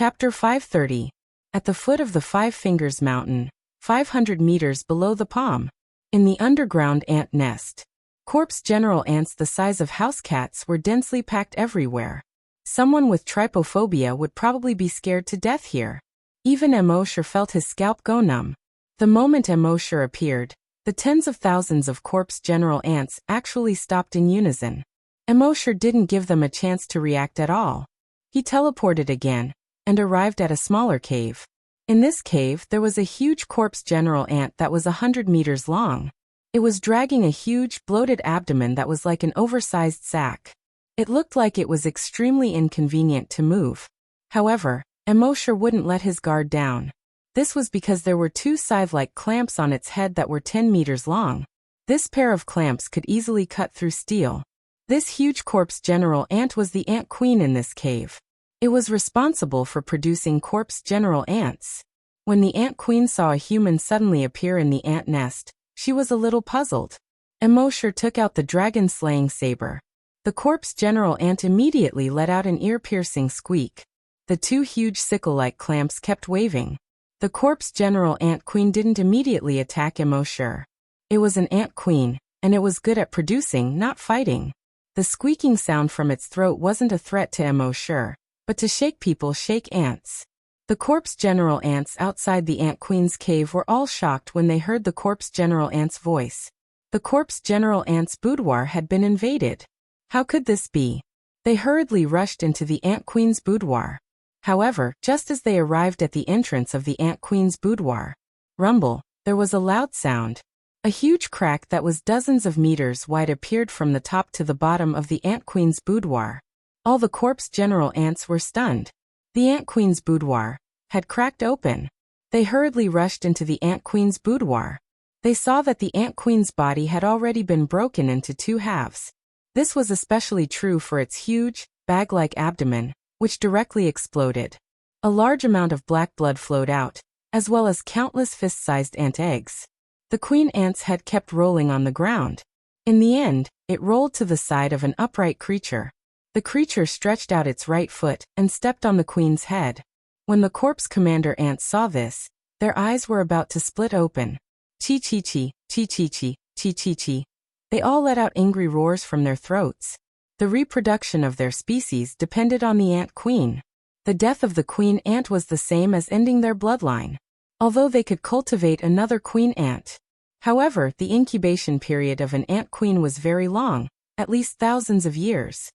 Chapter 530. At the foot of the Five Fingers Mountain, 500 meters below the palm, in the underground ant nest. Corpse general ants the size of house cats were densely packed everywhere. Someone with trypophobia would probably be scared to death here. Even Emosher felt his scalp go numb. The moment Emosher appeared, the tens of thousands of corpse general ants actually stopped in unison. Emosher didn't give them a chance to react at all. He teleported again, and arrived at a smaller cave. In this cave there was a huge corpse general ant that was 100 meters long. It was dragging a huge, bloated abdomen that was like an oversized sack. It looked like it was extremely inconvenient to move. However, Emosher wouldn't let his guard down. This was because there were two scythe-like clamps on its head that were 10 meters long. This pair of clamps could easily cut through steel. This huge corpse general ant was the ant queen in this cave. It was responsible for producing corpse general ants. When the ant queen saw a human suddenly appear in the ant nest, she was a little puzzled. Emosher took out the dragon-slaying saber. The corpse general ant immediately let out an ear-piercing squeak. The two huge sickle-like clamps kept waving. The corpse general ant queen didn't immediately attack Emosher. It was an ant queen, and it was good at producing, not fighting. The squeaking sound from its throat wasn't a threat to Emosher, but to shake people shake ants. The corpse general ants outside the ant queen's cave were all shocked when they heard the corpse general ant's voice. The corpse general ant's boudoir had been invaded. How could this be? They hurriedly rushed into the ant queen's boudoir. However, just as they arrived at the entrance of the ant queen's boudoir, rumble, there was a loud sound. A huge crack that was dozens of meters wide appeared from the top to the bottom of the ant queen's boudoir. All the corpse general ants were stunned. The ant queen's boudoir had cracked open. They hurriedly rushed into the ant queen's boudoir. They saw that the ant queen's body had already been broken into two halves. This was especially true for its huge, bag-like abdomen, which directly exploded. A large amount of black blood flowed out, as well as countless fist-sized ant eggs. The queen ant's head kept rolling on the ground. In the end, it rolled to the side of an upright creature. The creature stretched out its right foot and stepped on the queen's head. When the corpse commander ants saw this, their eyes were about to split open. Chi-chi-chi, chi-chi-chi, chi-chi-chi. They all let out angry roars from their throats. The reproduction of their species depended on the ant queen. The death of the queen ant was the same as ending their bloodline, although they could cultivate another queen ant. However, the incubation period of an ant queen was very long, at least thousands of years.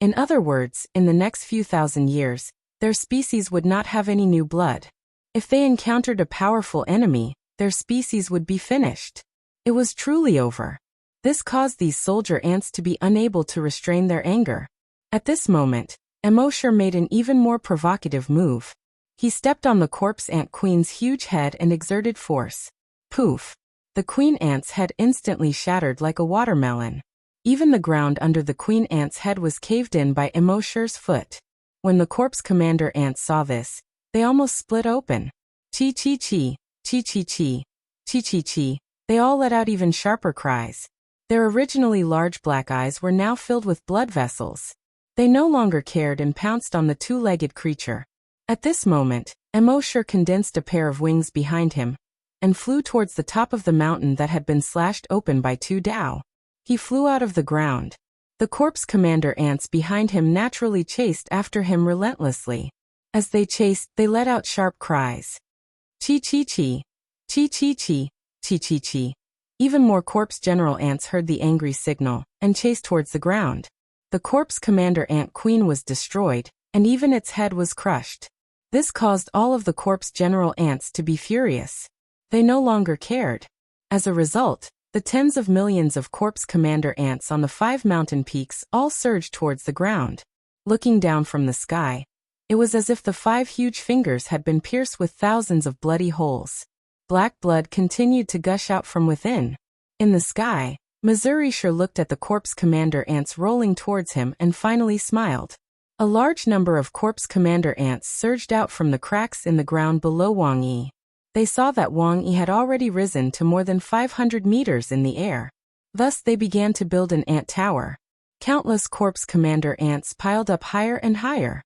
In other words, in the next few thousand years, their species would not have any new blood. If they encountered a powerful enemy, their species would be finished. It was truly over. This caused these soldier ants to be unable to restrain their anger. At this moment, Emosher made an even more provocative move. He stepped on the corpse ant queen's huge head and exerted force. Poof! The queen ant's head instantly shattered like a watermelon. Even the ground under the queen ant's head was caved in by Emosher's foot. When the corpse commander ants saw this, they almost split open. Chi-chi-chi, chi-chi-chi, chi-chi-chi. They all let out even sharper cries. Their originally large black eyes were now filled with blood vessels. They no longer cared and pounced on the two-legged creature. At this moment, Emosher condensed a pair of wings behind him and flew towards the top of the mountain that had been slashed open by two Dao. He flew out of the ground. The corpse commander ants behind him naturally chased after him relentlessly. As they chased, they let out sharp cries. Chi-chi-chi, chi-chi-chi, chi-chi-chi. Even more corpse general ants heard the angry signal and chased towards the ground. The corpse commander ant queen was destroyed, and even its head was crushed. This caused all of the corpse general ants to be furious. They no longer cared. As a result, the tens of millions of corpse commander ants on the 5 mountain peaks all surged towards the ground. Looking down from the sky, it was as if the 5 huge fingers had been pierced with thousands of bloody holes. Black blood continued to gush out from within. In the sky, Missouri-Sure looked at the corpse commander ants rolling towards him and finally smiled. A large number of corpse commander ants surged out from the cracks in the ground below Wang Yi. They saw that Wang Yi had already risen to more than 500 meters in the air. Thus they began to build an ant tower. Countless corpse commander ants piled up higher and higher.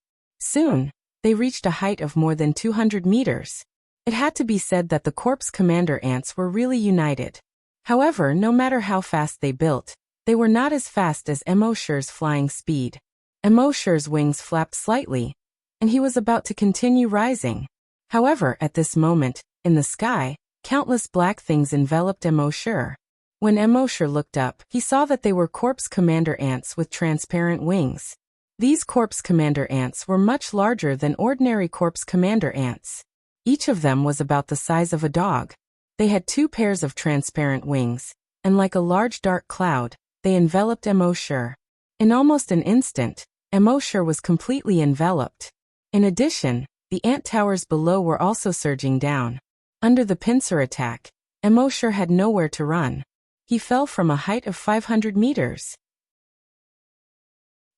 Soon, they reached a height of more than 200 meters. It had to be said that the Corpse Commander ants were really united. However, no matter how fast they built, they were not as fast as Emosher's flying speed. Emosher's wings flapped slightly, and he was about to continue rising. However, at this moment, in the sky, countless black things enveloped Emosher. When Emosher looked up, he saw that they were Corpse Commander ants with transparent wings. These Corpse Commander ants were much larger than ordinary Corpse Commander ants. Each of them was about the size of a dog. They had 2 pairs of transparent wings, and like a large dark cloud, they enveloped Emosher. In almost an instant, Emosher was completely enveloped. In addition, the ant towers below were also surging down. Under the pincer attack, Emosher had nowhere to run. He fell from a height of 500 meters.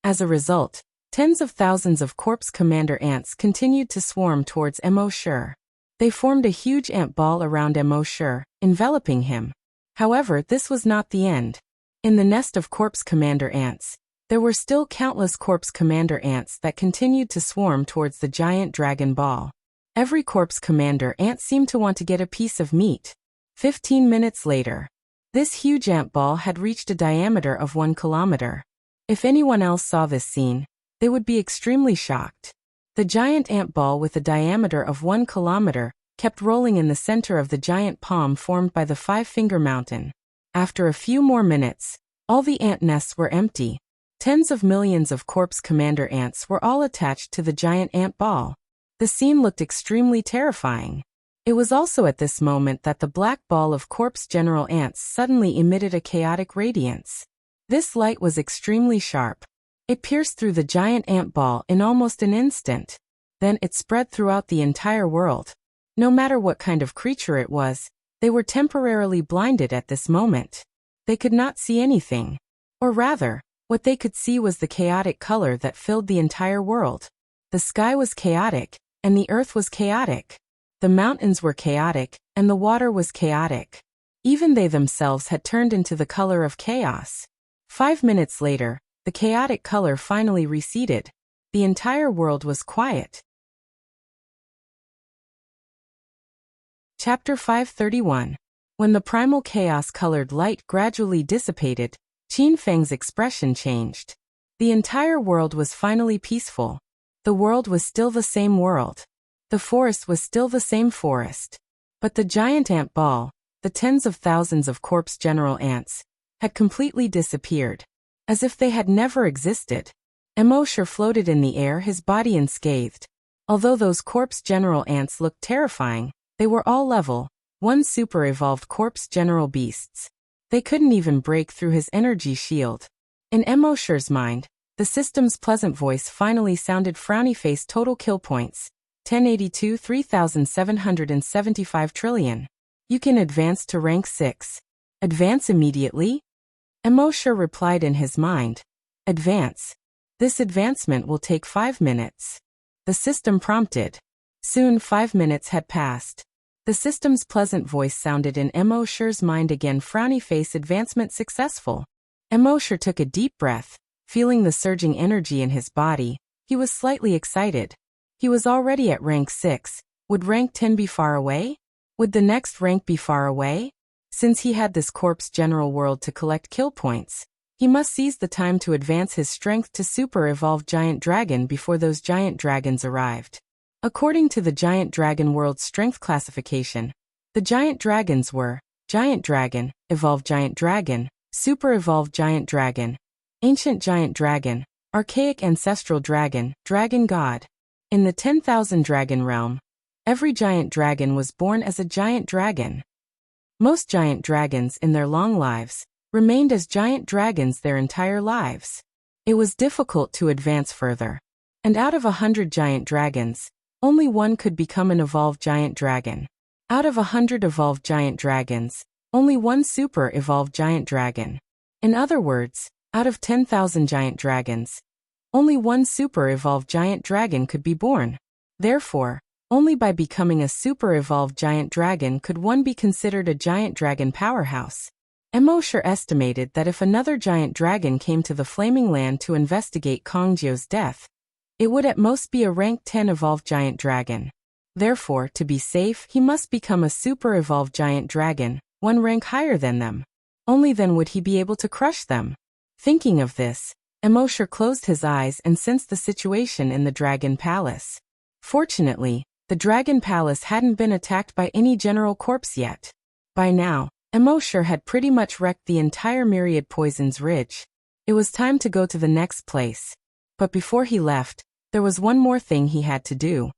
As a result, tens of thousands of Corpse Commander ants continued to swarm towards Emosher. They formed a huge ant ball around Emosher, enveloping him. However, this was not the end. In the nest of Corpse Commander ants, there were still countless Corpse Commander ants that continued to swarm towards the giant dragon ball. Every Corpse Commander ant seemed to want to get a piece of meat. 15 minutes later, this huge ant ball had reached a diameter of 1 kilometer. If anyone else saw this scene, they would be extremely shocked. The giant ant ball with a diameter of 1 kilometer kept rolling in the center of the giant palm formed by the 5-finger mountain. After a few more minutes, all the ant nests were empty. Tens of millions of Corpse Commander ants were all attached to the giant ant ball. The scene looked extremely terrifying. It was also at this moment that the black ball of Corpse General ants suddenly emitted a chaotic radiance. This light was extremely sharp. It pierced through the giant ant ball in almost an instant. Then it spread throughout the entire world. No matter what kind of creature it was, they were temporarily blinded at this moment. They could not see anything. Or rather, what they could see was the chaotic color that filled the entire world. The sky was chaotic, and the earth was chaotic. The mountains were chaotic, and the water was chaotic. Even they themselves had turned into the color of chaos. 5 minutes later, the chaotic color finally receded. The entire world was quiet. Chapter 531. When the primal chaos-colored light gradually dissipated, Qin Feng's expression changed. The entire world was finally peaceful. The world was still the same world. The forest was still the same forest. But the giant ant ball, the tens of thousands of Corpse General ants, had completely disappeared. As if they had never existed. Emosher floated in the air, his body unscathed. Although those Corpse General ants looked terrifying, they were all level, 1 super-evolved Corpse General beasts. They couldn't even break through his energy shield. In Emosher's mind, the system's pleasant voice finally sounded. Frowny face. Total kill points 1082 3775 trillion. You can advance to rank 6. Advance immediately? Emosher replied in his mind. Advance. This advancement will take 5 minutes. The system prompted. Soon 5 minutes had passed. The system's pleasant voice sounded in Emosher's mind again. Frowny face. Advancement successful. Emosher took a deep breath. Feeling the surging energy in his body, he was slightly excited. He was already at rank 6. Would rank 10 be far away? Would the next rank be far away? Since he had this Corpse General world to collect kill points, he must seize the time to advance his strength to super-evolved Giant Dragon before those Giant Dragons arrived. According to the Giant Dragon World's strength classification, the Giant Dragons were Giant Dragon, Evolved Giant Dragon, Super-Evolved Giant Dragon, Ancient Giant Dragon, Archaic Ancestral Dragon, Dragon God. In the 10,000 Dragon realm, every Giant Dragon was born as a Giant Dragon. Most Giant Dragons in their long lives remained as Giant Dragons their entire lives. It was difficult to advance further. And out of 100 Giant Dragons, only 1 could become an Evolved Giant Dragon. Out of 100 Evolved Giant Dragons, only 1 Super-Evolved Giant Dragon. In other words, out of 10,000 Giant Dragons, only 1 Super-Evolved Giant Dragon could be born. Therefore, only by becoming a Super-Evolved Giant Dragon could one be considered a Giant Dragon powerhouse. Emosher estimated that if another Giant Dragon came to the Flaming Land to investigate Kongjiu's death, It would at most be a rank 10 evolved giant dragon. Therefore, to be safe, he must become a super evolved giant dragon, one rank higher than them. Only then would he be able to crush them. Thinking of this, Immortal closed his eyes and sensed the situation in the Dragon Palace. Fortunately, the Dragon Palace hadn't been attacked by any general corpse yet. By now, Immortal had pretty much wrecked the entire Myriad Poisons Ridge. It was time to go to the next place. But before he left, there was one more thing he had to do.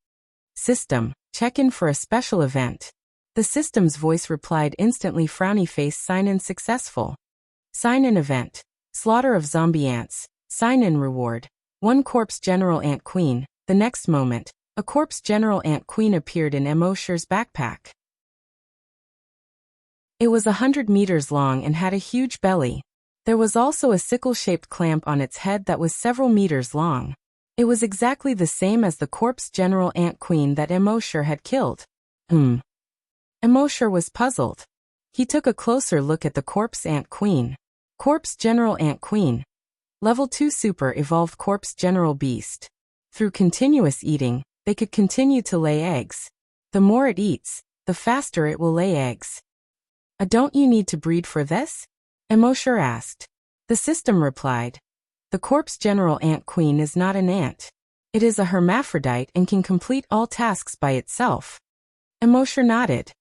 System, check in for a special event. The system's voice replied instantly, frowny face, sign-in successful. Sign-in event. Slaughter of zombie ants. Sign-in reward. 1 corpse general ant queen. The next moment, a corpse general ant queen appeared in Immortal's backpack. It was 100 meters long and had a huge belly. There was also a sickle-shaped clamp on its head that was several meters long. It was exactly the same as the corpse general ant queen that Immortal had killed. Immortal was puzzled. He took a closer look at the corpse ant queen. Corpse general ant queen. Level 2 super evolved corpse general beast. Through continuous eating, they could continue to lay eggs. The more it eats, the faster it will lay eggs. Don't you need to breed for this? Immortal asked. The system replied. The corpse general ant queen is not an ant. It is a hermaphrodite and can complete all tasks by itself. Immortal nodded.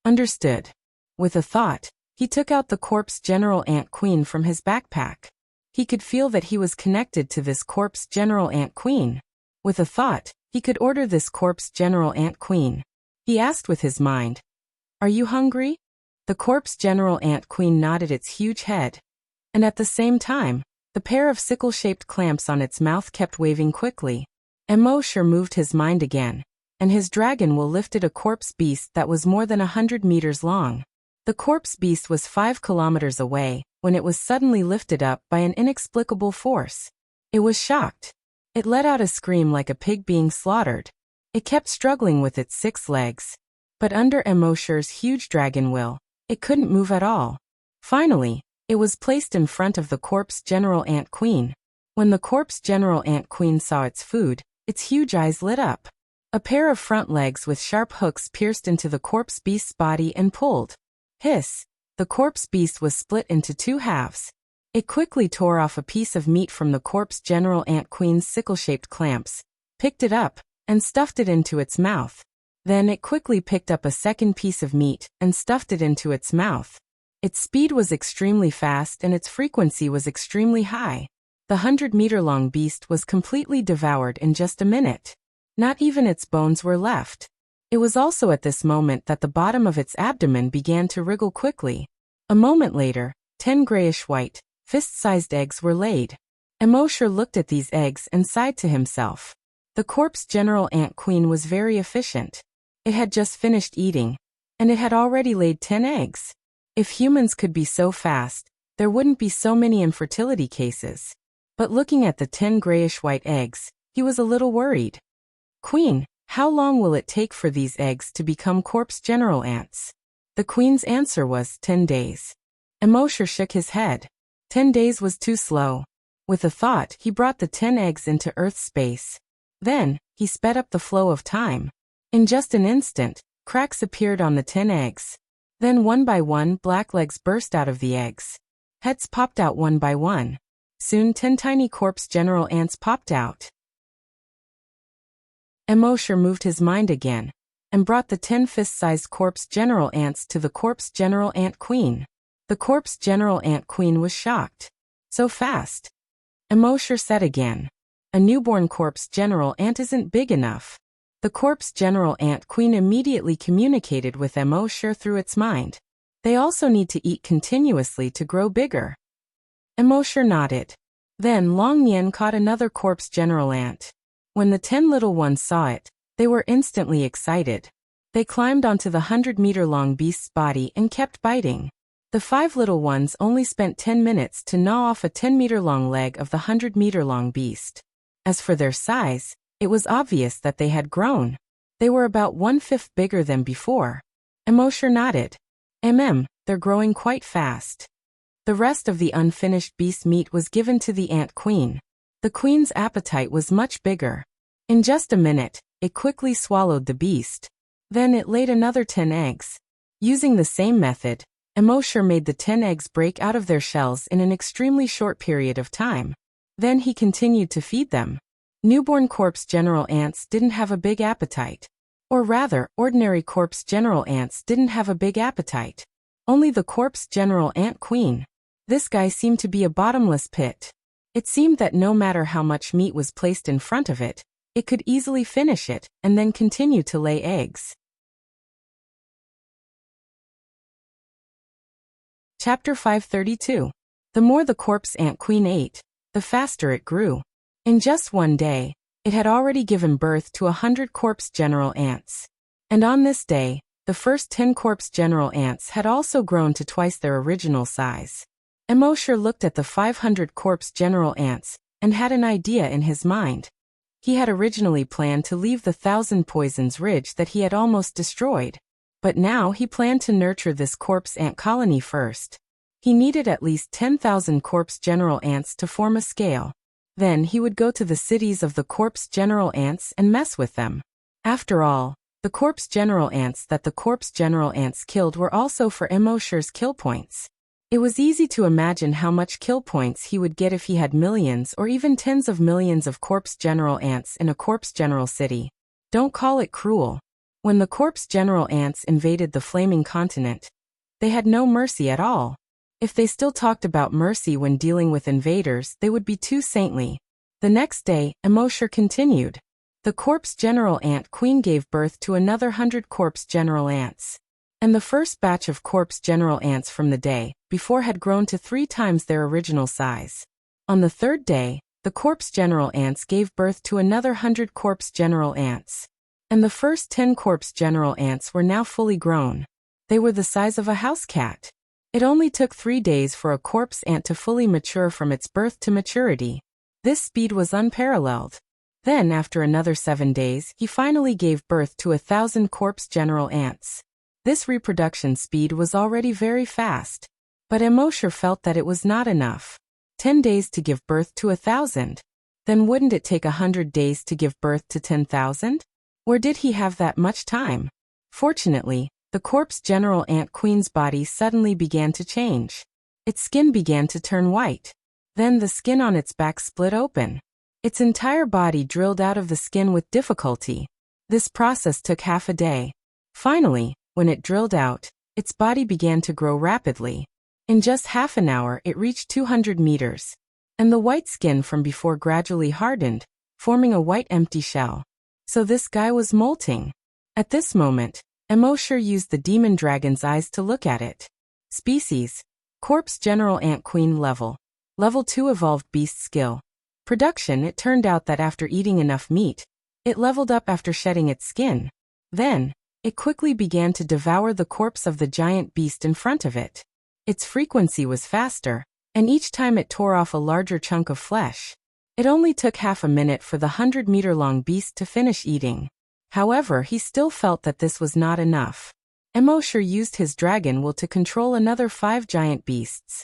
Understood. With a thought, he took out the corpse general ant queen from his backpack. He could feel that he was connected to this corpse general ant queen. With a thought, he could order this corpse general ant queen. He asked with his mind, "Are you hungry?" The corpse general ant queen nodded its huge head. And at the same time, the pair of sickle-shaped clamps on its mouth kept waving quickly. Immortal moved his mind again, and his dragon will lifted a corpse beast that was more than 100 meters long. The corpse beast was 5 kilometers away, when it was suddenly lifted up by an inexplicable force. It was shocked. It let out a scream like a pig being slaughtered. It kept struggling with its 6 legs. But under Immortal's huge dragon will, it couldn't move at all. Finally, it was placed in front of the corpse general ant queen. When the corpse general ant queen saw its food, its huge eyes lit up. A pair of front legs with sharp hooks pierced into the corpse beast's body and pulled. Hiss! The corpse beast was split into 2 halves. It quickly tore off a piece of meat from the corpse general ant queen's sickle-shaped clamps, picked it up, and stuffed it into its mouth. Then it quickly picked up a second piece of meat and stuffed it into its mouth. Its speed was extremely fast and its frequency was extremely high. The 100-meter-long beast was completely devoured in just a minute. Not even its bones were left. It was also at this moment that the bottom of its abdomen began to wriggle quickly. A moment later, 10 grayish-white, fist-sized eggs were laid. Immortal looked at these eggs and sighed to himself. The corpse general ant queen was very efficient. It had just finished eating, and it had already laid 10 eggs. If humans could be so fast, there wouldn't be so many infertility cases. But looking at the 10 grayish-white eggs, he was a little worried. Queen, how long will it take for these eggs to become corpse general ants? The queen's answer was 10 days. Immortal shook his head. 10 days was too slow. With a thought, he brought the 10 eggs into Earth's space. Then, he sped up the flow of time. In just an instant, cracks appeared on the 10 eggs. Then one by one, black legs burst out of the eggs. Heads popped out one by one. Soon 10 tiny corpse general ants popped out. Immortal moved his mind again, and brought the 10 fist-sized corpse general ants to the corpse general ant queen. The corpse general ant queen was shocked. So fast. Immortal said again. A newborn corpse general ant isn't big enough. The corpse general ant queen immediately communicated with Immortal through its mind. They also need to eat continuously to grow bigger. Immortal nodded. Then Long Nian caught another corpse general ant. When the 10 little ones saw it, they were instantly excited. They climbed onto the 100-meter-long beast's body and kept biting. The 5 little ones only spent 10 minutes to gnaw off a 10-meter-long leg of the 100-meter-long beast. As for their size, it was obvious that they had grown. They were about 1/5 bigger than before. Immortal nodded. They're growing quite fast. The rest of the unfinished beast meat was given to the ant queen. The queen's appetite was much bigger. In just a minute, it quickly swallowed the beast. Then it laid another 10 eggs. Using the same method, Immortal made the 10 eggs break out of their shells in an extremely short period of time. Then he continued to feed them. Newborn corpse general ants didn't have a big appetite. Or rather, ordinary corpse general ants didn't have a big appetite. Only the corpse general ant queen. This guy seemed to be a bottomless pit. It seemed that no matter how much meat was placed in front of it, it could easily finish it and then continue to lay eggs. Chapter 532. The more the corpse ant queen ate, the faster it grew. In just one day, it had already given birth to 100 corpse general ants. And on this day, the first 10 corpse general ants had also grown to twice their original size. Immortal looked at the 500 corpse general ants and had an idea in his mind. He had originally planned to leave the 1,000 poisons ridge that he had almost destroyed. But now he planned to nurture this corpse ant colony first. He needed at least 10,000 corpse general ants to form a scale. Then he would go to the cities of the corpse general ants and mess with them. After all, the corpse general ants that the corpse general ants killed were also for Immortal's kill points. It was easy to imagine how much kill points he would get if he had millions or even tens of millions of corpse general ants in a corpse general city. Don't call it cruel. When the corpse general ants invaded the flaming continent, they had no mercy at all. If they still talked about mercy when dealing with invaders, they would be too saintly. The next day, Immortal continued. The corpse general ant queen gave birth to another 100 corpse general ants. And the first batch of corpse general ants from the day before had grown to 3 times their original size. On the third day, the corpse general ants gave birth to another 100 corpse general ants. And the first 10 corpse general ants were now fully grown. They were the size of a house cat. It only took 3 days for a corpse ant to fully mature from its birth to maturity. This speed was unparalleled. Then after another 7 days, he finally gave birth to 1,000 corpse general ants. This reproduction speed was already very fast. But Immortal felt that it was not enough. 10 days to give birth to 1,000. Then wouldn't it take 100 days to give birth to 10,000? Or did he have that much time? Fortunately, the corpse general ant queen's body suddenly began to change. Its skin began to turn white. Then the skin on its back split open. Its entire body drilled out of the skin with difficulty. This process took half a day. Finally, when it drilled out, its body began to grow rapidly. In just half an hour it reached 200 meters. And the white skin from before gradually hardened, forming a white empty shell. So this guy was molting. At this moment, Immortal used the demon dragon's eyes to look at it. Species: Corpse General Ant Queen level. Level 2 Evolved Beast Skill. Production: It turned out that after eating enough meat, it leveled up after shedding its skin. Then, it quickly began to devour the corpse of the giant beast in front of it. Its frequency was faster, and each time it tore off a larger chunk of flesh. It only took half a minute for the 100-meter-long beast to finish eating. However, he still felt that this was not enough. Immortal used his dragon will to control another 5 giant beasts.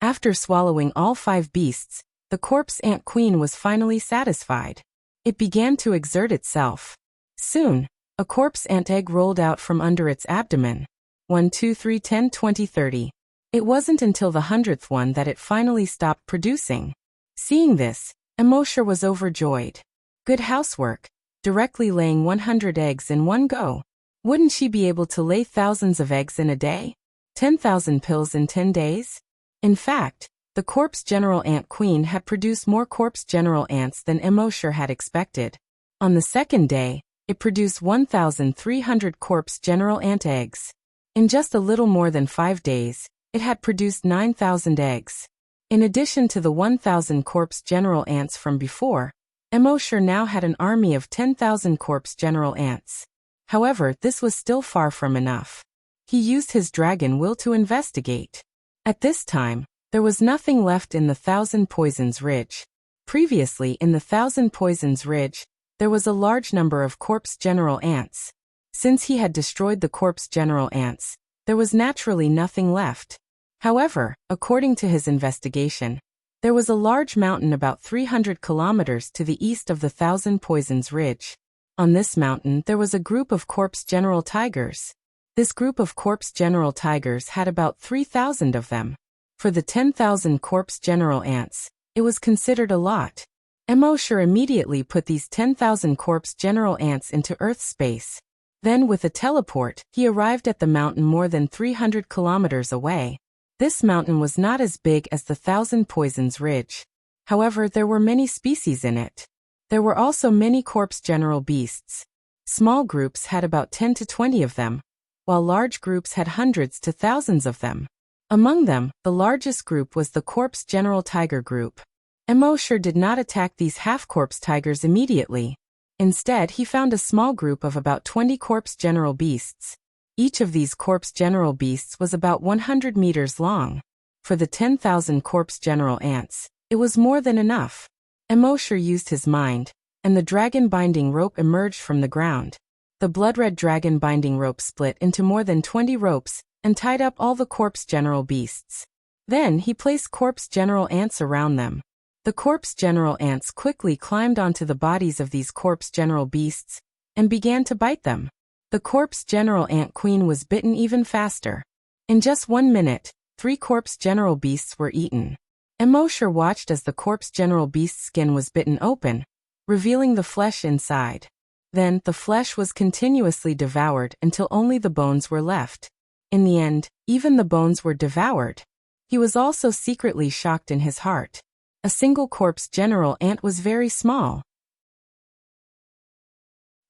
After swallowing all 5 beasts, the corpse ant queen was finally satisfied. It began to exert itself. Soon, a corpse ant egg rolled out from under its abdomen. 1, 2, 3, 10, 20, 30. It wasn't until the 100th one that it finally stopped producing. Seeing this, Immortal was overjoyed. Good housework, directly laying 100 eggs in one go. Wouldn't she be able to lay thousands of eggs in a day? 10,000 pills in 10 days? In fact, the corpse general ant queen had produced more corpse general ants than Immortal had expected. On the second day, it produced 1,300 corpse general ant eggs. In just a little more than 5 days, it had produced 9,000 eggs. In addition to the 1,000 corpse general ants from before, Immortal now had an army of 10,000 corpse general ants. However, this was still far from enough. He used his dragon will to investigate. At this time, there was nothing left in the 1,000 Poisons Ridge. Previously in the 1,000 Poisons Ridge, there was a large number of corpse general ants. Since he had destroyed the corpse general ants, there was naturally nothing left. However, according to his investigation, There was a large mountain about 300 kilometers to the east of the Thousand Poisons Ridge. On this mountain there was a group of corpse general tigers. This group of corpse general tigers had about 3,000 of them. For the 10,000 corpse general ants, it was considered a lot. Emosher immediately put these 10,000 corpse general ants into Earth space. Then with a teleport, he arrived at the mountain more than 300 kilometers away. This mountain was not as big as the Thousand Poisons Ridge. However, there were many species in it. There were also many corpse general beasts. Small groups had about 10 to 20 of them, while large groups had hundreds to thousands of them. Among them, the largest group was the corpse general tiger group. Emosher did not attack these half-corpse tigers immediately. Instead, he found a small group of about 20 corpse general beasts. Each of these corpse general beasts was about 100 meters long. For the 10,000 corpse general ants, it was more than enough. Emosher used his mind, and the dragon binding rope emerged from the ground. The blood-red dragon binding rope split into more than 20 ropes and tied up all the corpse general beasts. Then he placed corpse general ants around them. The corpse general ants quickly climbed onto the bodies of these corpse general beasts and began to bite them. The corpse general ant queen was bitten even faster. In just 1 minute, 3 corpse general beasts were eaten. Emosher watched as the corpse general beast's skin was bitten open, revealing the flesh inside. Then, the flesh was continuously devoured until only the bones were left. In the end, even the bones were devoured. He was also secretly shocked in his heart. A single corpse general ant was very small.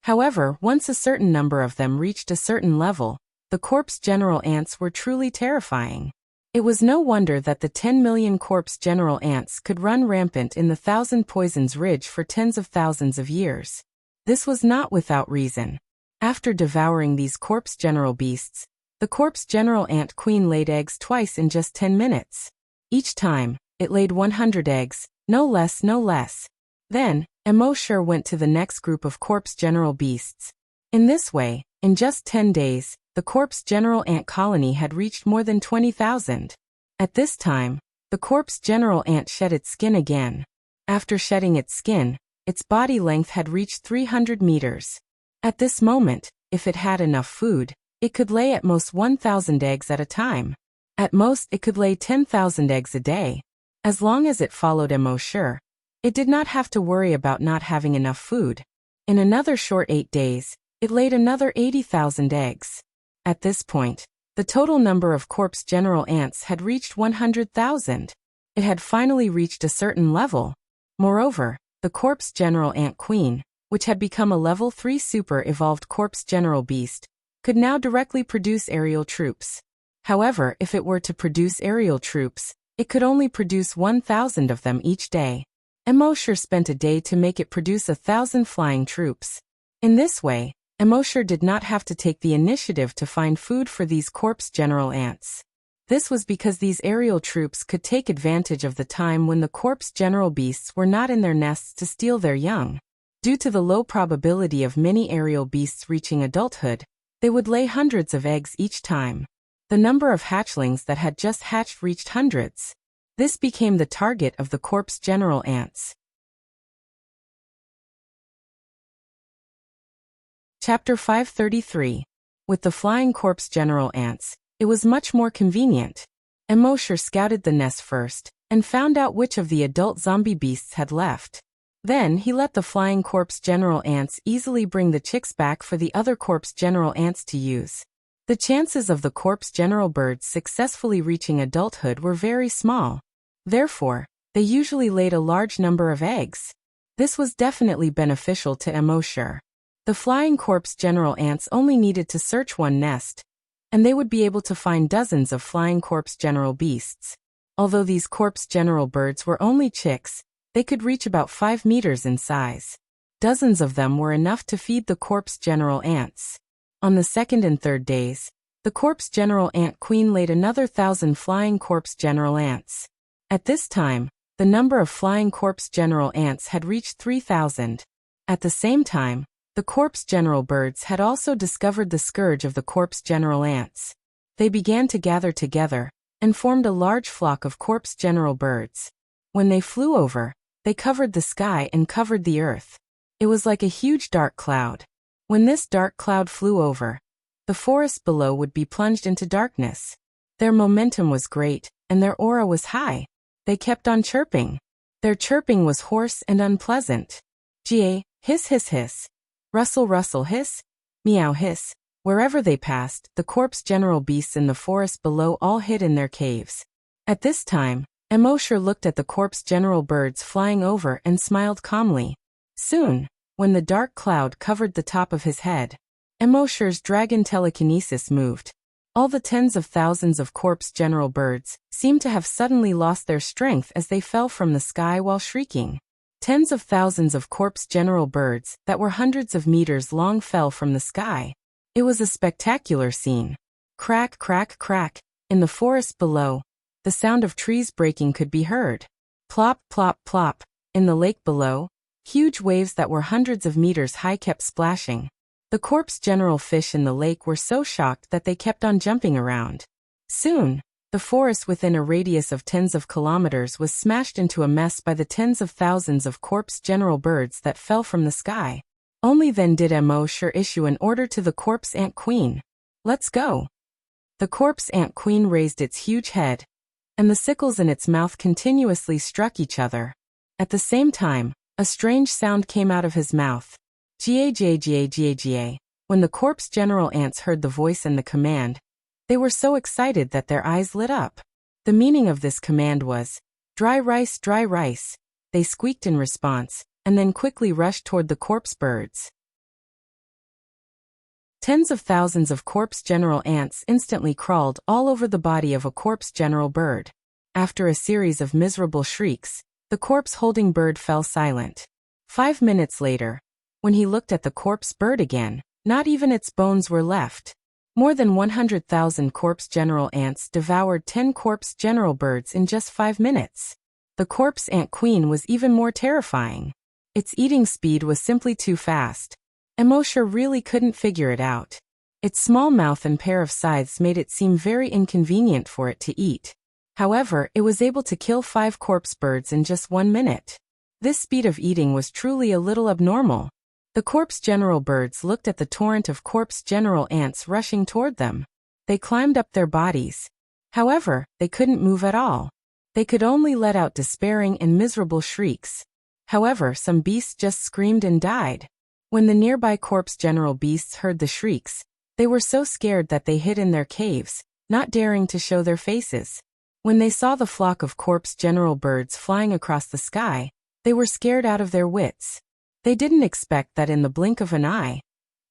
However, once a certain number of them reached a certain level, the corpse general ants were truly terrifying. It was no wonder that the 10 million corpse general ants could run rampant in the Thousand Poisons Ridge for tens of thousands of years. This was not without reason. After devouring these corpse general beasts, the corpse general ant queen laid eggs twice in just 10 minutes. Each time, it laid 100 eggs, no less, no less. Then, Emosher went to the next group of corpse general beasts. In this way, in just 10 days, the corpse general ant colony had reached more than 20,000. At this time, the corpse general ant shed its skin again. After shedding its skin, its body length had reached 300 meters. At this moment, if it had enough food, it could lay at most 1,000 eggs at a time. At most, it could lay 10,000 eggs a day. As long as it followed Emosher, it did not have to worry about not having enough food. In another short 8 days, it laid another 80,000 eggs. At this point, the total number of corpse general ants had reached 100,000. It had finally reached a certain level. Moreover, the corpse general ant queen, which had become a level 3 super evolved corpse general beast, could now directly produce aerial troops. However, if it were to produce aerial troops, it could only produce 1,000 of them each day. Emosher spent a day to make it produce 1,000 flying troops. In this way, Emosher did not have to take the initiative to find food for these corpse general ants. This was because these aerial troops could take advantage of the time when the corpse general beasts were not in their nests to steal their young. Due to the low probability of many aerial beasts reaching adulthood, they would lay hundreds of eggs each time. The number of hatchlings that had just hatched reached hundreds. This became the target of the corpse general ants. Chapter 533. With the flying corpse general ants, it was much more convenient. Emosher scouted the nest first, and found out which of the adult zombie beasts had left. Then he let the flying corpse general ants easily bring the chicks back for the other corpse general ants to use. The chances of the corpse general birds successfully reaching adulthood were very small. Therefore, they usually laid a large number of eggs. This was definitely beneficial to Emosher. The flying corpse general ants only needed to search one nest, and they would be able to find dozens of flying corpse general beasts. Although these corpse general birds were only chicks, they could reach about 5 meters in size. Dozens of them were enough to feed the corpse general ants. On the second and third days, the corpse general ant queen laid another 1,000 flying corpse general ants. At this time, the number of flying corpse general ants had reached 3,000. At the same time, the corpse general birds had also discovered the scourge of the corpse general ants. They began to gather together, and formed a large flock of corpse general birds. When they flew over, they covered the sky and covered the earth. It was like a huge dark cloud. When this dark cloud flew over, the forest below would be plunged into darkness. Their momentum was great, and their aura was high. They kept on chirping. Their chirping was hoarse and unpleasant. Ga, hiss hiss hiss. Rustle rustle hiss. Meow hiss. Wherever they passed, the corpse general beasts in the forest below all hid in their caves. At this time, Immortal looked at the corpse general birds flying over and smiled calmly. Soon, when the dark cloud covered the top of his head, Immortal's dragon telekinesis moved. All the tens of thousands of corpse general birds seemed to have suddenly lost their strength as they fell from the sky while shrieking. Tens of thousands of corpse general birds that were hundreds of meters long fell from the sky. It was a spectacular scene. Crack, crack, crack. In the forest below, the sound of trees breaking could be heard. Plop, plop, plop. In the lake below, huge waves that were hundreds of meters high kept splashing. The corpse general fish in the lake were so shocked that they kept on jumping around. Soon, the forest within a radius of tens of kilometers was smashed into a mess by the tens of thousands of corpse general birds that fell from the sky. Only then did Immortal issue an order to the corpse ant queen. Let's go. The corpse ant queen raised its huge head, and the sickles in its mouth continuously struck each other. At the same time, a strange sound came out of his mouth. Ga. When the corpse general ants heard the voice and the command, they were so excited that their eyes lit up. The meaning of this command was, dry rice, dry rice. They squeaked in response, and then quickly rushed toward the corpse birds. Tens of thousands of corpse general ants instantly crawled all over the body of a corpse general bird. After a series of miserable shrieks, the corpse-holding bird fell silent. 5 minutes later, when he looked at the corpse bird again, not even its bones were left. More than 100,000 corpse general ants devoured 10 corpse general birds in just 5 minutes. The corpse ant queen was even more terrifying. Its eating speed was simply too fast. Immortal really couldn't figure it out. Its small mouth and pair of scythes made it seem very inconvenient for it to eat. However, it was able to kill 5 corpse birds in just 1 minute. This speed of eating was truly a little abnormal. The corpse general birds looked at the torrent of corpse general ants rushing toward them. They climbed up their bodies. However, they couldn't move at all. They could only let out despairing and miserable shrieks. However, some beasts just screamed and died. When the nearby corpse general beasts heard the shrieks, they were so scared that they hid in their caves, not daring to show their faces. When they saw the flock of corpse general birds flying across the sky, they were scared out of their wits. They didn't expect that in the blink of an eye,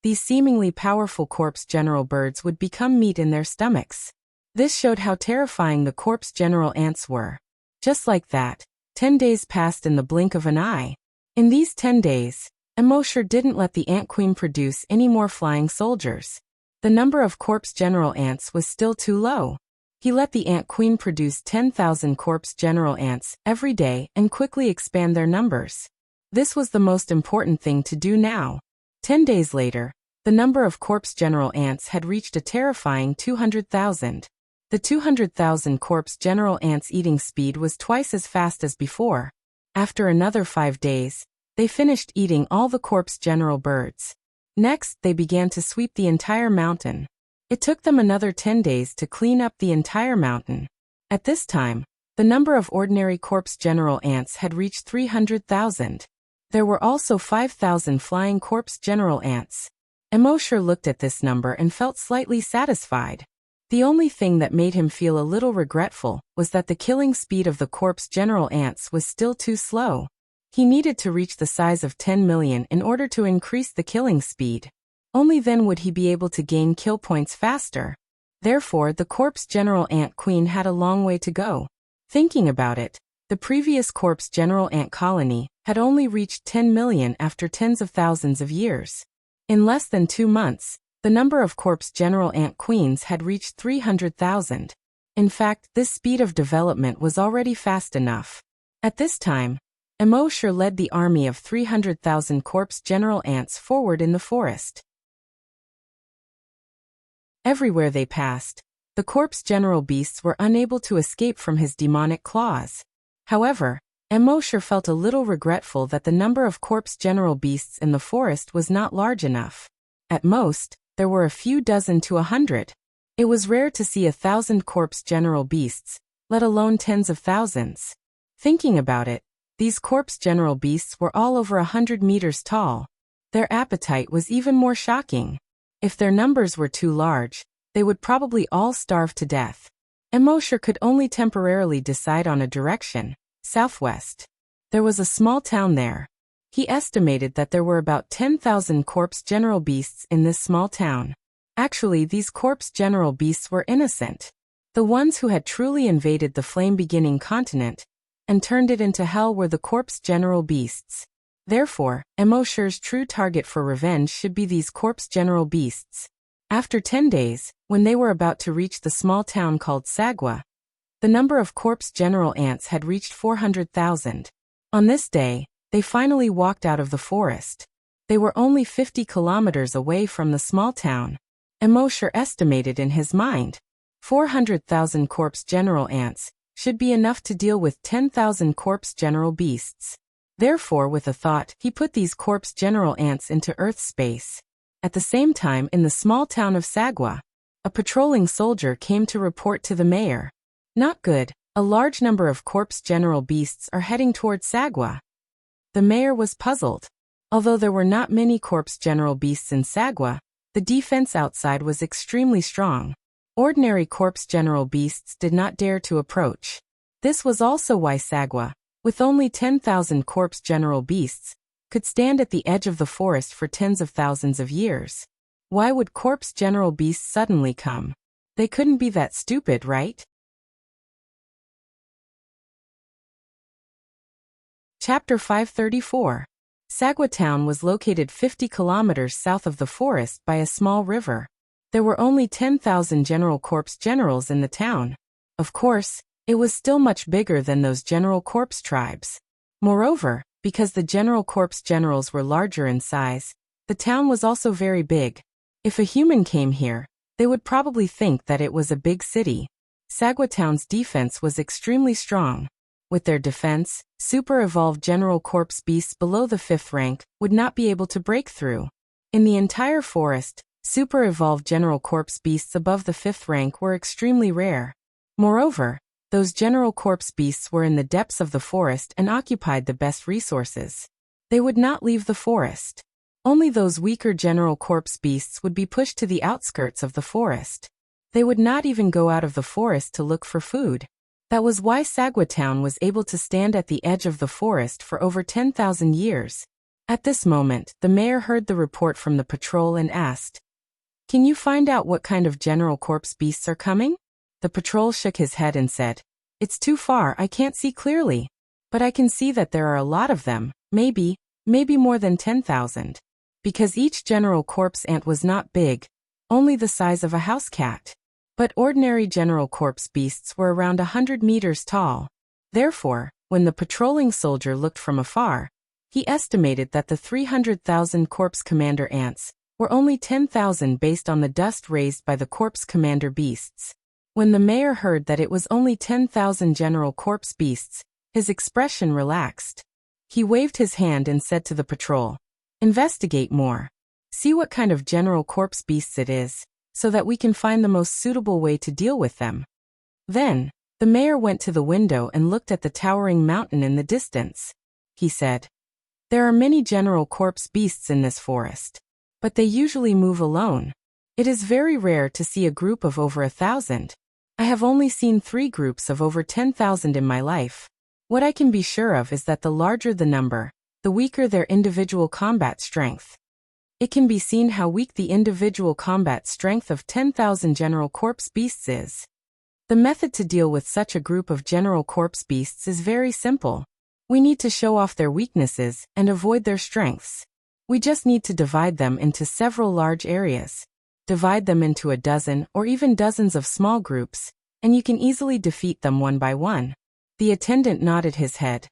these seemingly powerful corpse general birds would become meat in their stomachs. This showed how terrifying the corpse general ants were. Just like that, 10 days passed in the blink of an eye. In these 10 days, Immortal didn't let the ant queen produce any more flying soldiers. The number of corpse general ants was still too low. He let the ant queen produce 10,000 corpse general ants every day and quickly expand their numbers. This was the most important thing to do now. 10 days later, the number of corpse general ants had reached a terrifying 200,000. The 200,000 corpse general ants' eating speed was twice as fast as before. After another 5 days, they finished eating all the corpse general birds. Next, they began to sweep the entire mountain. It took them another 10 days to clean up the entire mountain. At this time, the number of ordinary corpse general ants had reached 300,000. There were also 5,000 flying corpse general ants. Immortal looked at this number and felt slightly satisfied. The only thing that made him feel a little regretful was that the killing speed of the corpse general ants was still too slow. He needed to reach the size of 10 million in order to increase the killing speed. Only then would he be able to gain kill points faster. Therefore, the corpse general ant queen had a long way to go. Thinking about it, the previous corpse general ant colony had only reached 10 million after tens of thousands of years. In less than 2 months, the number of corpse general ant queens had reached 300,000. In fact, this speed of development was already fast enough. At this time, Immortal led the army of 300,000 corpse general ants forward in the forest. Everywhere they passed, the corpse general beasts were unable to escape from his demonic claws. However, Mosher felt a little regretful that the number of corpse general beasts in the forest was not large enough. At most, there were a few dozen to 100. It was rare to see 1,000 corpse general beasts, let alone tens of thousands. Thinking about it, these corpse general beasts were all over 100 meters tall. Their appetite was even more shocking. If their numbers were too large, they would probably all starve to death. Mosher could only temporarily decide on a direction, southwest. There was a small town there. He estimated that there were about 10,000 corpse general beasts in this small town. Actually, these corpse general beasts were innocent. The ones who had truly invaded the flame-beginning continent and turned it into hell were the corpse general beasts. Therefore, Mosher's true target for revenge should be these corpse general beasts. After 10 days, when they were about to reach the small town called Sagwa, the number of corpse general ants had reached 400,000. On this day, they finally walked out of the forest. They were only 50 kilometers away from the small town. Mosher estimated in his mind. 400,000 corpse general ants should be enough to deal with 10,000 corpse general beasts. Therefore, with a thought, he put these corpse general ants into Earth space. At the same time, in the small town of Sagwa, a patrolling soldier came to report to the mayor. Not good, a large number of corpse general beasts are heading toward Sagwa. The mayor was puzzled. Although there were not many corpse general beasts in Sagwa, the defense outside was extremely strong. Ordinary corpse general beasts did not dare to approach. This was also why Sagwa, with only 10,000 corpse general beasts, could stand at the edge of the forest for tens of thousands of years. Why would corpse general beasts suddenly come? They couldn't be that stupid, right? Chapter 534. Sagwa town was located 50 kilometers south of the forest by a small river. There were only 10,000 general corpse generals in the town. Of course, it was still much bigger than those general corpse tribes. Moreover, because the general corpse generals were larger in size, the town was also very big. If a human came here, they would probably think that it was a big city. Sagwa town's defense was extremely strong. With their defense, super-evolved general corpse beasts below the 5th rank would not be able to break through. In the entire forest, super-evolved general corpse beasts above the 5th rank were extremely rare. Moreover, those general corpse beasts were in the depths of the forest and occupied the best resources. They would not leave the forest. Only those weaker general corpse beasts would be pushed to the outskirts of the forest. They would not even go out of the forest to look for food. That was why Sagwa town was able to stand at the edge of the forest for over 10,000 years. At this moment, the mayor heard the report from the patrol and asked, "Can you find out what kind of general corpse beasts are coming?" The patrol shook his head and said, "It's too far, I can't see clearly. But I can see that there are a lot of them, maybe more than 10,000. Because each general corpse ant was not big, only the size of a house cat. But ordinary general corpse beasts were around 100 meters tall. Therefore, when the patrolling soldier looked from afar, he estimated that the 300,000 corpse commander ants were only 10,000 based on the dust raised by the corpse commander beasts. When the mayor heard that it was only 10,000 general corpse beasts, his expression relaxed. He waved his hand and said to the patrol, "Investigate more. See what kind of general corpse beasts it is, so that we can find the most suitable way to deal with them." Then, the mayor went to the window and looked at the towering mountain in the distance. He said, "There are many general corpse beasts in this forest, but they usually move alone. It is very rare to see a group of over 1,000. I have only seen 3 groups of over 10,000 in my life. What I can be sure of is that the larger the number, the weaker their individual combat strength. It can be seen how weak the individual combat strength of 10,000 general corpse beasts is. The method to deal with such a group of general corpse beasts is very simple. We need to show off their weaknesses and avoid their strengths. We just need to divide them into several large areas. Divide them into a dozen or even dozens of small groups, and you can easily defeat them one by one." The attendant nodded his head.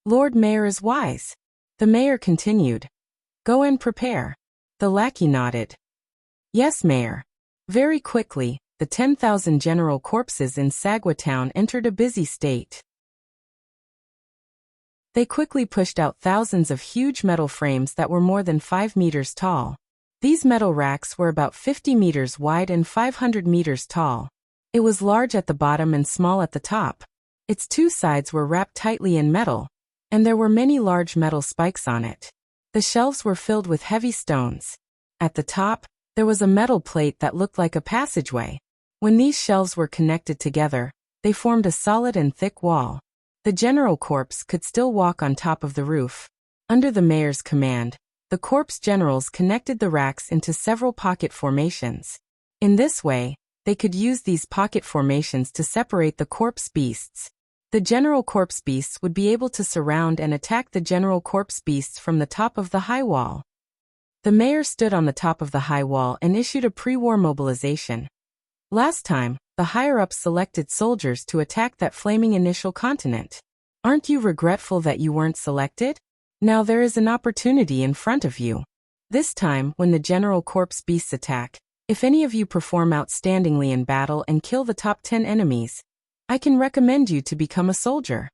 "Lord Mayor is wise." The mayor continued, "Go and prepare." The lackey nodded. "Yes, Mayor." Very quickly, the 10,000 general corpses in Sagwa town entered a busy state. They quickly pushed out thousands of huge metal frames that were more than 5 meters tall. These metal racks were about 50 meters wide and 500 meters tall. It was large at the bottom and small at the top. Its two sides were wrapped tightly in metal, and there were many large metal spikes on it. The shelves were filled with heavy stones. At the top, there was a metal plate that looked like a passageway. When these shelves were connected together, they formed a solid and thick wall. The general corps could still walk on top of the roof. Under the mayor's command, the corps generals connected the racks into several pocket formations. In this way, they could use these pocket formations to separate the corpse beasts. The general corpse beasts would be able to surround and attack the general corpse beasts from the top of the high wall. The mayor stood on the top of the high wall and issued a pre-war mobilization. Last time, the higher-ups selected soldiers to attack that flaming initial continent. Aren't you regretful that you weren't selected? Now there is an opportunity in front of you. This time, when the general corpse beasts attack, if any of you perform outstandingly in battle and kill the top 10 enemies, I can recommend you to become a soldier.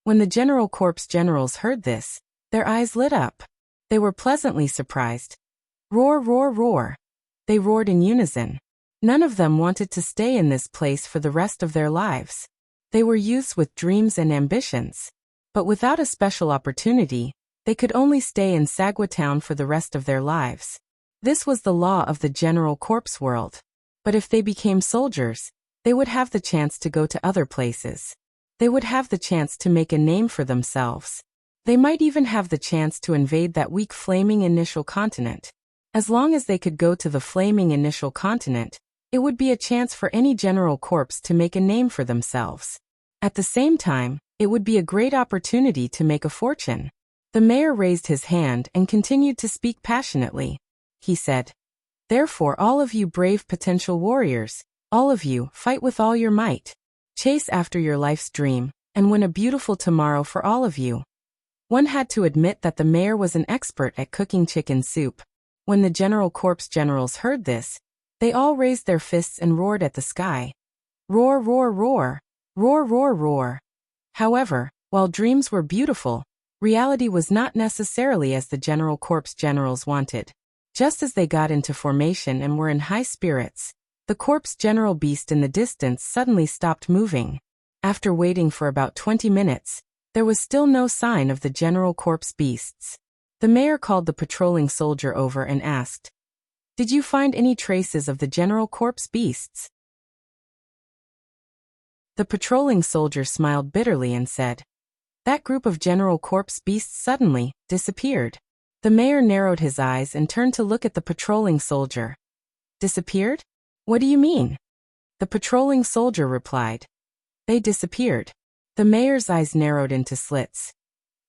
When the general corpse generals heard this, their eyes lit up. They were pleasantly surprised. Roar, roar, roar. They roared in unison. None of them wanted to stay in this place for the rest of their lives. They were youths with dreams and ambitions. But without a special opportunity, they could only stay in Sagwa Town for the rest of their lives. This was the law of the general corpse world. But if they became soldiers, they would have the chance to go to other places. They would have the chance to make a name for themselves. They might even have the chance to invade that weak flaming initial continent. As long as they could go to the flaming initial continent, it would be a chance for any general corpse to make a name for themselves. At the same time, it would be a great opportunity to make a fortune. The mayor raised his hand and continued to speak passionately. He said, "Therefore, all of you brave potential warriors, all of you, fight with all your might. Chase after your life's dream, and win a beautiful tomorrow for all of you." One had to admit that the mayor was an expert at cooking chicken soup. When the general corpse generals heard this, they all raised their fists and roared at the sky. Roar, roar, roar. Roar, roar, roar. However, while dreams were beautiful, reality was not necessarily as the general corpse generals wanted. Just as they got into formation and were in high spirits, the corpse general beast in the distance suddenly stopped moving. After waiting for about 20 minutes, there was still no sign of the general corpse beasts. The mayor called the patrolling soldier over and asked, "Did you find any traces of the general corpse beasts?" The patrolling soldier smiled bitterly and said, "That group of general corpse beasts suddenly disappeared." The mayor narrowed his eyes and turned to look at the patrolling soldier. "Disappeared? What do you mean?" The patrolling soldier replied, "They disappeared." The mayor's eyes narrowed into slits.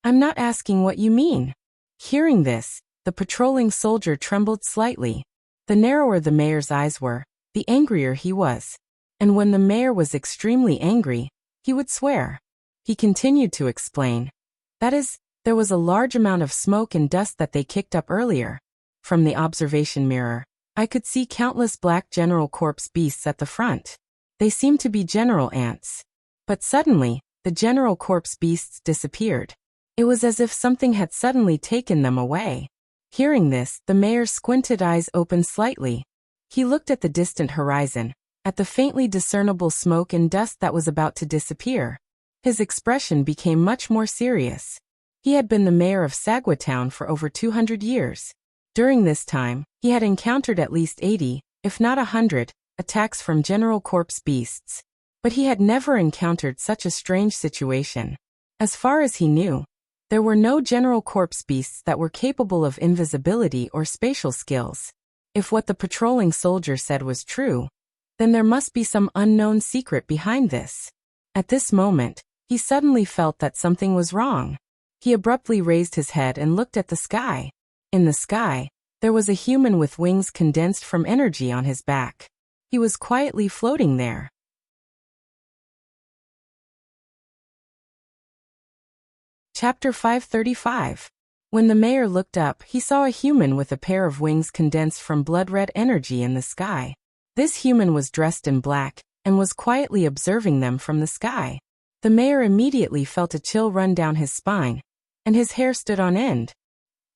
"I'm not asking what you mean." Hearing this, the patrolling soldier trembled slightly. The narrower the mayor's eyes were, the angrier he was. And when the mayor was extremely angry, he would swear. He continued to explain. "That is, there was a large amount of smoke and dust that they kicked up earlier. From the observation mirror, I could see countless black general corpse beasts at the front. They seemed to be general ants. But suddenly, the general corpse beasts disappeared. It was as if something had suddenly taken them away." Hearing this, the mayor's squinted eyes opened slightly. He looked at the distant horizon, at the faintly discernible smoke and dust that was about to disappear. His expression became much more serious. He had been the mayor of Sagwa Town for over 200 years. During this time, he had encountered at least 80, if not 100, attacks from general corpse beasts. But he had never encountered such a strange situation. As far as he knew, there were no general corpse beasts that were capable of invisibility or spatial skills. If what the patrolling soldier said was true, then there must be some unknown secret behind this. At this moment, he suddenly felt that something was wrong. He abruptly raised his head and looked at the sky. In the sky, there was a human with wings condensed from energy on his back. He was quietly floating there. Chapter 535. When the mayor looked up, he saw a human with a pair of wings condensed from blood-red energy in the sky. This human was dressed in black, and was quietly observing them from the sky. The mayor immediately felt a chill run down his spine, and his hair stood on end.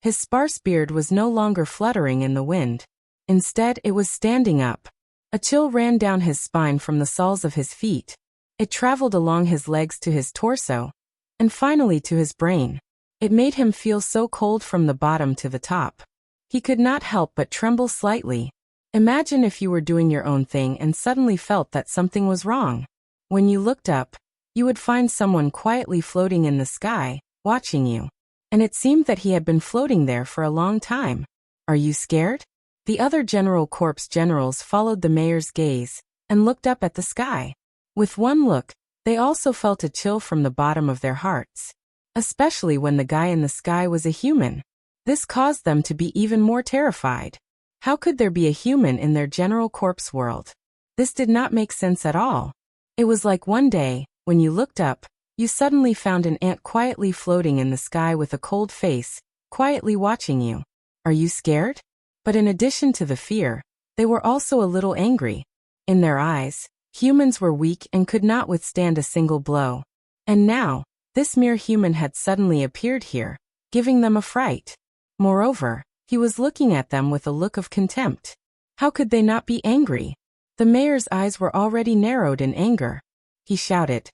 His sparse beard was no longer fluttering in the wind. Instead, it was standing up. A chill ran down his spine from the soles of his feet. It traveled along his legs to his torso, and finally to his brain. It made him feel so cold from the bottom to the top. He could not help but tremble slightly. Imagine if you were doing your own thing and suddenly felt that something was wrong. When you looked up, you would find someone quietly floating in the sky, watching you. And it seemed that he had been floating there for a long time. Are you scared? The other General Corps generals followed the mayor's gaze and looked up at the sky. With one look, they also felt a chill from the bottom of their hearts. Especially when the guy in the sky was a human. This caused them to be even more terrified. How could there be a human in their General Corps world? This did not make sense at all. It was like one day, when you looked up, you suddenly found an ant quietly floating in the sky with a cold face, quietly watching you. Are you scared? But in addition to the fear, they were also a little angry. In their eyes, humans were weak and could not withstand a single blow. And now, this mere human had suddenly appeared here, giving them a fright. Moreover, he was looking at them with a look of contempt. How could they not be angry? The mayor's eyes were already narrowed in anger. He shouted,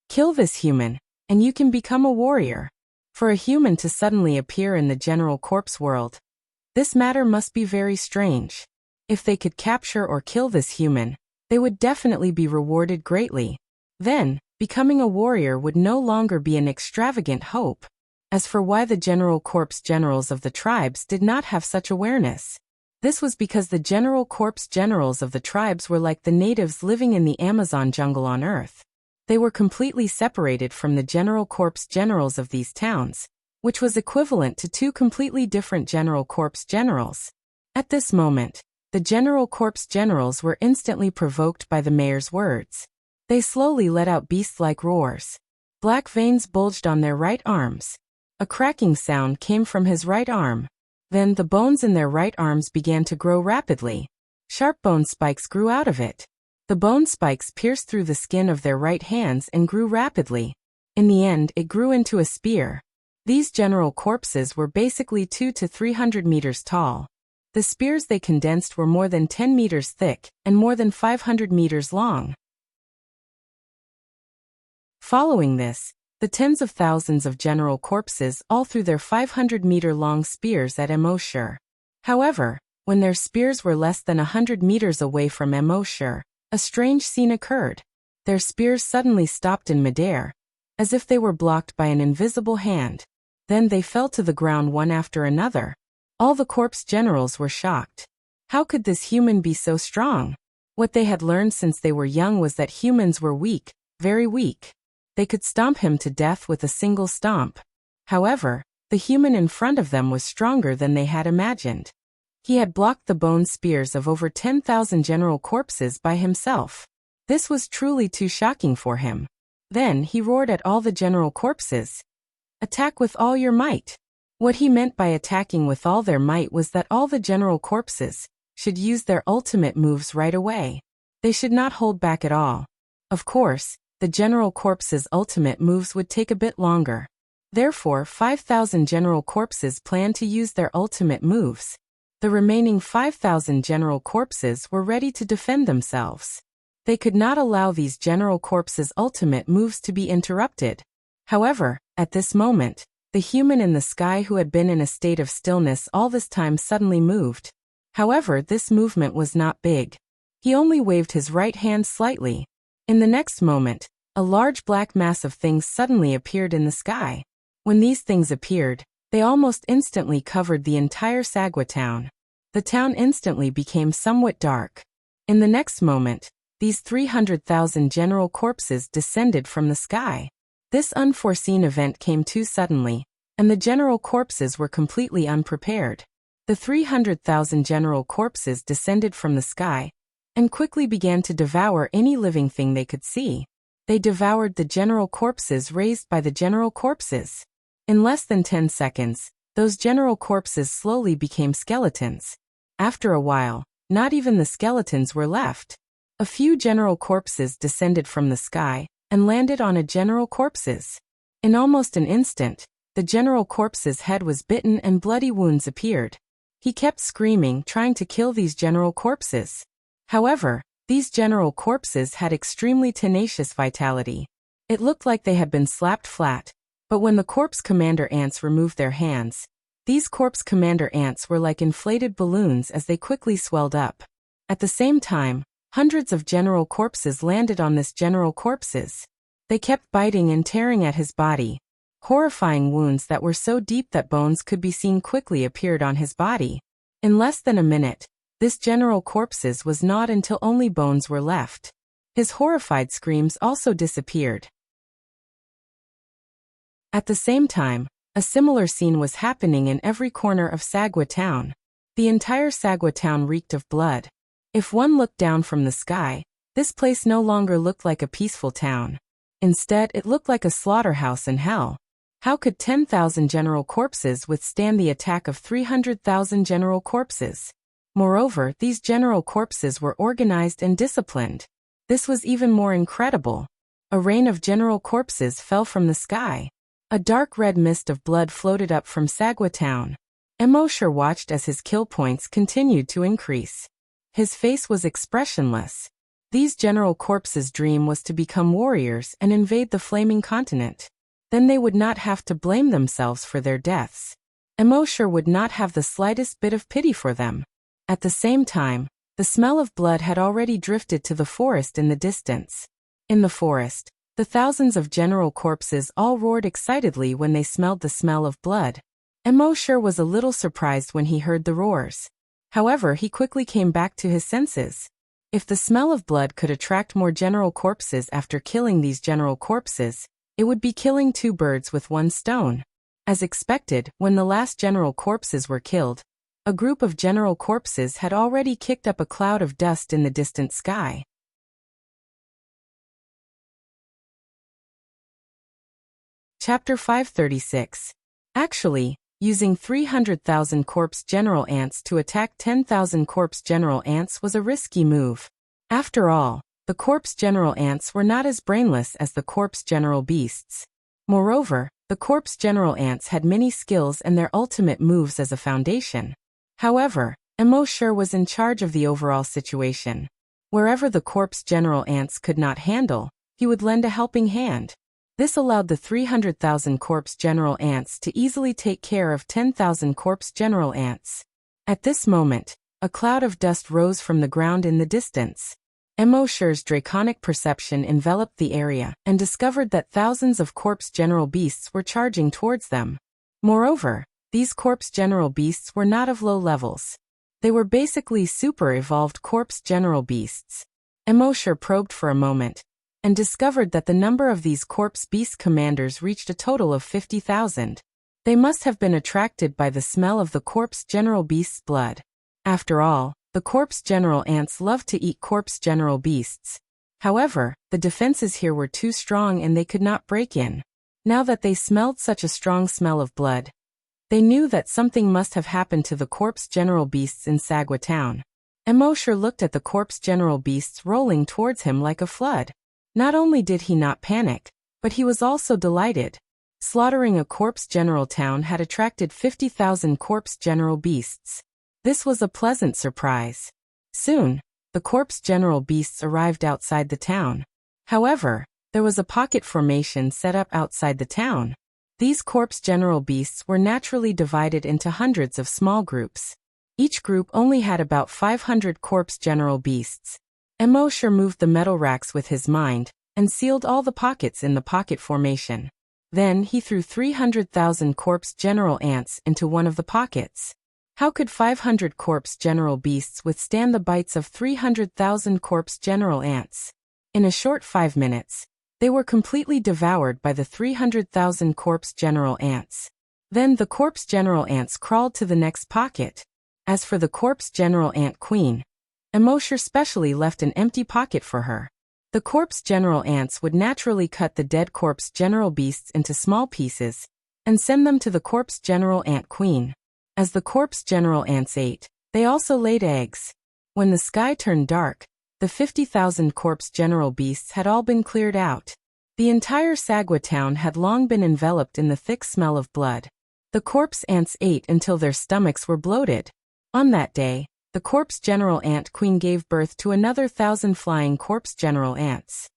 "Kill this human, and you can become a warrior." For a human to suddenly appear in the General Corps world, this matter must be very strange. If they could capture or kill this human, they would definitely be rewarded greatly. Then, becoming a warrior would no longer be an extravagant hope. As for why the General Corps generals of the tribes did not have such awareness, this was because the General Corps generals of the tribes were like the natives living in the Amazon jungle on Earth. They were completely separated from the General Corps generals of these towns, which was equivalent to two completely different General Corps generals. At this moment, the General Corps generals were instantly provoked by the mayor's words. They slowly let out beast-like roars. Black veins bulged on their right arms. A cracking sound came from his right arm. Then the bones in their right arms began to grow rapidly. Sharp bone spikes grew out of it. The bone spikes pierced through the skin of their right hands and grew rapidly. In the end, it grew into a spear. These general corpses were basically 200 to 300 meters tall. The spears they condensed were more than 10 meters thick and more than 500 meters long. Following this, the tens of thousands of general corpses all threw their 500-meter-long spears at Immortal. However, when their spears were less than 100 meters away from Immortal, a strange scene occurred. Their spears suddenly stopped in midair, as if they were blocked by an invisible hand. Then they fell to the ground one after another. All the corpse generals were shocked. How could this human be so strong? What they had learned since they were young was that humans were weak, very weak. They could stomp him to death with a single stomp. However, the human in front of them was stronger than they had imagined. He had blocked the bone spears of over 10,000 general corpses by himself. This was truly too shocking for him. Then he roared at all the general corpses. "Attack with all your might." What he meant by attacking with all their might was that all the general corpses should use their ultimate moves right away. They should not hold back at all. Of course, the general corpses' ultimate moves would take a bit longer. Therefore, 5,000 general corpses planned to use their ultimate moves. The remaining 5,000 general corpses were ready to defend themselves. They could not allow these general corpses' ultimate moves to be interrupted. However, at this moment, the human in the sky who had been in a state of stillness all this time suddenly moved. However, this movement was not big. He only waved his right hand slightly. In the next moment, a large black mass of things suddenly appeared in the sky. When these things appeared, they almost instantly covered the entire Sagwa town. The town instantly became somewhat dark. In the next moment, these 300,000 general corpses descended from the sky. This unforeseen event came too suddenly, and the general corpses were completely unprepared. The 300,000 general corpses descended from the sky and quickly began to devour any living thing they could see. They devoured the general corpses raised by the general corpses. In less than 10 seconds, those general corpses slowly became skeletons. After a while, not even the skeletons were left. A few general corpses descended from the sky and landed on a general corpse's. In almost an instant, the general corpse's head was bitten and bloody wounds appeared. He kept screaming, trying to kill these general corpses. However, these general corpses had extremely tenacious vitality. It looked like they had been slapped flat, but when the corpse commander ants removed their hands, these corpse commander ants were like inflated balloons as they quickly swelled up. At the same time, hundreds of general corpses landed on this general corpses. They kept biting and tearing at his body. Horrifying wounds that were so deep that bones could be seen quickly appeared on his body. In less than a minute, this general corpses was gnawed until only bones were left. His horrified screams also disappeared. At the same time, a similar scene was happening in every corner of Sagwa town. The entire Sagwa town reeked of blood. If one looked down from the sky, this place no longer looked like a peaceful town. Instead, it looked like a slaughterhouse in hell. How could 10,000 general corpses withstand the attack of 300,000 general corpses? Moreover, these general corpses were organized and disciplined. This was even more incredible. A rain of general corpses fell from the sky. A dark red mist of blood floated up from Sagwa town. Immortal watched as his kill points continued to increase. His face was expressionless. These general corpses' dream was to become warriors and invade the flaming continent. Then they would not have to blame themselves for their deaths. Immortal would not have the slightest bit of pity for them. At the same time, the smell of blood had already drifted to the forest in the distance. In the forest, the thousands of general corpses all roared excitedly when they smelled the smell of blood. Immortal was a little surprised when he heard the roars. However, he quickly came back to his senses. If the smell of blood could attract more general corpses after killing these general corpses, it would be killing two birds with one stone. As expected, when the last general corpses were killed, a group of general corpses had already kicked up a cloud of dust in the distant sky. Chapter 536. Actually, using 300,000 corpse general ants to attack 10,000 corpse general ants was a risky move. After all, the corpse general ants were not as brainless as the corpse general beasts. Moreover, the corpse general ants had many skills and their ultimate moves as a foundation. However, Immortal was in charge of the overall situation. Wherever the corpse general ants could not handle, he would lend a helping hand. This allowed the 300,000 corpse general ants to easily take care of 10,000 corpse general ants. At this moment, a cloud of dust rose from the ground in the distance. Immortal's draconic perception enveloped the area and discovered that thousands of corpse general beasts were charging towards them. Moreover, these corpse general beasts were not of low levels. They were basically super-evolved corpse general beasts. Immortal probed for a moment and discovered that the number of these corpse beast commanders reached a total of 50,000. They must have been attracted by the smell of the corpse general beast's blood. After all, the corpse general ants love to eat corpse general beasts. However, the defenses here were too strong and they could not break in. Now that they smelled such a strong smell of blood, they knew that something must have happened to the corpse general beasts in Sagwa town. Immortal looked at the corpse general beasts rolling towards him like a flood. Not only did he not panic, but he was also delighted. Slaughtering a corpse general town had attracted 50,000 corpse general beasts. This was a pleasant surprise. Soon, the corpse general beasts arrived outside the town. However, there was a pocket formation set up outside the town. These corpse general beasts were naturally divided into hundreds of small groups. Each group only had about 500 corpse general beasts. Immortal moved the metal racks with his mind and sealed all the pockets in the pocket formation. Then he threw 300,000 corpse general ants into one of the pockets. How could 500 corpse general beasts withstand the bites of 300,000 corpse general ants? In a short 5 minutes, they were completely devoured by the 300,000 corpse general ants. Then the corpse general ants crawled to the next pocket. As for the corpse general ant queen, Immortal specially left an empty pocket for her. The corpse general ants would naturally cut the dead corpse general beasts into small pieces and send them to the corpse general ant queen. As the corpse general ants ate, they also laid eggs. When the sky turned dark, the 50,000 corpse general beasts had all been cleared out. The entire Sagwa town had long been enveloped in the thick smell of blood. The corpse ants ate until their stomachs were bloated. On that day, the corpse general ant queen gave birth to another 1,000 flying corpse general ants.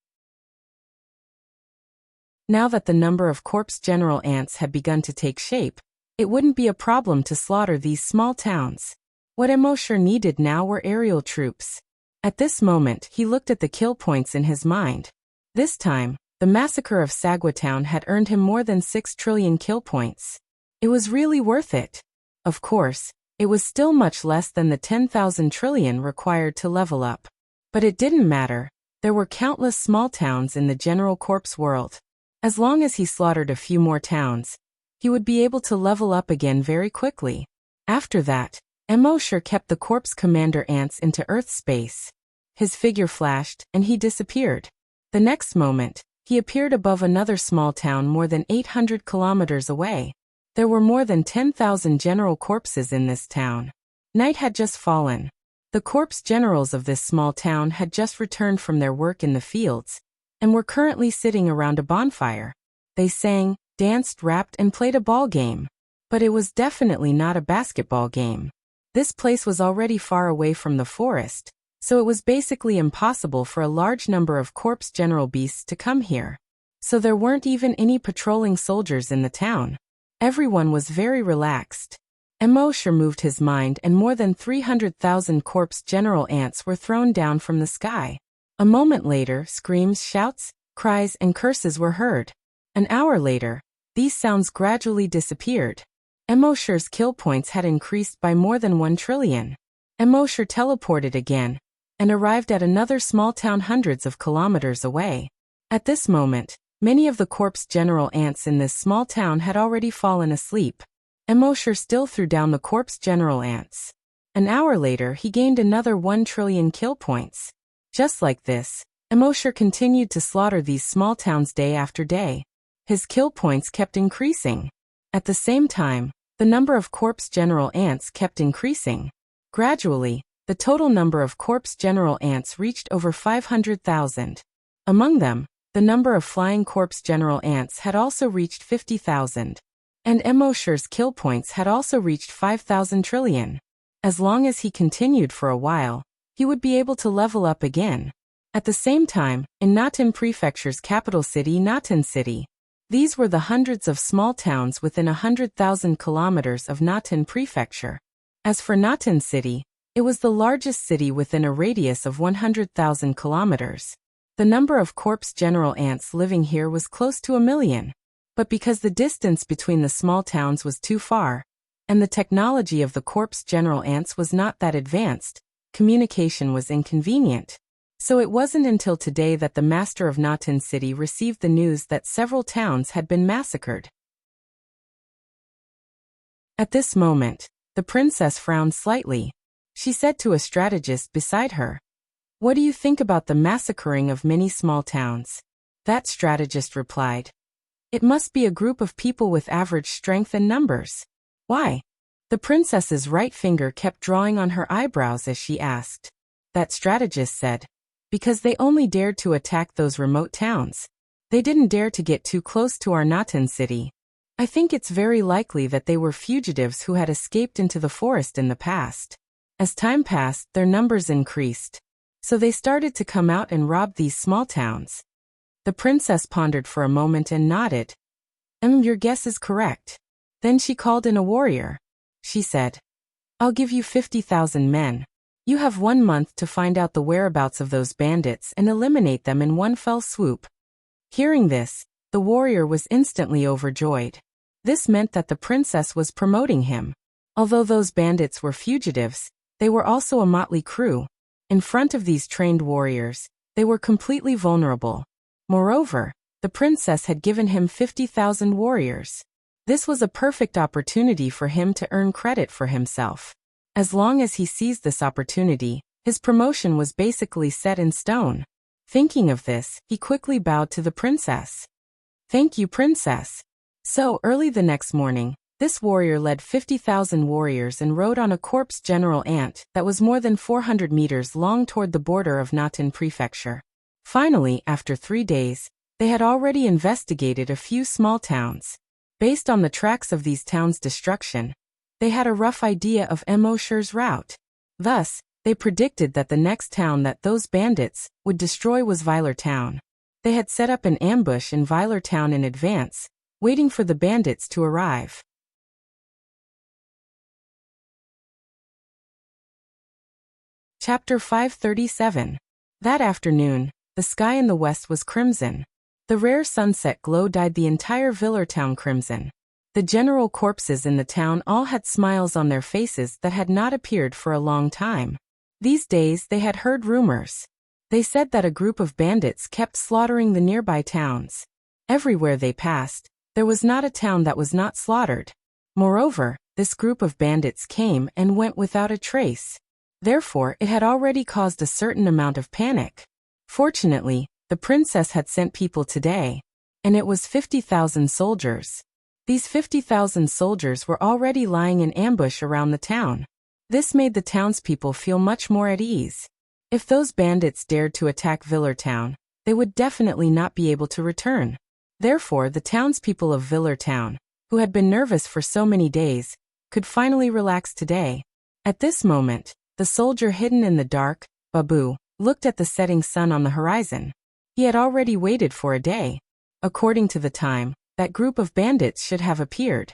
Now that the number of corpse general ants had begun to take shape, it wouldn't be a problem to slaughter these small towns. What Immortal needed now were aerial troops. At this moment, he looked at the kill points in his mind. This time, the massacre of Sagwa town had earned him more than 6 trillion kill points. It was really worth it. Of course, it was still much less than the 10,000 trillion required to level up. But it didn't matter. There were countless small towns in the general corpse world. As long as he slaughtered a few more towns, he would be able to level up again very quickly. After that, Immortal kept the corpse commander ants into Earth space. His figure flashed, and he disappeared. The next moment, he appeared above another small town more than 800 kilometers away. There were more than 10,000 general corpses in this town. Night had just fallen. The corpse generals of this small town had just returned from their work in the fields, and were currently sitting around a bonfire. They sang, danced, rapped, and played a ball game. But it was definitely not a basketball game. This place was already far away from the forest, so it was basically impossible for a large number of corpse general beasts to come here. So there weren't even any patrolling soldiers in the town. Everyone was very relaxed. Immortal moved his mind and more than 300,000 corpse general ants were thrown down from the sky. A moment later, screams, shouts, cries, and curses were heard. An hour later, these sounds gradually disappeared. Immortal's kill points had increased by more than 1 trillion. Immortal teleported again, and arrived at another small town hundreds of kilometers away. At this moment, many of the corpse general ants in this small town had already fallen asleep. Immortal still threw down the corpse general ants. An hour later, he gained another 1 trillion kill points. Just like this, Immortal continued to slaughter these small towns day after day. His kill points kept increasing. At the same time, the number of corpse general ants kept increasing. Gradually, the total number of corpse general ants reached over 500,000. Among them, the number of flying corpse general ants had also reached 50,000. And Immortal's kill points had also reached 5,000 trillion. As long as he continued for a while, he would be able to level up again. At the same time, in Natin Prefecture's capital city, Natin City, these were the hundreds of small towns within 100,000 kilometers of Natin Prefecture. As for Natin City, it was the largest city within a radius of 100,000 kilometers. The number of corpse general ants living here was close to 1 million. But because the distance between the small towns was too far, and the technology of the corpse general ants was not that advanced, communication was inconvenient. So it wasn't until today that the master of Natin City received the news that several towns had been massacred. At this moment, the princess frowned slightly. She said to a strategist beside her, "What do you think about the massacring of many small towns?" That strategist replied, "It must be a group of people with average strength and numbers." "Why?" The princess's right finger kept drawing on her eyebrows as she asked. That strategist said, "Because they only dared to attack those remote towns. They didn't dare to get too close to our Natin city. I think it's very likely that they were fugitives who had escaped into the forest in the past. As time passed, their numbers increased. So they started to come out and rob these small towns." The princess pondered for a moment and nodded. Your guess is correct." Then she called in a warrior. She said, "I'll give you 50,000 men. You have 1 month to find out the whereabouts of those bandits and eliminate them in one fell swoop." Hearing this, the warrior was instantly overjoyed. This meant that the princess was promoting him. Although those bandits were fugitives, they were also a motley crew. In front of these trained warriors, they were completely vulnerable. Moreover, the princess had given him 50,000 warriors. This was a perfect opportunity for him to earn credit for himself. As long as he seized this opportunity, his promotion was basically set in stone. Thinking of this, he quickly bowed to the princess. "Thank you, princess." So, early the next morning, this warrior led 50,000 warriors and rode on a corpse general ant that was more than 400 meters long toward the border of Natin Prefecture. Finally, after 3 days, They had already investigated a few small towns. Based on the tracks of these towns' destruction, they had a rough idea of Emosher's route. Thus, they predicted that the next town that those bandits would destroy was Viler Town. They had set up an ambush in Viler Town in advance, waiting for the bandits to arrive. Chapter 537. That afternoon, the sky in the west was crimson. The rare sunset glow dyed the entire Viler Town crimson. The general corpses in the town all had smiles on their faces that had not appeared for a long time. These days they had heard rumors. They said that a group of bandits kept slaughtering the nearby towns. Everywhere they passed, there was not a town that was not slaughtered. Moreover, this group of bandits came and went without a trace. Therefore, it had already caused a certain amount of panic. Fortunately, the princess had sent people today, and it was 50,000 soldiers. These 50,000 soldiers were already lying in ambush around the town. This made the townspeople feel much more at ease. If those bandits dared to attack Viler Town, they would definitely not be able to return. Therefore, the townspeople of Viler Town, who had been nervous for so many days, could finally relax today. At this moment, the soldier hidden in the dark, Babu, looked at the setting sun on the horizon. He had already waited for a day. According to the time, that group of bandits should have appeared.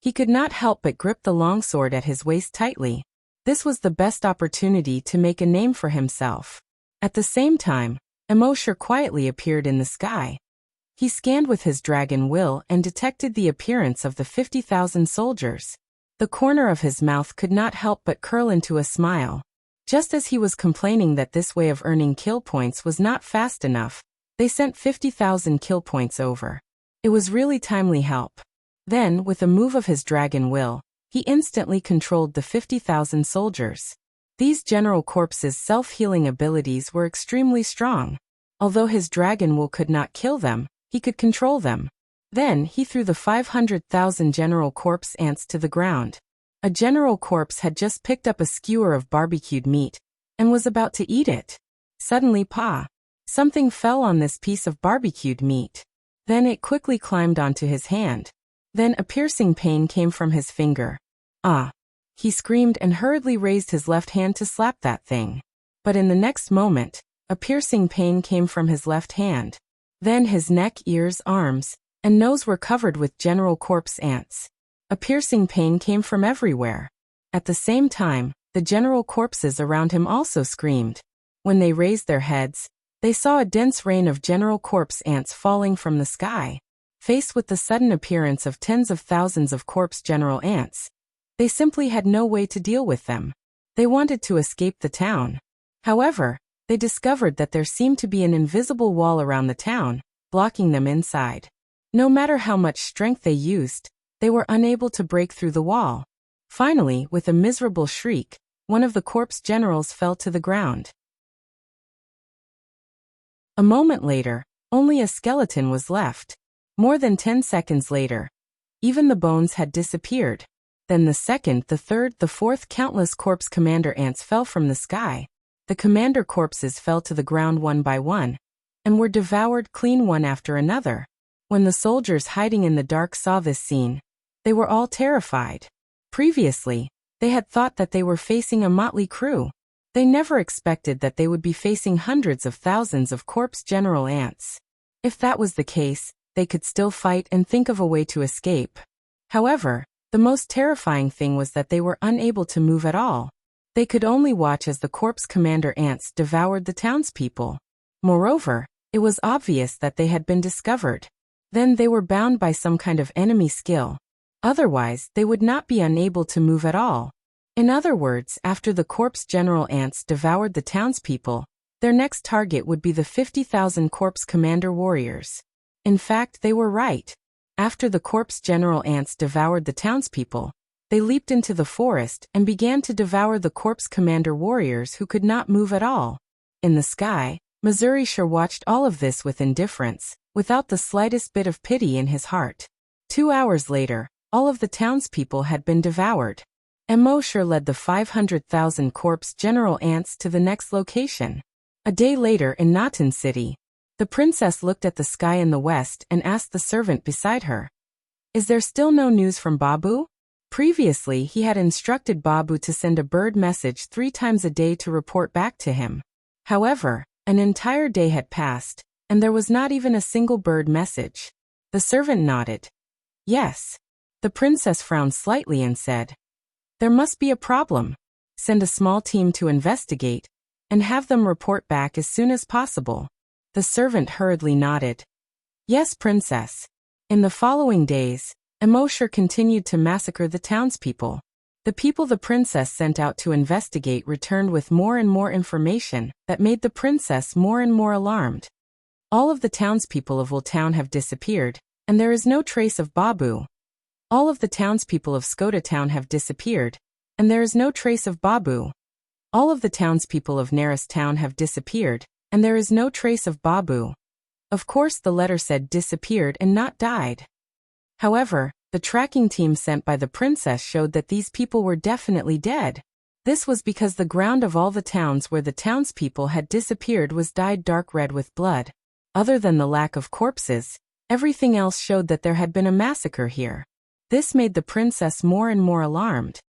He could not help but grip the longsword at his waist tightly. This was the best opportunity to make a name for himself. At the same time, Emosher quietly appeared in the sky. He scanned with his dragon will and detected the appearance of the 50,000 soldiers. The corner of his mouth could not help but curl into a smile. Just as he was complaining that this way of earning kill points was not fast enough, they sent 50,000 kill points over. It was really timely help. Then, with a move of his dragon will, he instantly controlled the 50,000 soldiers. These general corpses' self-healing abilities were extremely strong. Although his dragon will could not kill them, he could control them. Then, he threw the 500,000 general corpse ants to the ground. A general corpse had just picked up a skewer of barbecued meat and was about to eat it. Suddenly, something fell on this piece of barbecued meat. Then it quickly climbed onto his hand. Then a piercing pain came from his finger. Ah! He screamed and hurriedly raised his left hand to slap that thing. But in the next moment, a piercing pain came from his left hand. Then his neck, ears, arms, and nose were covered with general corpse ants. A piercing pain came from everywhere. At the same time, the general corpses around him also screamed. When they raised their heads, they saw a dense rain of general corpse ants falling from the sky. Faced with the sudden appearance of tens of thousands of corpse general ants, they simply had no way to deal with them. They wanted to escape the town. However, they discovered that there seemed to be an invisible wall around the town, blocking them inside. No matter how much strength they used, they were unable to break through the wall. Finally, with a miserable shriek, one of the corpse generals fell to the ground. A moment later, only a skeleton was left. More than 10 seconds later, even the bones had disappeared. Then the second, the third, the fourth, countless corpse commander ants fell from the sky. The commander corpses fell to the ground one by one, and were devoured clean one after another. When the soldiers hiding in the dark saw this scene, they were all terrified. Previously, they had thought that they were facing a motley crew. They never expected that they would be facing hundreds of thousands of corpse general ants. If that was the case, they could still fight and think of a way to escape. However, the most terrifying thing was that they were unable to move at all. They could only watch as the corpse commander ants devoured the townspeople. Moreover, it was obvious that they had been discovered. Then they were bound by some kind of enemy skill. Otherwise, they would not be unable to move at all. In other words, after the corpse general ants devoured the townspeople, their next target would be the 50,000 corpse commander warriors. In fact, they were right. After the corpse general ants devoured the townspeople, they leaped into the forest and began to devour the corpse commander warriors who could not move at all. In the sky, Missouri-Shire watched all of this with indifference, without the slightest bit of pity in his heart. 2 hours later, all of the townspeople had been devoured. Emosher led the 500,000 corpse general ants to the next location. A day later in Natan City, The princess looked at the sky in the west and asked the servant beside her, "Is there still no news from Babu?" Previously, he had instructed Babu to send a bird message 3 times a day to report back to him. However, an entire day had passed, and there was not even a single bird message. The servant nodded. Yes. The princess frowned slightly and said, "There must be a problem. Send a small team to investigate, and have them report back as soon as possible." The servant hurriedly nodded. "Yes, princess." In the following days, Immortal continued to massacre the townspeople. The people the princess sent out to investigate returned with more and more information that made the princess more and more alarmed. All of the townspeople of Wuxia have disappeared, and there is no trace of Babu. All of the townspeople of Skoda town have disappeared, and there is no trace of Babu. All of the townspeople of Naris town have disappeared, and there is no trace of Babu. Of course, the letter said disappeared and not died. However, the tracking team sent by the princess showed that these people were definitely dead. This was because the ground of all the towns where the townspeople had disappeared was dyed dark red with blood. Other than the lack of corpses, everything else showed that there had been a massacre here. This made the princess more and more alarmed.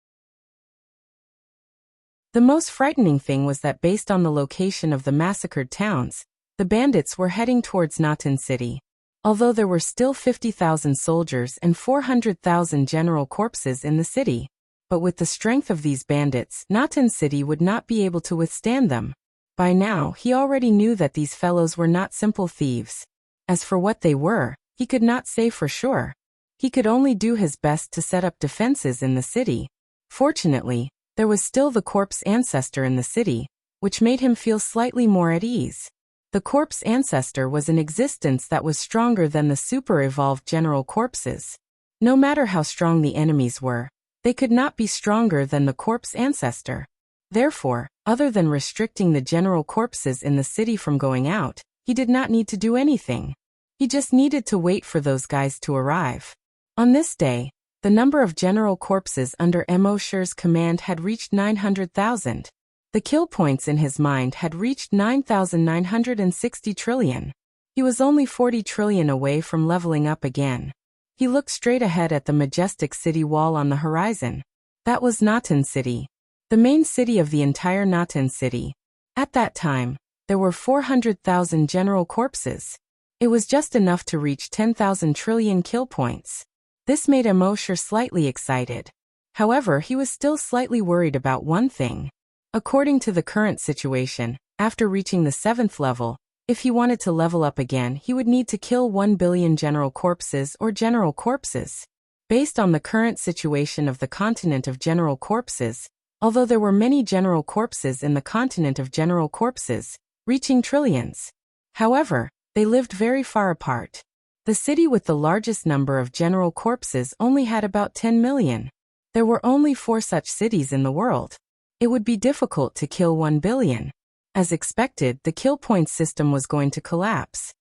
The most frightening thing was that based on the location of the massacred towns, the bandits were heading towards Natan City. Although there were still 50,000 soldiers and 400,000 general corpses in the city. But with the strength of these bandits, Natan City would not be able to withstand them. By now, he already knew that these fellows were not simple thieves. As for what they were, he could not say for sure. He could only do his best to set up defenses in the city. Fortunately, there was still the corpse ancestor in the city, which made him feel slightly more at ease. The corpse ancestor was an existence that was stronger than the super-evolved general corpses. No matter how strong the enemies were, they could not be stronger than the corpse ancestor. Therefore, other than restricting the general corpses in the city from going out, he did not need to do anything. He just needed to wait for those guys to arrive. On this day, the number of general corpses under Immortal's command had reached 900,000. The kill points in his mind had reached 9,960 trillion. He was only 40 trillion away from leveling up again. He looked straight ahead at the majestic city wall on the horizon. That was Natan City, the main city of the entire Natan City. At that time, there were 400,000 general corpses. It was just enough to reach 10,000 trillion kill points. This made Immortal slightly excited. However, he was still slightly worried about one thing. According to the current situation, after reaching the 7th level, if he wanted to level up again, he would need to kill 1 billion general corpses or general corpses. Based on the current situation of the continent of general corpses, although there were many general corpses in the continent of general corpses, reaching trillions. However, they lived very far apart. The city with the largest number of general corpses only had about 10 million. There were only 4 such cities in the world. It would be difficult to kill 1 billion. As expected, the kill point system was going to collapse.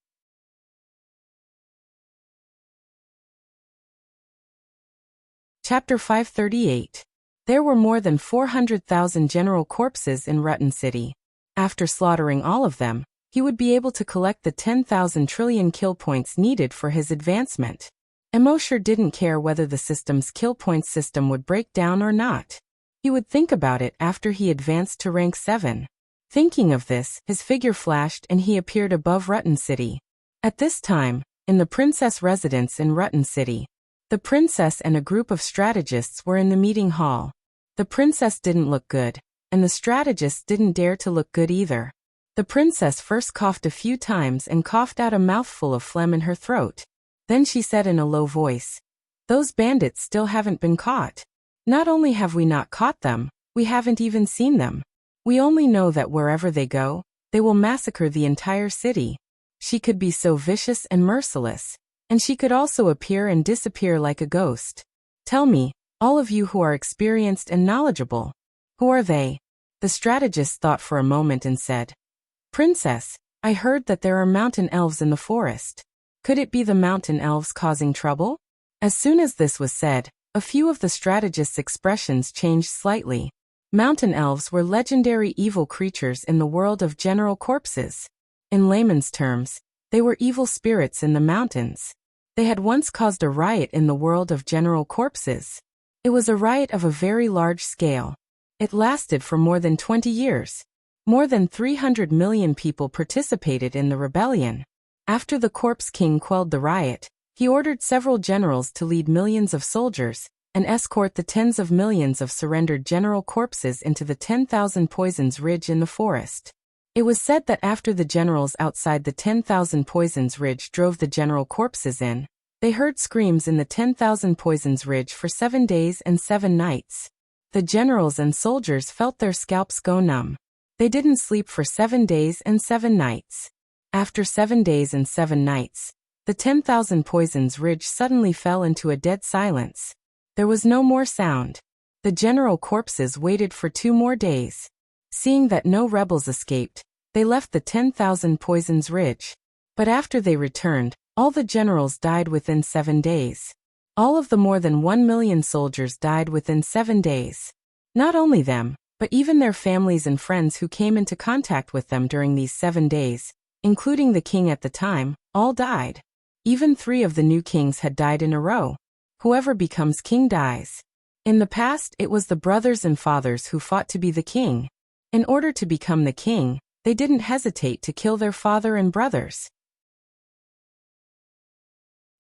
Chapter 538. There were more than 400,000 general corpses in Rutan City. After slaughtering all of them, he would be able to collect the 10,000 trillion kill points needed for his advancement. Immortal didn't care whether the system's kill point system would break down or not. He would think about it after he advanced to rank 7. Thinking of this, his figure flashed and he appeared above Rutan City. At this time, in the princess residence in Rutan City, the princess and a group of strategists were in the meeting hall. The princess didn't look good, and the strategists didn't dare to look good either. The princess first coughed a few times and coughed out a mouthful of phlegm in her throat. Then she said in a low voice, "Those bandits still haven't been caught. Not only have we not caught them, we haven't even seen them. We only know that wherever they go, they will massacre the entire city." She could be so vicious and merciless, and she could also appear and disappear like a ghost. "Tell me, all of you who are experienced and knowledgeable, who are they?" The strategist thought for a moment and said, "Princess, I heard that there are mountain elves in the forest. Could it be the mountain elves causing trouble?" As soon as this was said, a few of the strategist's expressions changed slightly. Mountain elves were legendary evil creatures in the world of general corpses. In layman's terms, They were evil spirits in the mountains. They had once caused a riot in the world of general corpses. It was a riot of a very large scale. It lasted for more than 20 years. More than 300 million people participated in the rebellion. After the Corpse King quelled the riot, he ordered several generals to lead millions of soldiers and escort the tens of millions of surrendered general corpses into the 10,000 Poisons Ridge in the forest. It was said that after the generals outside the 10,000 Poisons Ridge drove the general corpses in, they heard screams in the 10,000 Poisons Ridge for 7 days and 7 nights. The generals and soldiers felt their scalps go numb. They didn't sleep for 7 days and 7 nights. After 7 days and 7 nights, the 10,000 Poisons Ridge suddenly fell into a dead silence. There was no more sound. The general corpses waited for 2 more days. Seeing that no rebels escaped, they left the 10,000 Poisons Ridge. But after they returned, all the generals died within 7 days. All of the more than 1 million soldiers died within 7 days. Not only them, but even their families and friends who came into contact with them during these 7 days, including the king at the time, all died. Even 3 of the new kings had died in a row. Whoever becomes king dies. In the past, it was the brothers and fathers who fought to be the king. In order to become the king, they didn't hesitate to kill their father and brothers.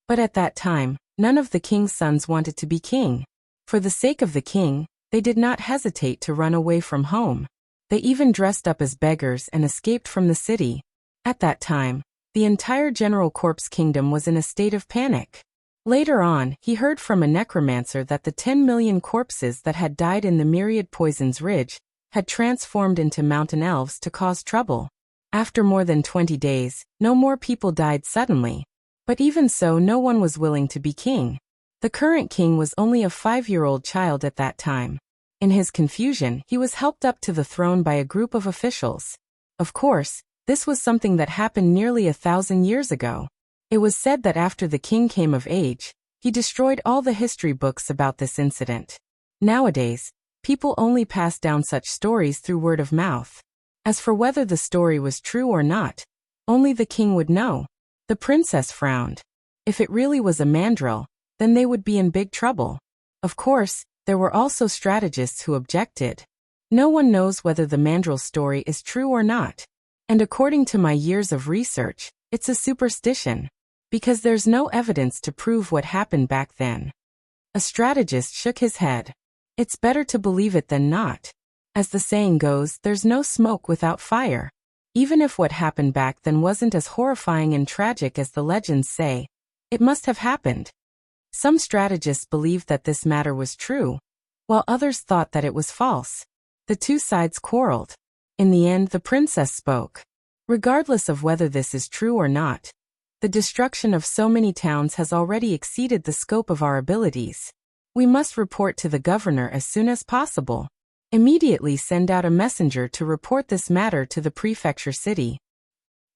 But at that time, none of the king's sons wanted to be king. For the sake of the king, they did not hesitate to run away from home. They even dressed up as beggars and escaped from the city. At that time, the entire General Corpse Kingdom was in a state of panic. Later on, he heard from a necromancer that the 10 million corpses that had died in the myriad Poisons Ridge had transformed into mountain elves to cause trouble. After more than 20 days, no more people died suddenly. But even so, no one was willing to be king. The current king was only a 5-year-old child at that time. In his confusion, he was helped up to the throne by a group of officials. Of course, this was something that happened nearly 1,000 years ago. It was said that after the king came of age, he destroyed all the history books about this incident. Nowadays, people only pass down such stories through word of mouth. As for whether the story was true or not, only the king would know. The princess frowned. If it really was a mandrill, then they would be in big trouble. Of course, there were also strategists who objected. No one knows whether the mandrill story is true or not. And according to my years of research, it's a superstition. Because there's no evidence to prove what happened back then. A strategist shook his head. It's better to believe it than not. As the saying goes, there's no smoke without fire. Even if what happened back then wasn't as horrifying and tragic as the legends say, it must have happened. Some strategists believed that this matter was true, while others thought that it was false. The 2 sides quarreled. In the end, the princess spoke. Regardless of whether this is true or not, the destruction of so many towns has already exceeded the scope of our abilities. We must report to the governor as soon as possible. Immediately send out a messenger to report this matter to the prefecture city.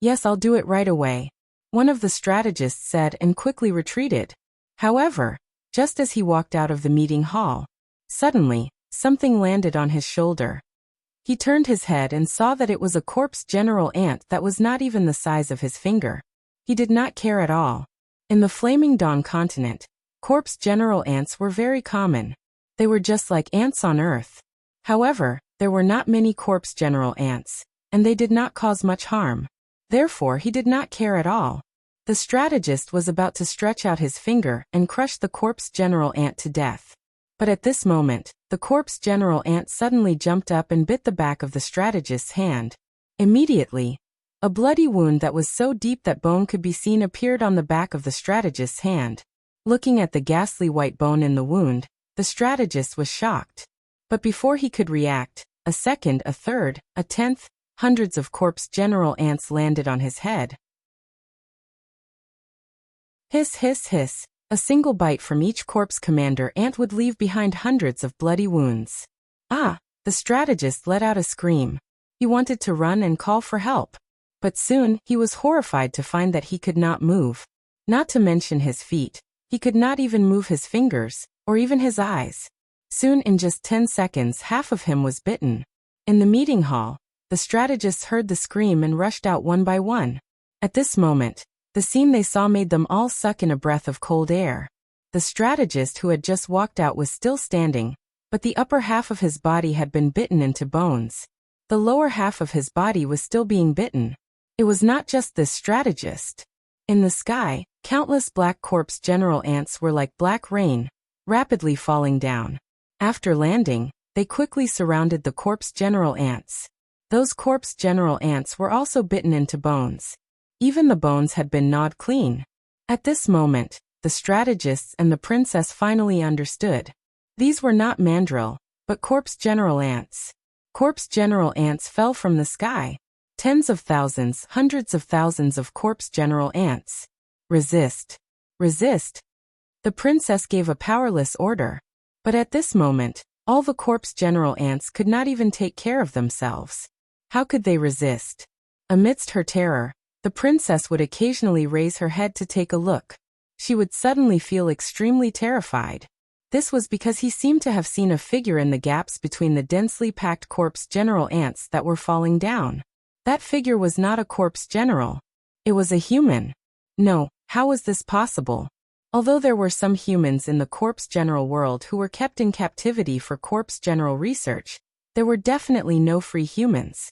Yes, I'll do it right away, one of the strategists said and quickly retreated. However, just as he walked out of the meeting hall, suddenly, something landed on his shoulder. He turned his head and saw that it was a corpse general ant that was not even the size of his finger. He did not care at all. In the Flaming Dawn continent, corpse general ants were very common. They were just like ants on Earth. However, there were not many corpse general ants, and they did not cause much harm. Therefore, he did not care at all. The strategist was about to stretch out his finger and crush the corpse general ant to death. But at this moment, the corpse general ant suddenly jumped up and bit the back of the strategist's hand. Immediately, a bloody wound that was so deep that bone could be seen appeared on the back of the strategist's hand. Looking at the ghastly white bone in the wound, the strategist was shocked. But before he could react, a second, a third, a 10th, hundreds of corpse general ants landed on his head. Hiss, hiss, hiss. A single bite from each corpse commander ant would leave behind hundreds of bloody wounds. Ah! The strategist let out a scream. He wanted to run and call for help. But soon, he was horrified to find that he could not move. Not to mention his feet. He could not even move his fingers, or even his eyes. Soon, in just 10 seconds, half of him was bitten. In the meeting hall, the strategists heard the scream and rushed out one by one. At this moment, The scene they saw made them all suck in a breath of cold air. The strategist who had just walked out was still standing, but the upper half of his body had been bitten into bones. The lower half of his body was still being bitten. It was not just this strategist. In the sky, countless black corpse general ants were like black rain, rapidly falling down. After landing, they quickly surrounded the corpse general ants. Those corpse general ants were also bitten into bones. Even the bones had been gnawed clean. At this moment, the strategists and the princess finally understood. These were not mandrill, but corpse general ants. Corpse general ants fell from the sky. Tens of thousands, hundreds of thousands of corpse general ants. Resist. Resist. The princess gave a powerless order. But at this moment, all the corpse general ants could not even take care of themselves. How could they resist? Amidst her terror, the princess would occasionally raise her head to take a look. She would suddenly feel extremely terrified. This was because he seemed to have seen a figure in the gaps between the densely packed corpse general ants that were falling down. That figure was not a corpse general. It was a human. No, how was this possible? Although there were some humans in the corpse general world who were kept in captivity for corpse general research, there were definitely no free humans.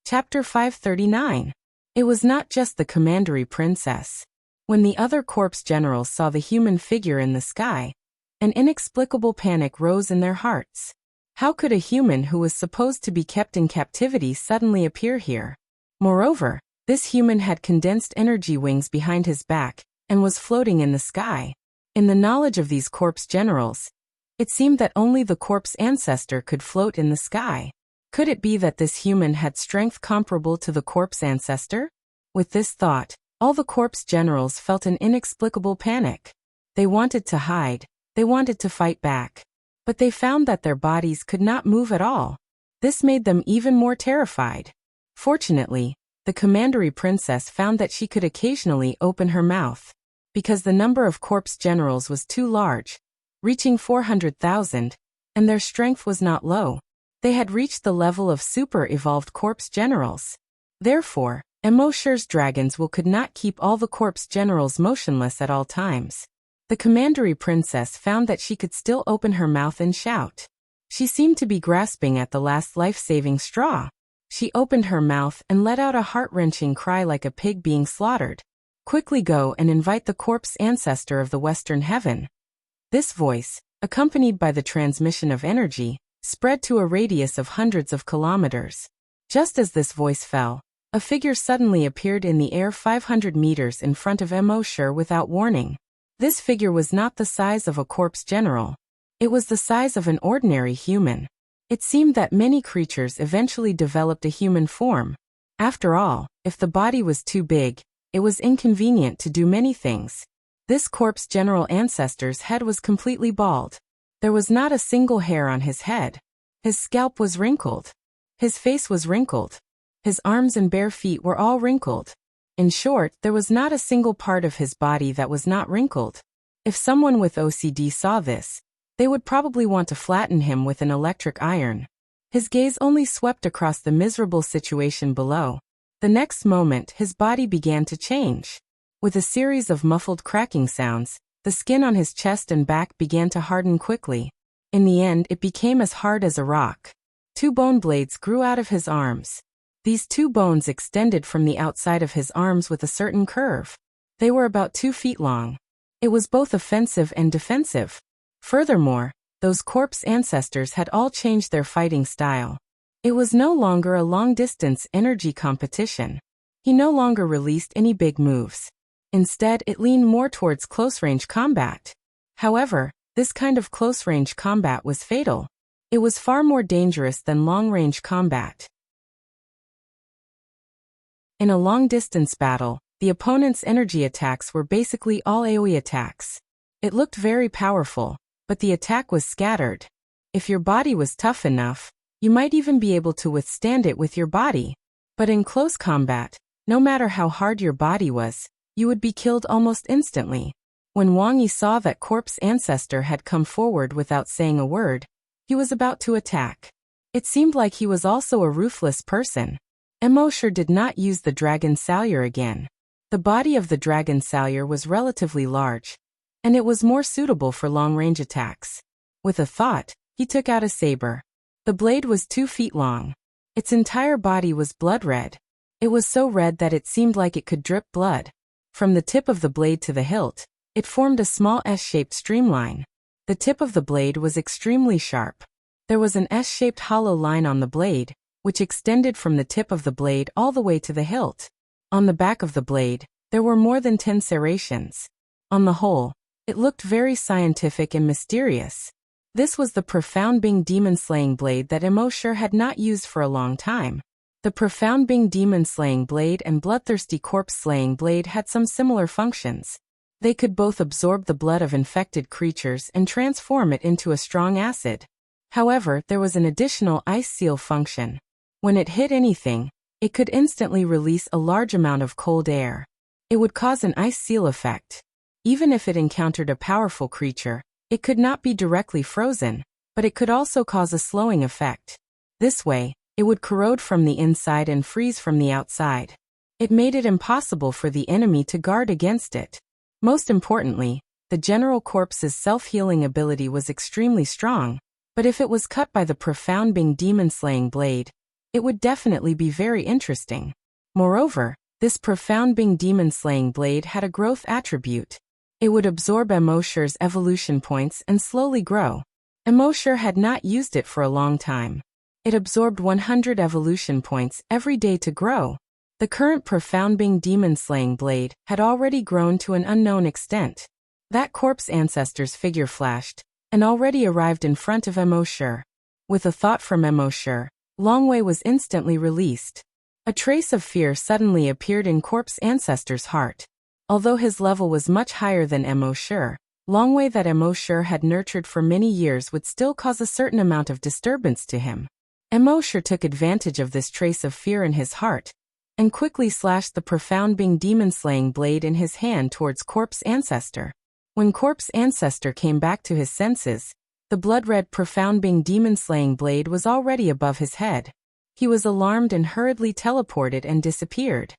Chapter 539. It was not just the commandery princess. When the other corpse generals saw the human figure in the sky, an inexplicable panic rose in their hearts. How could a human who was supposed to be kept in captivity suddenly appear here? Moreover, this human had condensed energy wings behind his back and was floating in the sky. In the knowledge of these corpse generals, it seemed that only the corpse ancestor could float in the sky. Could it be that this human had strength comparable to the corpse ancestor? With this thought, all the corpse generals felt an inexplicable panic. They wanted to hide. They wanted to fight back. But they found that their bodies could not move at all. This made them even more terrified. Fortunately, the commandery princess found that she could occasionally open her mouth. Because the number of corpse generals was too large, reaching 400,000, and their strength was not low. They had reached the level of super-evolved corpse generals. Therefore, Emosher's dragons could not keep all the corpse generals motionless at all times. The commandery princess found that she could still open her mouth and shout. She seemed to be grasping at the last life-saving straw. She opened her mouth and let out a heart-wrenching cry like a pig being slaughtered. Quickly go and invite the corpse ancestor of the western heaven. This voice, accompanied by the transmission of energy, spread to a radius of hundreds of kilometers. Just as this voice fell, a figure suddenly appeared in the air 500 meters in front of Emosher without warning. This figure was not the size of a corpse general. It was the size of an ordinary human. It seemed that many creatures eventually developed a human form. After all, if the body was too big, it was inconvenient to do many things. This corpse general ancestor's head was completely bald. There was not a single hair on his head. His scalp was wrinkled. His face was wrinkled. His arms and bare feet were all wrinkled. In short, there was not a single part of his body that was not wrinkled. If someone with OCD saw this, they would probably want to flatten him with an electric iron. His gaze only swept across the miserable situation below. The next moment, his body began to change. With a series of muffled cracking sounds, the skin on his chest and back began to harden quickly. In the end, it became as hard as a rock. 2 bone blades grew out of his arms. These 2 bones extended from the outside of his arms with a certain curve. They were about 2 feet long. It was both offensive and defensive. Furthermore, those corpse ancestors had all changed their fighting style. It was no longer a long-distance energy competition. He no longer released any big moves. Instead, it leaned more towards close-range combat. However, this kind of close-range combat was fatal. It was far more dangerous than long-range combat. In a long-distance battle, the opponent's energy attacks were basically all AoE attacks. It looked very powerful, but the attack was scattered. If your body was tough enough, you might even be able to withstand it with your body. But in close combat, no matter how hard your body was, you would be killed almost instantly. When Wang Yi saw that corpse ancestor had come forward without saying a word, he was about to attack. It seemed like he was also a ruthless person. Immortal did not use the dragon salyer again. The body of the dragon salyer was relatively large, and it was more suitable for long-range attacks. With a thought, he took out a saber. The blade was 2 feet long. Its entire body was blood red. It was so red that it seemed like it could drip blood. From the tip of the blade to the hilt, it formed a small S-shaped streamline. The tip of the blade was extremely sharp. There was an S-shaped hollow line on the blade, which extended from the tip of the blade all the way to the hilt. On the back of the blade, there were more than 10 serrations. On the whole, it looked very scientific and mysterious. This was the Profound Being demon-slaying blade that Immortal had not used for a long time. The Profound Being demon-slaying blade and Bloodthirsty corpse-slaying blade had some similar functions. They could both absorb the blood of infected creatures and transform it into a strong acid. However, there was an additional ice seal function. When it hit anything, it could instantly release a large amount of cold air. It would cause an ice seal effect. Even if it encountered a powerful creature, it could not be directly frozen, but it could also cause a slowing effect. This way, it would corrode from the inside and freeze from the outside. It made it impossible for the enemy to guard against it. Most importantly, the general corpse's self-healing ability was extremely strong, but if it was cut by the Profound Being demon-slaying blade, it would definitely be very interesting. Moreover, this Profound Being demon-slaying blade had a growth attribute. It would absorb Immortal's evolution points and slowly grow. Immortal had not used it for a long time. It absorbed 100 evolution points every day to grow. The current Profound Being demon-slaying blade had already grown to an unknown extent. That corpse ancestor's figure flashed, and already arrived in front of Immortal. With a thought from Immortal, Longwei was instantly released. A trace of fear suddenly appeared in corpse ancestor's heart. Although his level was much higher than Immortal, Longwei that Immortal had nurtured for many years would still cause a certain amount of disturbance to him. Immortal took advantage of this trace of fear in his heart, and quickly slashed the Profound Being demon-slaying blade in his hand towards corpse ancestor. When corpse ancestor came back to his senses, the blood-red Profound Being demon-slaying blade was already above his head. He was alarmed and hurriedly teleported and disappeared.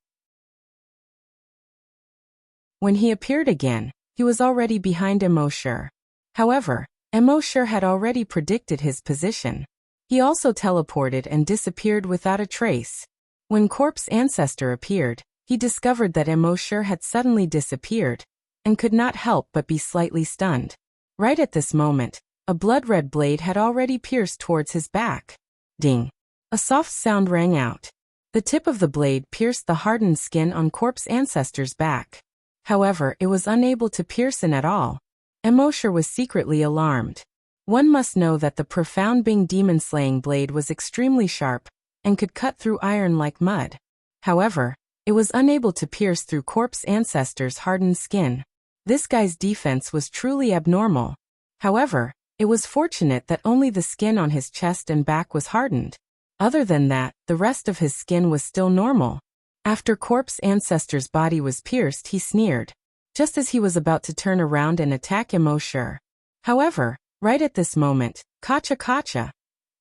When he appeared again, he was already behind Immortal. However, Immortal had already predicted his position. He also teleported and disappeared without a trace. When corpse ancestor appeared, he discovered that Immortal had suddenly disappeared, and could not help but be slightly stunned. Right at this moment, a blood-red blade had already pierced towards his back. Ding! A soft sound rang out. The tip of the blade pierced the hardened skin on corpse ancestor's back. However, it was unable to pierce in at all. Immortal was secretly alarmed. One must know that the Profound Being demon-slaying blade was extremely sharp, and could cut through iron like mud. However, it was unable to pierce through corpse ancestor's hardened skin. This guy's defense was truly abnormal. However, it was fortunate that only the skin on his chest and back was hardened. Other than that, the rest of his skin was still normal. After corpse ancestor's body was pierced, he sneered, just as he was about to turn around and attack Immortal. However, right at this moment, Kacha,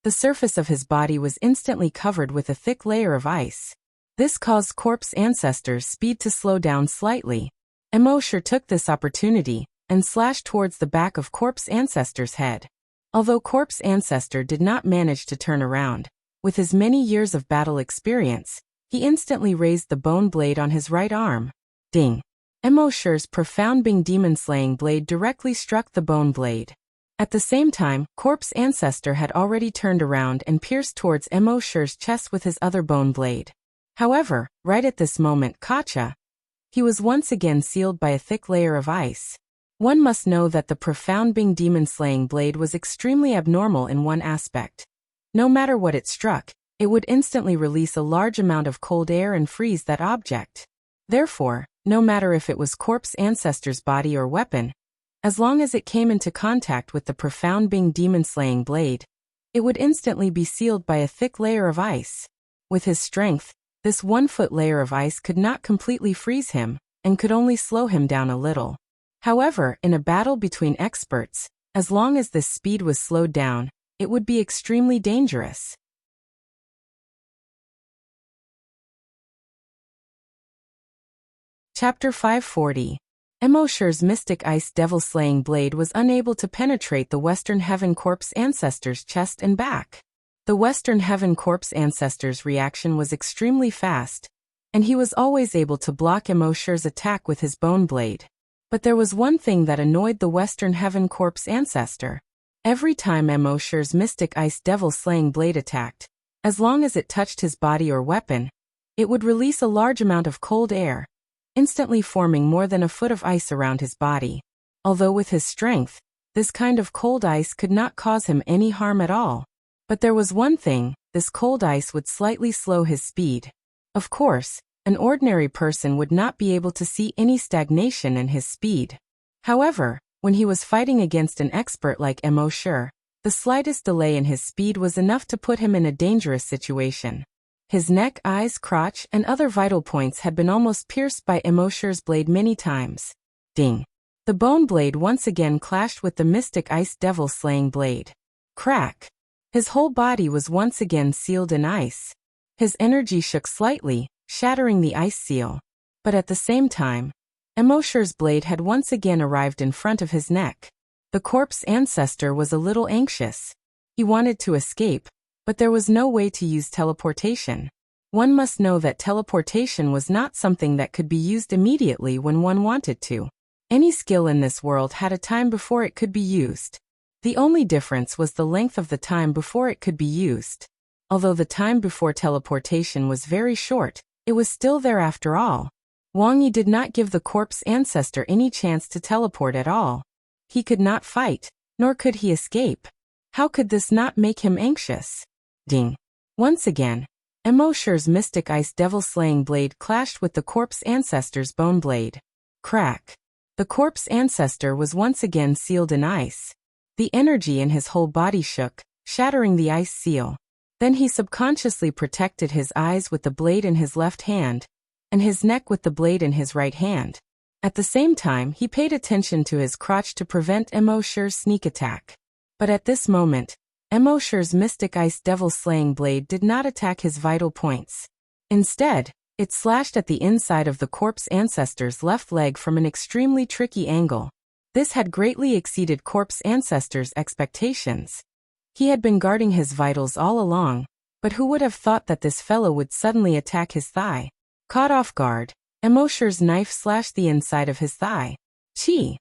the surface of his body was instantly covered with a thick layer of ice. This caused corpse ancestor's speed to slow down slightly. Immortal took this opportunity and slashed towards the back of corpse ancestor's head. Although corpse ancestor did not manage to turn around, with his many years of battle experience, he instantly raised the bone blade on his right arm. Ding! Immortal's Profound Being demon-slaying blade directly struck the bone blade. At the same time, corpse ancestor had already turned around and pierced towards Immortal's chest with his other bone blade. However, right at this moment, he was once again sealed by a thick layer of ice. One must know that the Profound Being demon-slaying blade was extremely abnormal in one aspect. No matter what it struck, it would instantly release a large amount of cold air and freeze that object. Therefore, no matter if it was corpse ancestor's body or weapon, as long as it came into contact with the Profound Being demon-slaying blade, it would instantly be sealed by a thick layer of ice. With his strength, this 1-foot layer of ice could not completely freeze him, and could only slow him down a little. However, in a battle between experts, as long as this speed was slowed down, it would be extremely dangerous. Chapter 540. Emosher's mystic ice devil-slaying blade was unable to penetrate the Western Heaven Corp's ancestor's chest and back. The Western Heaven Corp's ancestor's reaction was extremely fast, and he was always able to block Emosher's attack with his bone blade. But there was one thing that annoyed the Western Heaven Corp's ancestor. Every time Emosher's mystic ice devil-slaying blade attacked, as long as it touched his body or weapon, it would release a large amount of cold air, instantly forming more than a foot of ice around his body. Although with his strength, this kind of cold ice could not cause him any harm at all. But there was one thing: this cold ice would slightly slow his speed. Of course, an ordinary person would not be able to see any stagnation in his speed. However, when he was fighting against an expert like Emosher, the slightest delay in his speed was enough to put him in a dangerous situation. His neck, eyes, crotch, and other vital points had been almost pierced by Emosher's blade many times. Ding! The bone blade once again clashed with the mystic ice devil-slaying blade. Crack! His whole body was once again sealed in ice. His energy shook slightly, shattering the ice seal. But at the same time, Emosher's blade had once again arrived in front of his neck. The corpse ancestor was a little anxious. He wanted to escape, but there was no way to use teleportation. One must know that teleportation was not something that could be used immediately when one wanted to. Any skill in this world had a time before it could be used. The only difference was the length of the time before it could be used. Although the time before teleportation was very short, it was still there after all. Wang Yi did not give the corpse ancestor any chance to teleport at all. He could not fight, nor could he escape. How could this not make him anxious? Ding! Once again, Emosher's mystic ice devil-slaying blade clashed with the corpse ancestor's bone blade. Crack! The corpse ancestor was once again sealed in ice. The energy in his whole body shook, shattering the ice seal. Then he subconsciously protected his eyes with the blade in his left hand, and his neck with the blade in his right hand. At the same time, he paid attention to his crotch to prevent Emosher's sneak attack. But at this moment, Emosher's mystic ice devil-slaying blade did not attack his vital points. Instead, it slashed at the inside of the corpse ancestor's left leg from an extremely tricky angle. This had greatly exceeded corpse ancestor's expectations. He had been guarding his vitals all along, but who would have thought that this fellow would suddenly attack his thigh? Caught off guard, Emosher's knife slashed the inside of his thigh. Chi!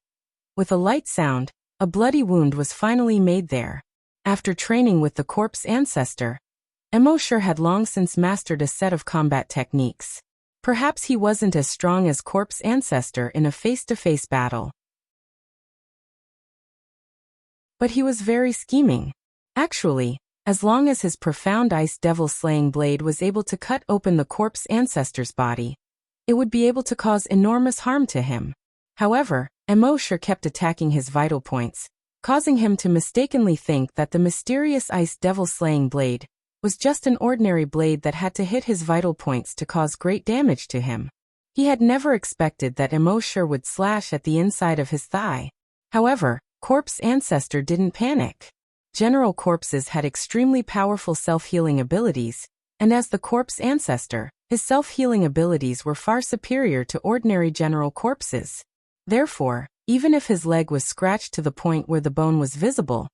With a light sound, a bloody wound was finally made there. After training with the corpse ancestor, Emosher had long since mastered a set of combat techniques. Perhaps he wasn't as strong as corpse ancestor in a face-to-face battle, but he was very scheming. Actually, as long as his profound ice devil-slaying blade was able to cut open the corpse ancestor's body, it would be able to cause enormous harm to him. However, Emosher kept attacking his vital points, causing him to mistakenly think that the mysterious ice devil-slaying blade was just an ordinary blade that had to hit his vital points to cause great damage to him. He had never expected that Emosher would slash at the inside of his thigh. However, corpse ancestor didn't panic. General corpses had extremely powerful self-healing abilities, and as the corpse ancestor, his self-healing abilities were far superior to ordinary general corpses. Therefore, even if his leg was scratched to the point where the bone was visible,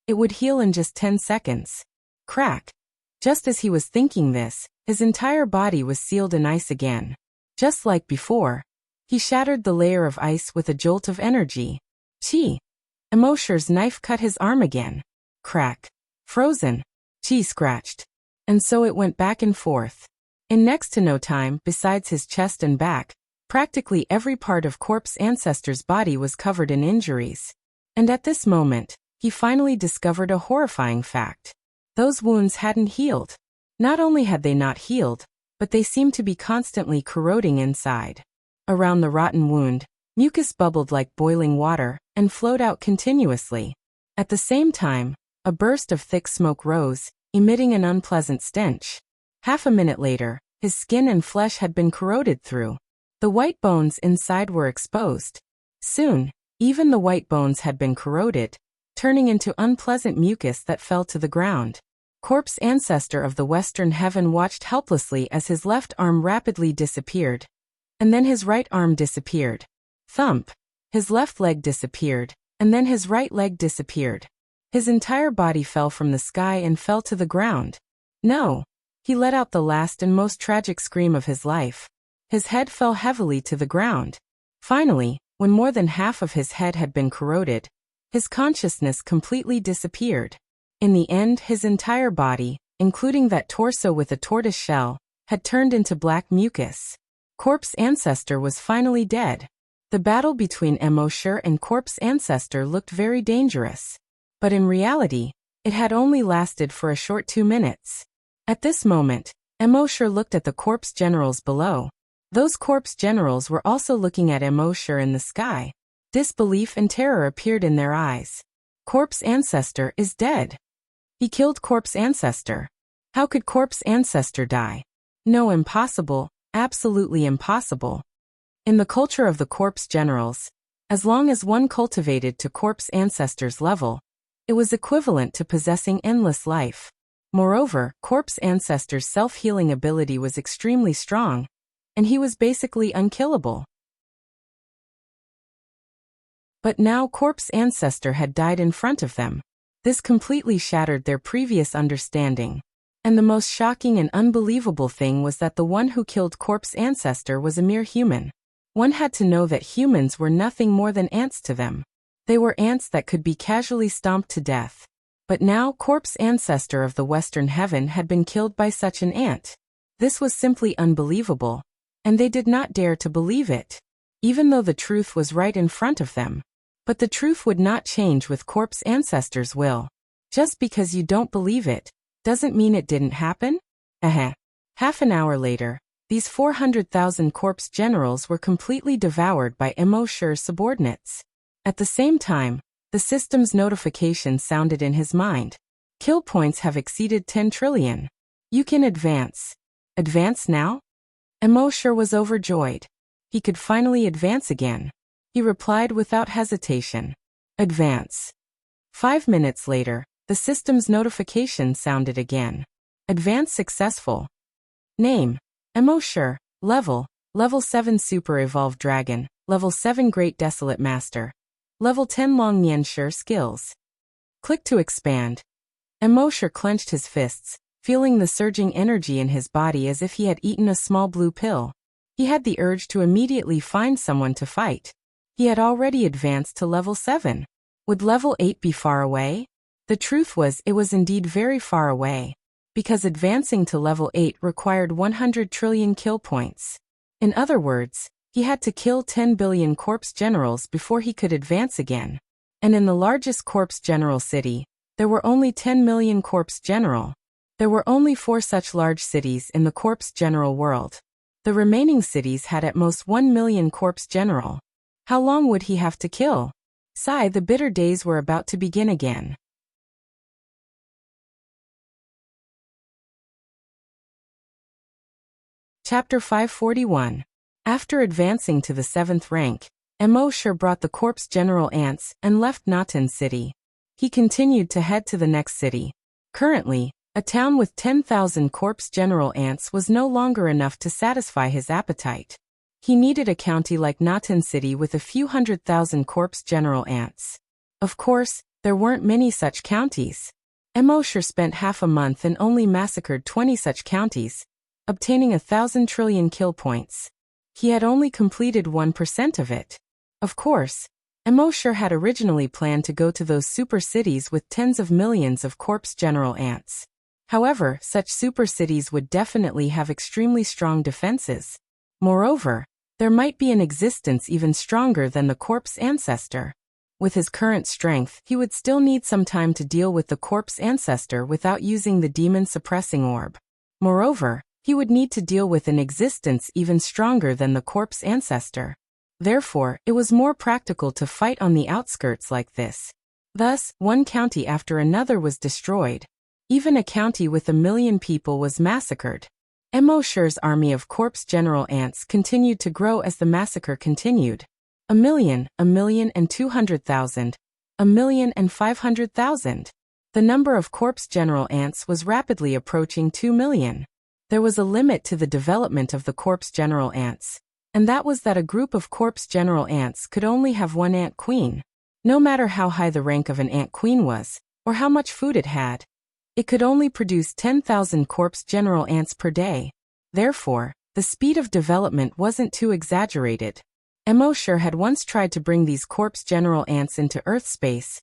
it would heal in just 10 seconds. Crack! Just as he was thinking this, his entire body was sealed in ice again. Just like before, he shattered the layer of ice with a jolt of energy. Chi! Emosher's knife cut his arm again. Crack! Frozen! Chi scratched. And so it went back and forth. In next to no time, besides his chest and back, practically every part of corpse ancestor's body was covered in injuries. And at this moment, he finally discovered a horrifying fact. Those wounds hadn't healed. Not only had they not healed, but they seemed to be constantly corroding inside. Around the rotten wound, mucus bubbled like boiling water and flowed out continuously. At the same time, a burst of thick smoke rose, emitting an unpleasant stench. Half a minute later, his skin and flesh had been corroded through. The white bones inside were exposed. Soon, even the white bones had been corroded, turning into unpleasant mucus that fell to the ground. Corpse ancestor of the Western Heaven watched helplessly as his left arm rapidly disappeared. and then his right arm disappeared. Thump. His left leg disappeared, and then his right leg disappeared. His entire body fell from the sky and fell to the ground. No. He let out the last and most tragic scream of his life. His head fell heavily to the ground. Finally, when more than half of his head had been corroded, his consciousness completely disappeared. In the end, his entire body, including that torso with a tortoise shell, had turned into black mucus. Corpse Ancestor was finally dead. The battle between Immortal and Corpse Ancestor looked very dangerous. But in reality, it had only lasted for a short 2 minutes. At this moment, Immortal looked at the corpse generals below. Those corpse generals were also looking at Immortal in the sky. Disbelief and terror appeared in their eyes. Corpse Ancestor is dead. He killed Corpse Ancestor. How could Corpse Ancestor die? No, impossible, absolutely impossible. In the culture of the corpse generals, as long as one cultivated to Corpse Ancestor's level, it was equivalent to possessing endless life. Moreover, Corpse Ancestor's self-healing ability was extremely strong, and he was basically unkillable. But now Corpse Ancestor had died in front of them. This completely shattered their previous understanding. And the most shocking and unbelievable thing was that the one who killed Corpse Ancestor was a mere human. One had to know that humans were nothing more than ants to them. They were ants that could be casually stomped to death. But now Corpse Ancestor of the Western Heaven had been killed by such an ant. This was simply unbelievable, and they did not dare to believe it, even though the truth was right in front of them. But the truth would not change with Corpse Ancestor's will. Just because you don't believe it, doesn't mean it didn't happen? Half an hour later, these 400,000 corpse generals were completely devoured by Immortal's subordinates. At the same time, the system's notification sounded in his mind. Kill points have exceeded 10 trillion. You can advance. Advance now? Immortal was overjoyed. He could finally advance again. He replied without hesitation. Advance. 5 minutes later, the system's notification sounded again. Advance successful. Name: Immortal. Level 7 Super Evolved Dragon. Level 7 Great Desolate Master. Level 10 Long Nianshi Skills. Click to expand. Immortal clenched his fists, feeling the surging energy in his body as if he had eaten a small blue pill. He had the urge to immediately find someone to fight. He had already advanced to level 7. Would level 8 be far away? The truth was, it was indeed very far away, because advancing to level 8 required 100 trillion kill points. In other words, he had to kill 10 billion corpse generals before he could advance again. And in the largest corpse general city, there were only 10 million corpse general. There were only 4 such large cities in the corpse general world. The remaining cities had at most 1 million corpse general. How long would he have to kill? Sigh, the bitter days were about to begin again. Chapter 541. After advancing to the 7th rank, Immortal brought the corpse general ants and left Natan City. He continued to head to the next city. Currently, a town with 10,000 corpse general ants was no longer enough to satisfy his appetite. He needed a county like Natan City with a few 100,000 corpse general ants. Of course, there weren't many such counties. Immortal spent half a month and only massacred 20 such counties, obtaining 1,000 trillion kill points. He had only completed 1% of it. Of course, Immortal had originally planned to go to those super cities with tens of millions of corpse general ants. However, such super cities would definitely have extremely strong defenses. Moreover, there might be an existence even stronger than the corpse ancestor. With his current strength, he would still need some time to deal with the corpse ancestor without using the demon suppressing orb. Moreover, he would need to deal with an existence even stronger than the corpse ancestor. Therefore, it was more practical to fight on the outskirts like this. Thus, one county after another was destroyed. Even a county with 1 million people was massacred. Immortal's army of corpse general ants continued to grow as the massacre continued. 1,000,000, 1,200,000, 1,500,000. The number of corpse general ants was rapidly approaching 2 million. There was a limit to the development of the corpse general ants. And that was that a group of corpse general ants could only have one ant queen. No matter how high the rank of an ant queen was, or how much food it had, it could only produce 10,000 corpse general ants per day. Therefore, the speed of development wasn't too exaggerated. Immortal had once tried to bring these corpse general ants into Earth space,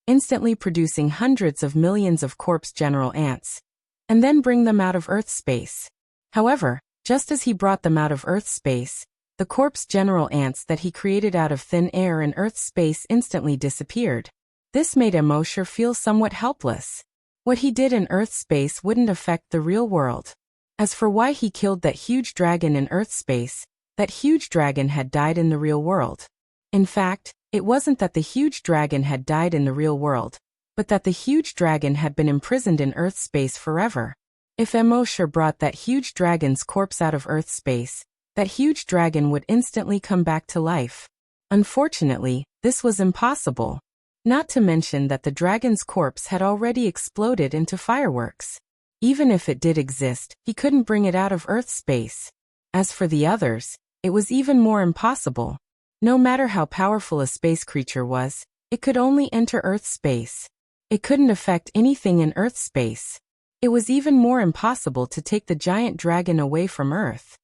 instantly producing hundreds of millions of corpse general ants, and then bring them out of Earth space. However, just as he brought them out of Earth space, the corpse general ants that he created out of thin air in Earth space instantly disappeared. This made Immortal feel somewhat helpless. What he did in Earth space wouldn't affect the real world. As for why he killed that huge dragon in Earth space, that huge dragon had died in the real world. In fact, it wasn't that the huge dragon had died in the real world, but that the huge dragon had been imprisoned in Earth space forever. If Immortal brought that huge dragon's corpse out of Earth space, that huge dragon would instantly come back to life. Unfortunately, this was impossible. Not to mention that the dragon's corpse had already exploded into fireworks. Even if it did exist, he couldn't bring it out of Earth space. As for the others, it was even more impossible. No matter how powerful a space creature was, it could only enter Earth space. It couldn't affect anything in Earth space. It was even more impossible to take the giant dragon away from Earth.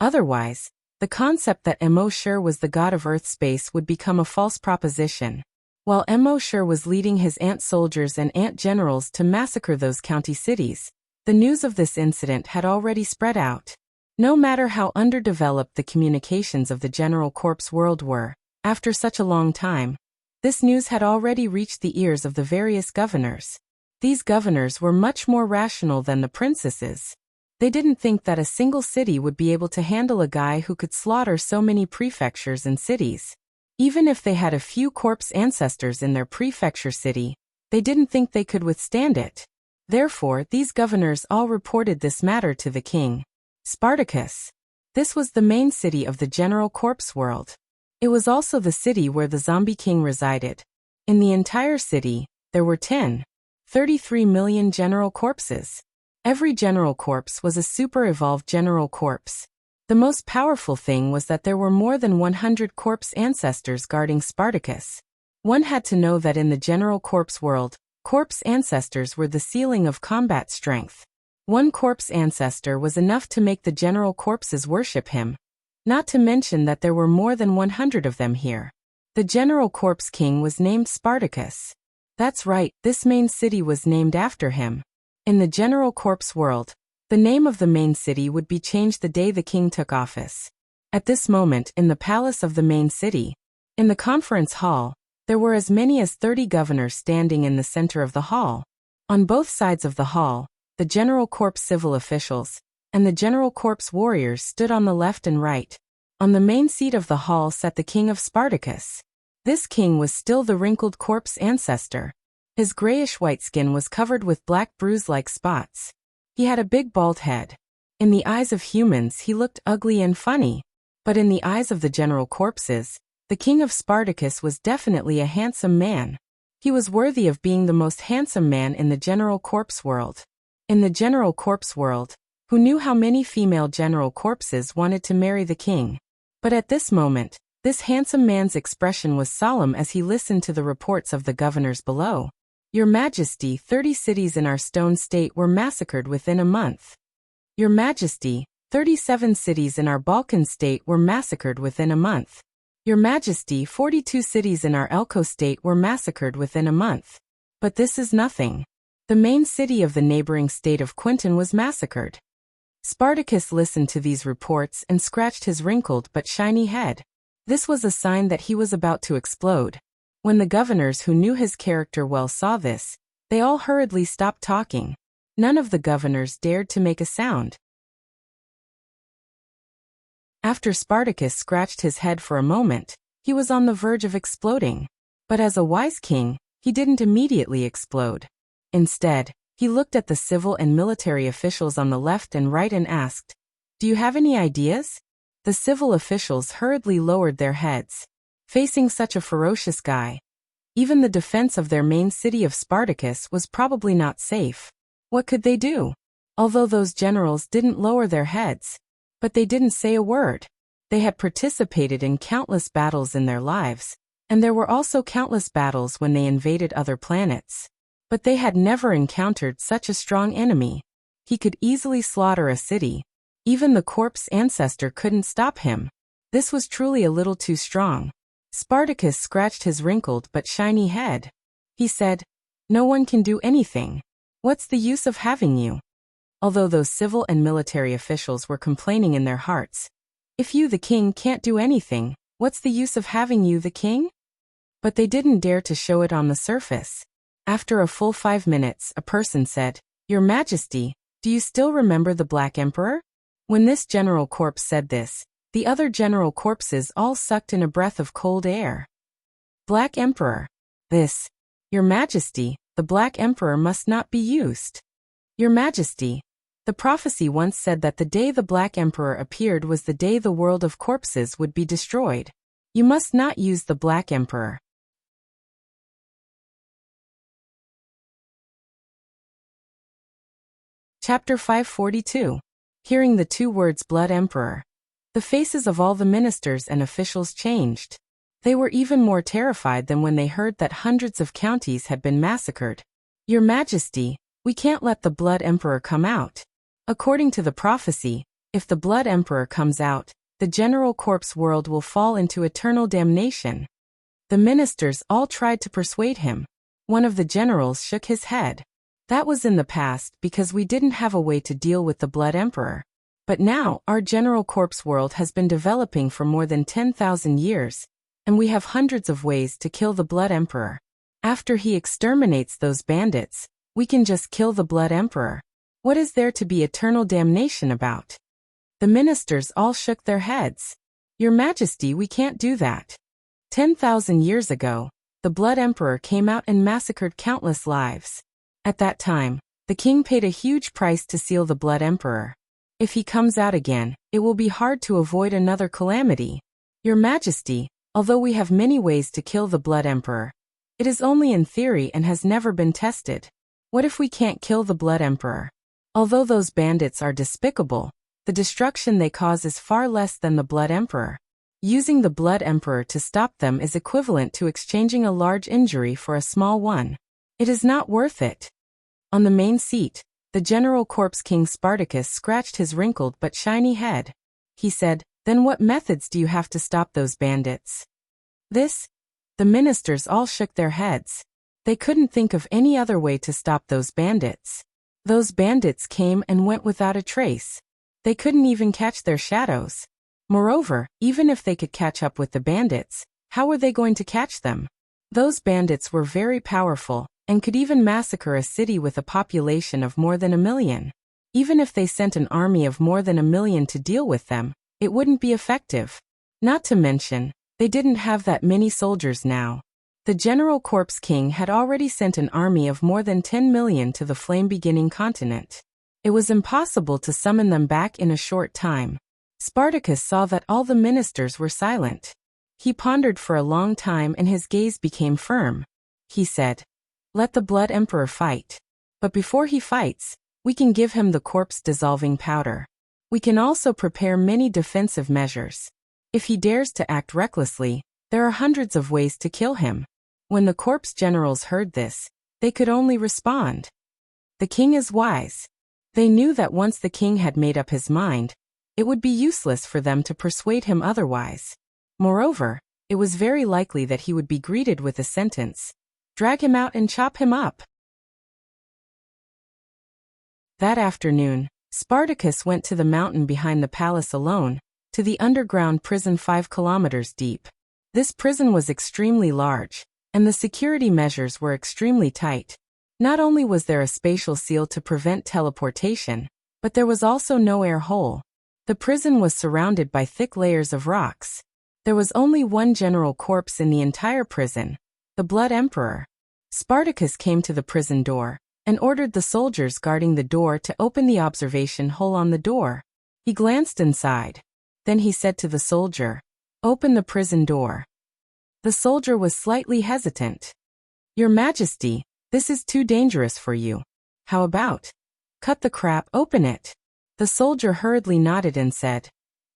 Otherwise, the concept that Immortal was the god of Earth space would become a false proposition. While Immortal was leading his ant soldiers and ant generals to massacre those county cities, the news of this incident had already spread out. No matter how underdeveloped the communications of the general corpse world were, after such a long time, this news had already reached the ears of the various governors. These governors were much more rational than the princesses. They didn't think that a single city would be able to handle a guy who could slaughter so many prefectures and cities. Even if they had a few corpse ancestors in their prefecture city, they didn't think they could withstand it. Therefore, these governors all reported this matter to the king. Spartacus. This was the main city of the general corpse world. It was also the city where the zombie king resided. In the entire city, there were 33 million general corpses. Every general corpse was a super-evolved general corpse. The most powerful thing was that there were more than 100 corpse ancestors guarding Spartacus. One had to know that in the general corpse world, corpse ancestors were the ceiling of combat strength. One corpse ancestor was enough to make the general corpses worship him. Not to mention that there were more than 100 of them here. The general corpse king was named Spartacus. That's right, this main city was named after him. In the general corpse world, the name of the main city would be changed the day the king took office. At this moment, in the palace of the main city, in the conference hall, there were as many as 30 governors standing in the center of the hall. On both sides of the hall, the general corpse civil officials and the general corpse warriors stood on the left and right. On the main seat of the hall sat the king of Spartacus. This king was still the wrinkled corpse ancestor. His grayish-white skin was covered with black bruise-like spots. He had a big bald head. In the eyes of humans he looked ugly and funny. But in the eyes of the general corpses, the king of Spartacus was definitely a handsome man. He was worthy of being the most handsome man in the general corpse world. In the general corpse world, who knew how many female general corpses wanted to marry the king? But at this moment, this handsome man's expression was solemn as he listened to the reports of the governors below. Your Majesty, 30 cities in our stone state were massacred within a month. Your Majesty, 37 cities in our Balkan state were massacred within a month. Your Majesty, 42 cities in our Elko state were massacred within a month. But this is nothing. The main city of the neighboring state of Quinton was massacred. Spartacus listened to these reports and scratched his wrinkled but shiny head. This was a sign that he was about to explode. When the governors who knew his character well saw this, they all hurriedly stopped talking. None of the governors dared to make a sound. After Spartacus scratched his head for a moment, he was on the verge of exploding. But as a wise king, he didn't immediately explode. Instead, he looked at the civil and military officials on the left and right and asked, "Do you have any ideas?" The civil officials hurriedly lowered their heads. Facing such a ferocious guy, even the defense of their main city of Spartacus was probably not safe. What could they do? Although those generals didn't lower their heads, but they didn't say a word. They had participated in countless battles in their lives, and there were also countless battles when they invaded other planets. But they had never encountered such a strong enemy. He could easily slaughter a city. Even the corpse ancestor couldn't stop him. This was truly a little too strong. Spartacus scratched his wrinkled but shiny head. He said, "No one can do anything. What's the use of having you?" Although those civil and military officials were complaining in their hearts, "If you, the king, can't do anything, what's the use of having you, the king?" But they didn't dare to show it on the surface. After a full 5 minutes, a person said, "Your Majesty, do you still remember the Black Emperor?" When this general corpse said this, the other general corpses all sucked in a breath of cold air. Black Emperor. This. Your Majesty, the Black Emperor must not be used. Your Majesty, the prophecy once said that the day the Black Emperor appeared was the day the world of corpses would be destroyed. You must not use the Black Emperor. Chapter 542. Hearing the 2 words Blood Emperor. The faces of all the ministers and officials changed. They were even more terrified than when they heard that hundreds of counties had been massacred. Your Majesty, we can't let the Blood Emperor come out. According to the prophecy, if the Blood Emperor comes out, the general corpse world will fall into eternal damnation. The ministers all tried to persuade him. One of the generals shook his head. That was in the past because we didn't have a way to deal with the Blood Emperor. But now, our general corpse world has been developing for more than 10,000 years, and we have hundreds of ways to kill the Blood Emperor. After he exterminates those bandits, we can just kill the Blood Emperor. What is there to be eternal damnation about? The ministers all shook their heads. Your Majesty, we can't do that. 10,000 years ago, the Blood Emperor came out and massacred countless lives. At that time, the king paid a huge price to seal the Blood Emperor. If he comes out again, it will be hard to avoid another calamity. Your Majesty, although we have many ways to kill the Blood Emperor, it is only in theory and has never been tested. What if we can't kill the Blood Emperor? Although those bandits are despicable, the destruction they cause is far less than the Blood Emperor. Using the Blood Emperor to stop them is equivalent to exchanging a large injury for a small one. It is not worth it. On the main seat, the general corpse king Spartacus scratched his wrinkled but shiny head. He said, "Then what methods do you have to stop those bandits?" This? The ministers all shook their heads. They couldn't think of any other way to stop those bandits. Those bandits came and went without a trace. They couldn't even catch their shadows. Moreover, even if they could catch up with the bandits, how were they going to catch them? Those bandits were very powerful, and could even massacre a city with a population of more than 1 million. Even if they sent an army of more than 1 million to deal with them, it wouldn't be effective. Not to mention, they didn't have that many soldiers now. The general corpse king had already sent an army of more than 10 million to the flame-beginning continent. It was impossible to summon them back in a short time. Spartacus saw that all the ministers were silent. He pondered for a long time and his gaze became firm. He said, "Let the Blood Emperor fight. But before he fights, we can give him the corpse-dissolving powder. We can also prepare many defensive measures. If he dares to act recklessly, there are hundreds of ways to kill him." When the corpse generals heard this, they could only respond. The king is wise. They knew that once the king had made up his mind, it would be useless for them to persuade him otherwise. Moreover, it was very likely that he would be greeted with a sentence, "Drag him out and chop him up." That afternoon, Spartacus went to the mountain behind the palace alone, to the underground prison 5 kilometers deep. This prison was extremely large, and the security measures were extremely tight. Not only was there a spatial seal to prevent teleportation, but there was also no air hole. The prison was surrounded by thick layers of rocks. There was only one general corpse in the entire prison, the Blood Emperor. Spartacus came to the prison door, and ordered the soldiers guarding the door to open the observation hole on the door. He glanced inside. Then he said to the soldier, "Open the prison door." The soldier was slightly hesitant. "Your Majesty, this is too dangerous for you. How about Cut the crap, open it. The soldier hurriedly nodded and said,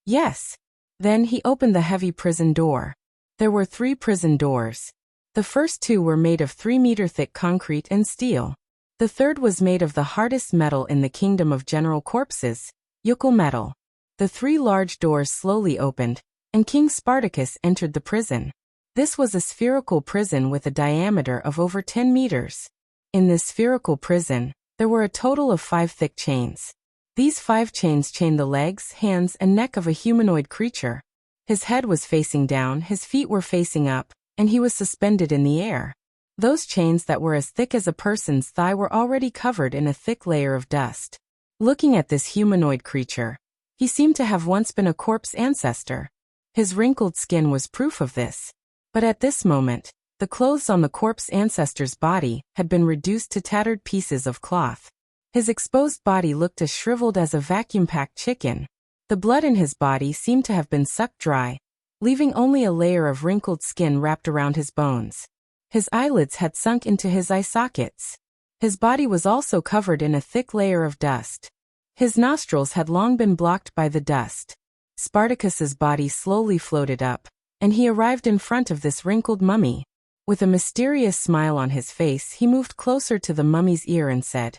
yes. Then he opened the heavy prison door. There were 3 prison doors. The first 2 were made of 3-meter-thick concrete and steel. The third was made of the hardest metal in the kingdom of general corpses, Wuxia metal. The 3 large doors slowly opened, and King Spartacus entered the prison. This was a spherical prison with a diameter of over 10 meters. In this spherical prison, there were a total of 5 thick chains. These 5 chains chained the legs, hands, and neck of a humanoid creature. His head was facing down, his feet were facing up, and he was suspended in the air. Those chains that were as thick as a person's thigh were already covered in a thick layer of dust. Looking at this humanoid creature, he seemed to have once been a corpse ancestor. His wrinkled skin was proof of this. But at this moment, the clothes on the corpse ancestor's body had been reduced to tattered pieces of cloth. His exposed body looked as shriveled as a vacuum-packed chicken. The blood in his body seemed to have been sucked dry, leaving only a layer of wrinkled skin wrapped around his bones. His eyelids had sunk into his eye sockets. His body was also covered in a thick layer of dust. His nostrils had long been blocked by the dust. Spartacus's body slowly floated up, and he arrived in front of this wrinkled mummy. With a mysterious smile on his face, he moved closer to the mummy's ear and said,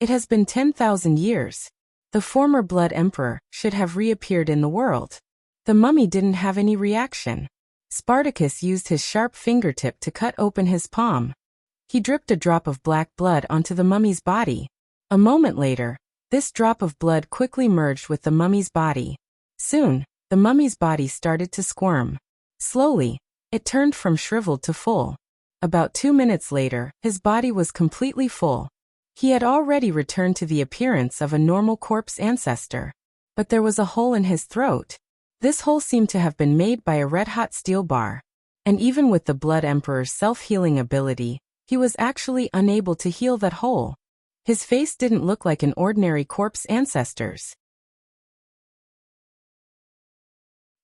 "It has been 10,000 years. The former Blood Emperor should have reappeared in the world." The mummy didn't have any reaction. Spartacus used his sharp fingertip to cut open his palm. He dripped a drop of black blood onto the mummy's body. A moment later, this drop of blood quickly merged with the mummy's body. Soon, the mummy's body started to squirm. Slowly, it turned from shriveled to full. About 2 minutes later, his body was completely full. He had already returned to the appearance of a normal corpse ancestor. But there was a hole in his throat. This hole seemed to have been made by a red-hot steel bar. And even with the Blood Emperor's self-healing ability, he was actually unable to heal that hole. His face didn't look like an ordinary corpse ancestor's.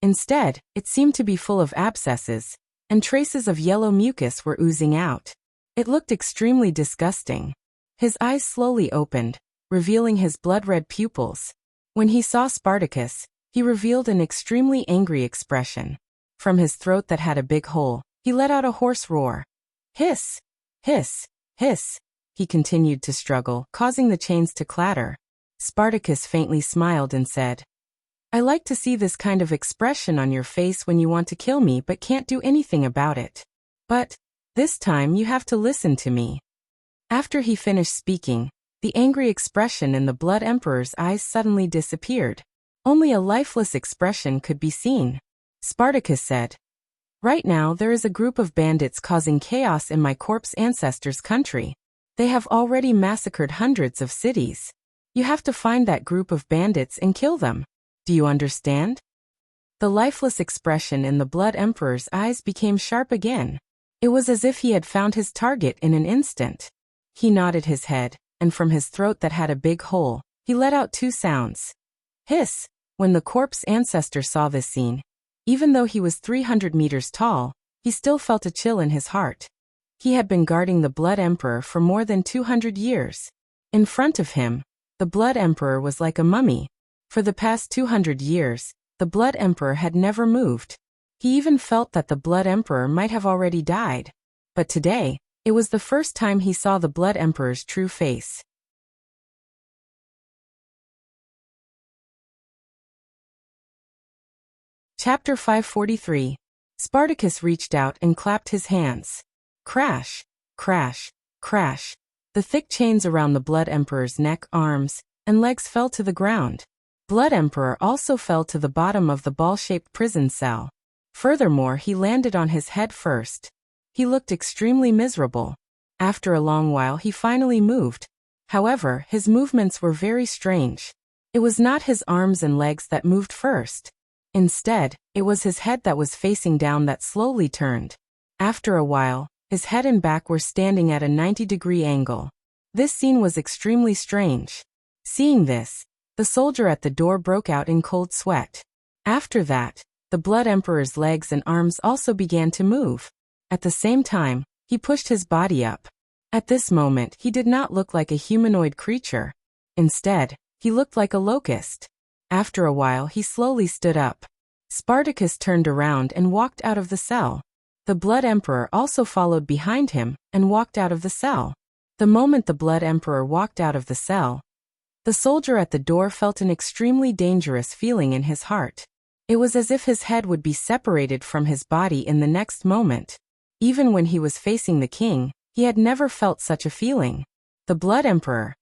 Instead, it seemed to be full of abscesses, and traces of yellow mucus were oozing out. It looked extremely disgusting. His eyes slowly opened, revealing his blood-red pupils. When he saw Spartacus, he revealed an extremely angry expression. From his throat that had a big hole, he let out a hoarse roar. Hiss! Hiss! Hiss! He continued to struggle, causing the chains to clatter. Spartacus faintly smiled and said, "I like to see this kind of expression on your face when you want to kill me but can't do anything about it. But this time you have to listen to me." After he finished speaking, the angry expression in the Blood Emperor's eyes suddenly disappeared. Only a lifeless expression could be seen. Spartacus said, "Right now there is a group of bandits causing chaos in my corpse ancestors' country. They have already massacred hundreds of cities. You have to find that group of bandits and kill them. Do you understand?" The lifeless expression in the Blood Emperor's eyes became sharp again. It was as if he had found his target in an instant. He nodded his head, and from his throat that had a big hole, he let out 2 sounds. Hiss! When the corpse ancestor saw this scene, even though he was 300 meters tall, he still felt a chill in his heart. He had been guarding the Blood Emperor for more than 200 years. In front of him, the Blood Emperor was like a mummy. For the past 200 years, the Blood Emperor had never moved. He even felt that the Blood Emperor might have already died. But today, it was the first time he saw the Blood Emperor's true face. Chapter 543. Spartacus reached out and clapped his hands. Crash, crash, crash. The thick chains around the Blood Emperor's neck, arms, and legs fell to the ground. Blood Emperor also fell to the bottom of the ball-shaped prison cell. Furthermore, he landed on his head first. He looked extremely miserable. After a long while, he finally moved. However, his movements were very strange. It was not his arms and legs that moved first. Instead, it was his head that was facing down that slowly turned. After a while, his head and back were standing at a 90-degree angle. This scene was extremely strange. Seeing this, the soldier at the door broke out in cold sweat. After that, the Blood Emperor's legs and arms also began to move. At the same time, he pushed his body up. At this moment, he did not look like a humanoid creature. Instead, he looked like a locust. After a while he slowly stood up. Spartacus turned around and walked out of the cell. The Blood Emperor also followed behind him and walked out of the cell. The moment the Blood Emperor walked out of the cell, the soldier at the door felt an extremely dangerous feeling in his heart. It was as if his head would be separated from his body in the next moment. Even when he was facing the king, he had never felt such a feeling. The Blood Emperor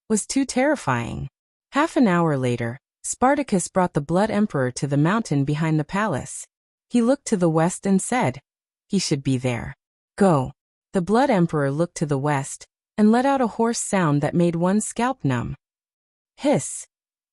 was too terrifying. Half an hour later, Spartacus brought the Blood Emperor to the mountain behind the palace. He looked to the west and said, "He should be there. Go." The Blood Emperor looked to the west and let out a hoarse sound that made one's scalp numb. Hiss.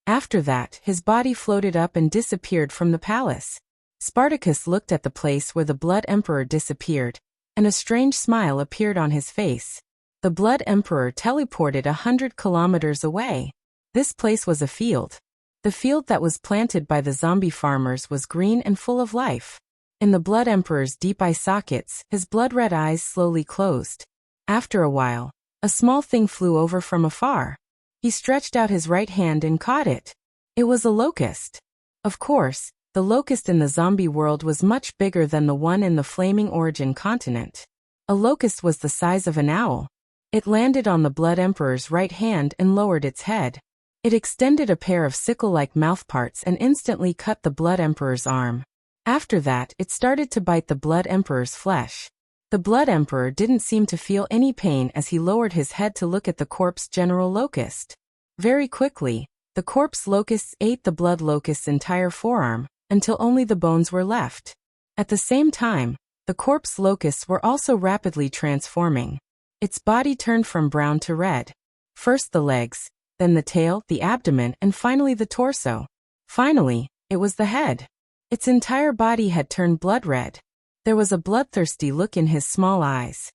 After that, his body floated up and disappeared from the palace. Spartacus looked at the place where the Blood Emperor disappeared, and a strange smile appeared on his face. The Blood Emperor teleported 100 kilometers away. This place was a field. The field that was planted by the zombie farmers was green and full of life. In the Blood Emperor's deep eye sockets, his blood-red eyes slowly closed. After a while, a small thing flew over from afar. He stretched out his right hand and caught it. It was a locust. Of course, the locust in the zombie world was much bigger than the one in the Flaming Origin continent. A locust was the size of an owl. It landed on the Blood Emperor's right hand and lowered its head. It extended a pair of sickle-like mouthparts and instantly cut the Blood Emperor's arm. After that, it started to bite the Blood Emperor's flesh. The Blood Emperor didn't seem to feel any pain as he lowered his head to look at the corpse General Locust. Very quickly, the corpse locusts ate the Blood Locust's entire forearm, until only the bones were left. At the same time, the corpse locusts were also rapidly transforming. Its body turned from brown to red. First the legs, then the tail, the abdomen, and finally the torso. Finally, it was the head. Its entire body had turned blood red. There was a bloodthirsty look in his small eyes.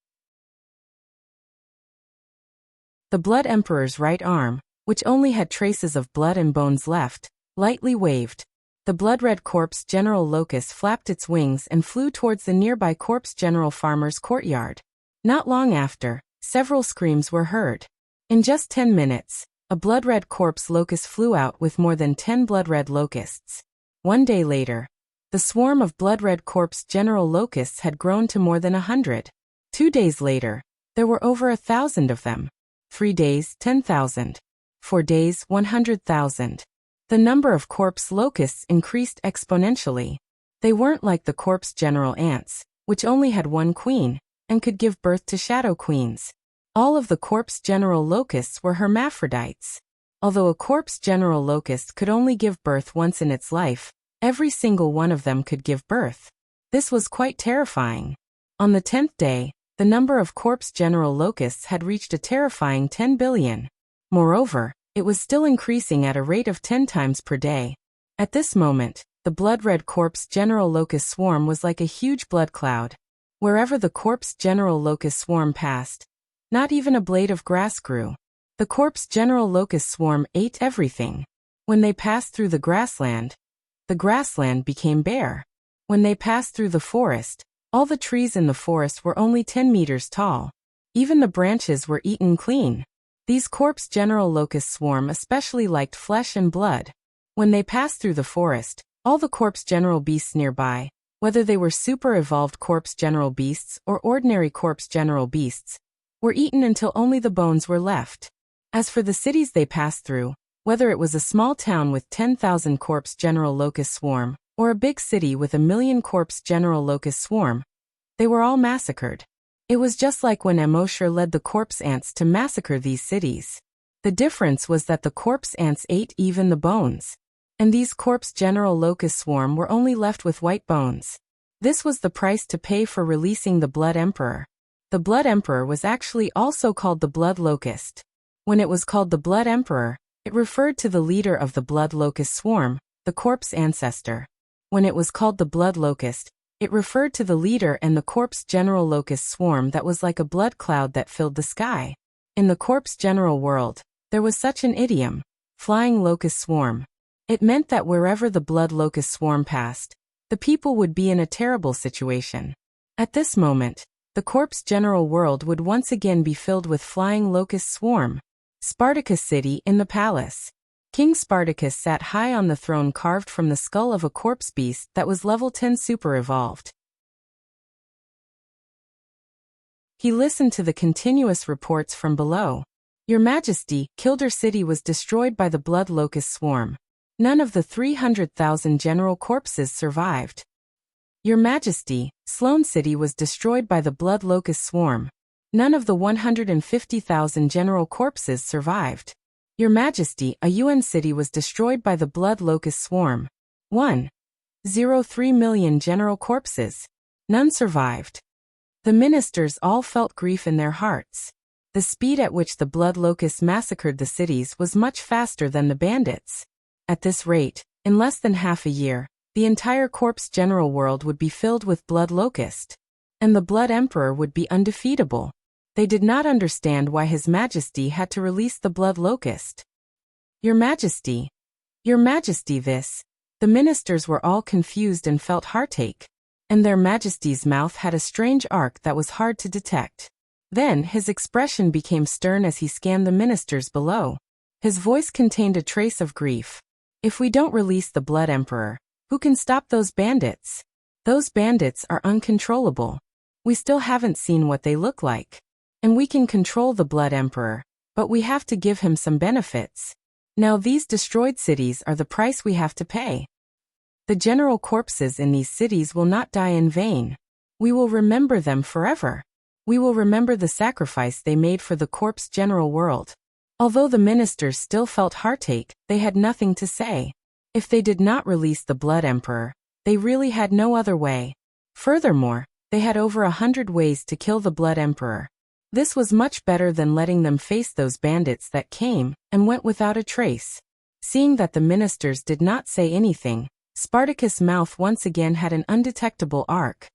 The Blood Emperor's right arm, which only had traces of blood and bones left, lightly waved. The blood-red corpse General Locust flapped its wings and flew towards the nearby corpse General Farmer's courtyard. Not long after, several screams were heard. In just 10 minutes, a blood-red corpse locust flew out with more than 10 blood-red locusts. One day later, the swarm of blood-red corpse General Locusts had grown to more than 100. 2 days later, there were over 1,000 of them. 3 days, 10,000. 4 days, 100,000. The number of corpse locusts increased exponentially. They weren't like the corpse General ants, which only had one queen, and could give birth to shadow queens. All of the corpse General Locusts were hermaphrodites. Although a corpse General Locust could only give birth once in its life, every single one of them could give birth. This was quite terrifying. On the 10th day, the number of corpse General Locusts had reached a terrifying 10 billion. Moreover, it was still increasing at a rate of 10 times per day. At this moment, the blood-red corpse General Locust swarm was like a huge blood cloud. Wherever the corpse General Locust swarm passed, not even a blade of grass grew. The corpse General Locust swarm ate everything. When they passed through the grassland became bare. When they passed through the forest, all the trees in the forest were only 10 meters tall. Even the branches were eaten clean. These corpse General Locust swarm especially liked flesh and blood. When they passed through the forest, all the corpse General beasts nearby, whether they were super evolved corpse General beasts or ordinary corpse General beasts, were eaten until only the bones were left. As for the cities they passed through, whether it was a small town with 10,000 corpse General Locust swarm, or a big city with 1,000,000 corpse General Locust swarm, they were all massacred. It was just like when Immortal led the corpse ants to massacre these cities. The difference was that the corpse ants ate even the bones. And these corpse General Locust swarm were only left with white bones. This was the price to pay for releasing the Blood Emperor. The Blood Emperor was actually also called the Blood Locust. When it was called the Blood Emperor, it referred to the leader of the Blood Locust swarm, the corpse ancestor. When it was called the Blood Locust, it referred to the leader and the corpse General Locust swarm that was like a blood cloud that filled the sky. In the corpse General world, there was such an idiom, flying locust swarm. It meant that wherever the Blood Locust swarm passed, the people would be in a terrible situation. At this moment, the corpse General world would once again be filled with flying locust swarm. Spartacus City in the palace. King Spartacus sat high on the throne carved from the skull of a corpse beast that was level 10 super evolved. He listened to the continuous reports from below. Your Majesty, Kildare City was destroyed by the blood locust swarm. None of the 300,000 general corpses survived. Your Majesty, Sloane City was destroyed by the blood locust swarm. None of the 150,000 general corpses survived. Your Majesty, a UN city was destroyed by the blood locust swarm. 1.03 million general corpses. None survived. The ministers all felt grief in their hearts. The speed at which the blood locusts massacred the cities was much faster than the bandits. At this rate, in less than half a year, the entire corpse general world would be filled with blood locust. And the Blood Emperor would be undefeatable. They did not understand why His Majesty had to release the blood locust. Your Majesty, this. The ministers were all confused and felt heartache. And their Majesty's mouth had a strange arc that was hard to detect. Then his expression became stern as he scanned the ministers below. His voice contained a trace of grief. If we don't release the Blood Emperor, who can stop those bandits? Those bandits are uncontrollable. We still haven't seen what they look like. And we can control the Blood Emperor, but we have to give him some benefits. Now these destroyed cities are the price we have to pay. The general corpses in these cities will not die in vain. We will remember them forever. We will remember the sacrifice they made for the corpse general world. Although the ministers still felt heartache, they had nothing to say. If they did not release the Blood Emperor, they really had no other way. Furthermore, they had over 100 ways to kill the Blood Emperor. This was much better than letting them face those bandits that came and went without a trace. Seeing that the ministers did not say anything, Spartacus' mouth once again had an undetectable arc.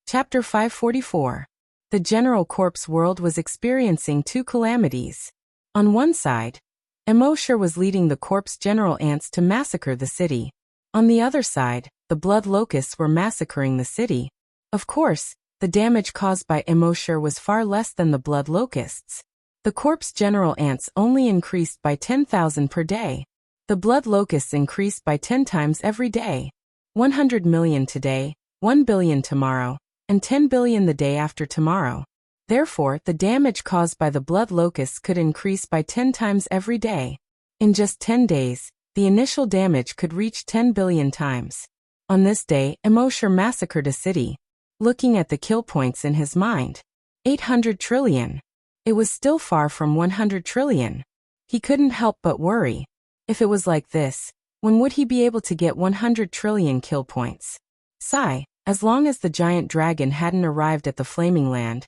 Chapter 544. The general corpse world was experiencing two calamities. On one side, Immortal was leading the corpse general ants to massacre the city. On the other side, the blood locusts were massacring the city. Of course, the damage caused by Immortal was far less than the blood locusts. The corpse general ants only increased by 10,000 per day. The blood locusts increased by 10 times every day. 100 million today, 1 billion tomorrow, and 10 billion the day after tomorrow. Therefore, the damage caused by the blood locusts could increase by 10 times every day. In just 10 days, the initial damage could reach 10 billion times. On this day, Immortal massacred a city. Looking at the kill points in his mind. 800 trillion. It was still far from 100 trillion. He couldn't help but worry. If it was like this, when would he be able to get 100 trillion kill points? Sigh, as long as the giant dragon hadn't arrived at the Flaming Land,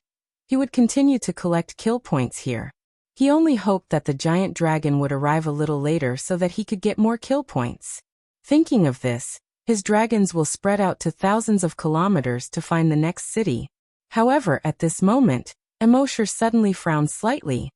he would continue to collect kill points here. He only hoped that the giant dragon would arrive a little later so that he could get more kill points. Thinking of this, his dragons will spread out to thousands of kilometers to find the next city. However, at this moment, Immortal suddenly frowned slightly.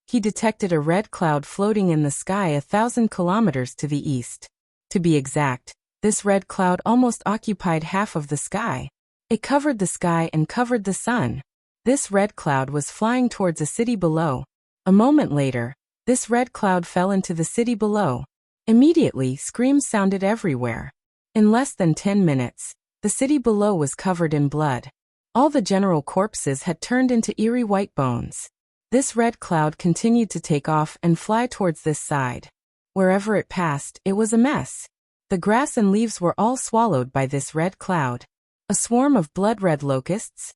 He detected a red cloud floating in the sky 1,000 kilometers to the east. To be exact, this red cloud almost occupied half of the sky. It covered the sky and covered the sun. This red cloud was flying towards a city below. A moment later, this red cloud fell into the city below. Immediately, screams sounded everywhere. In less than 10 minutes, the city below was covered in blood. All the general corpses had turned into eerie white bones. This red cloud continued to take off and fly towards this side. Wherever it passed, it was a mess. The grass and leaves were all swallowed by this red cloud. A swarm of blood-red locusts?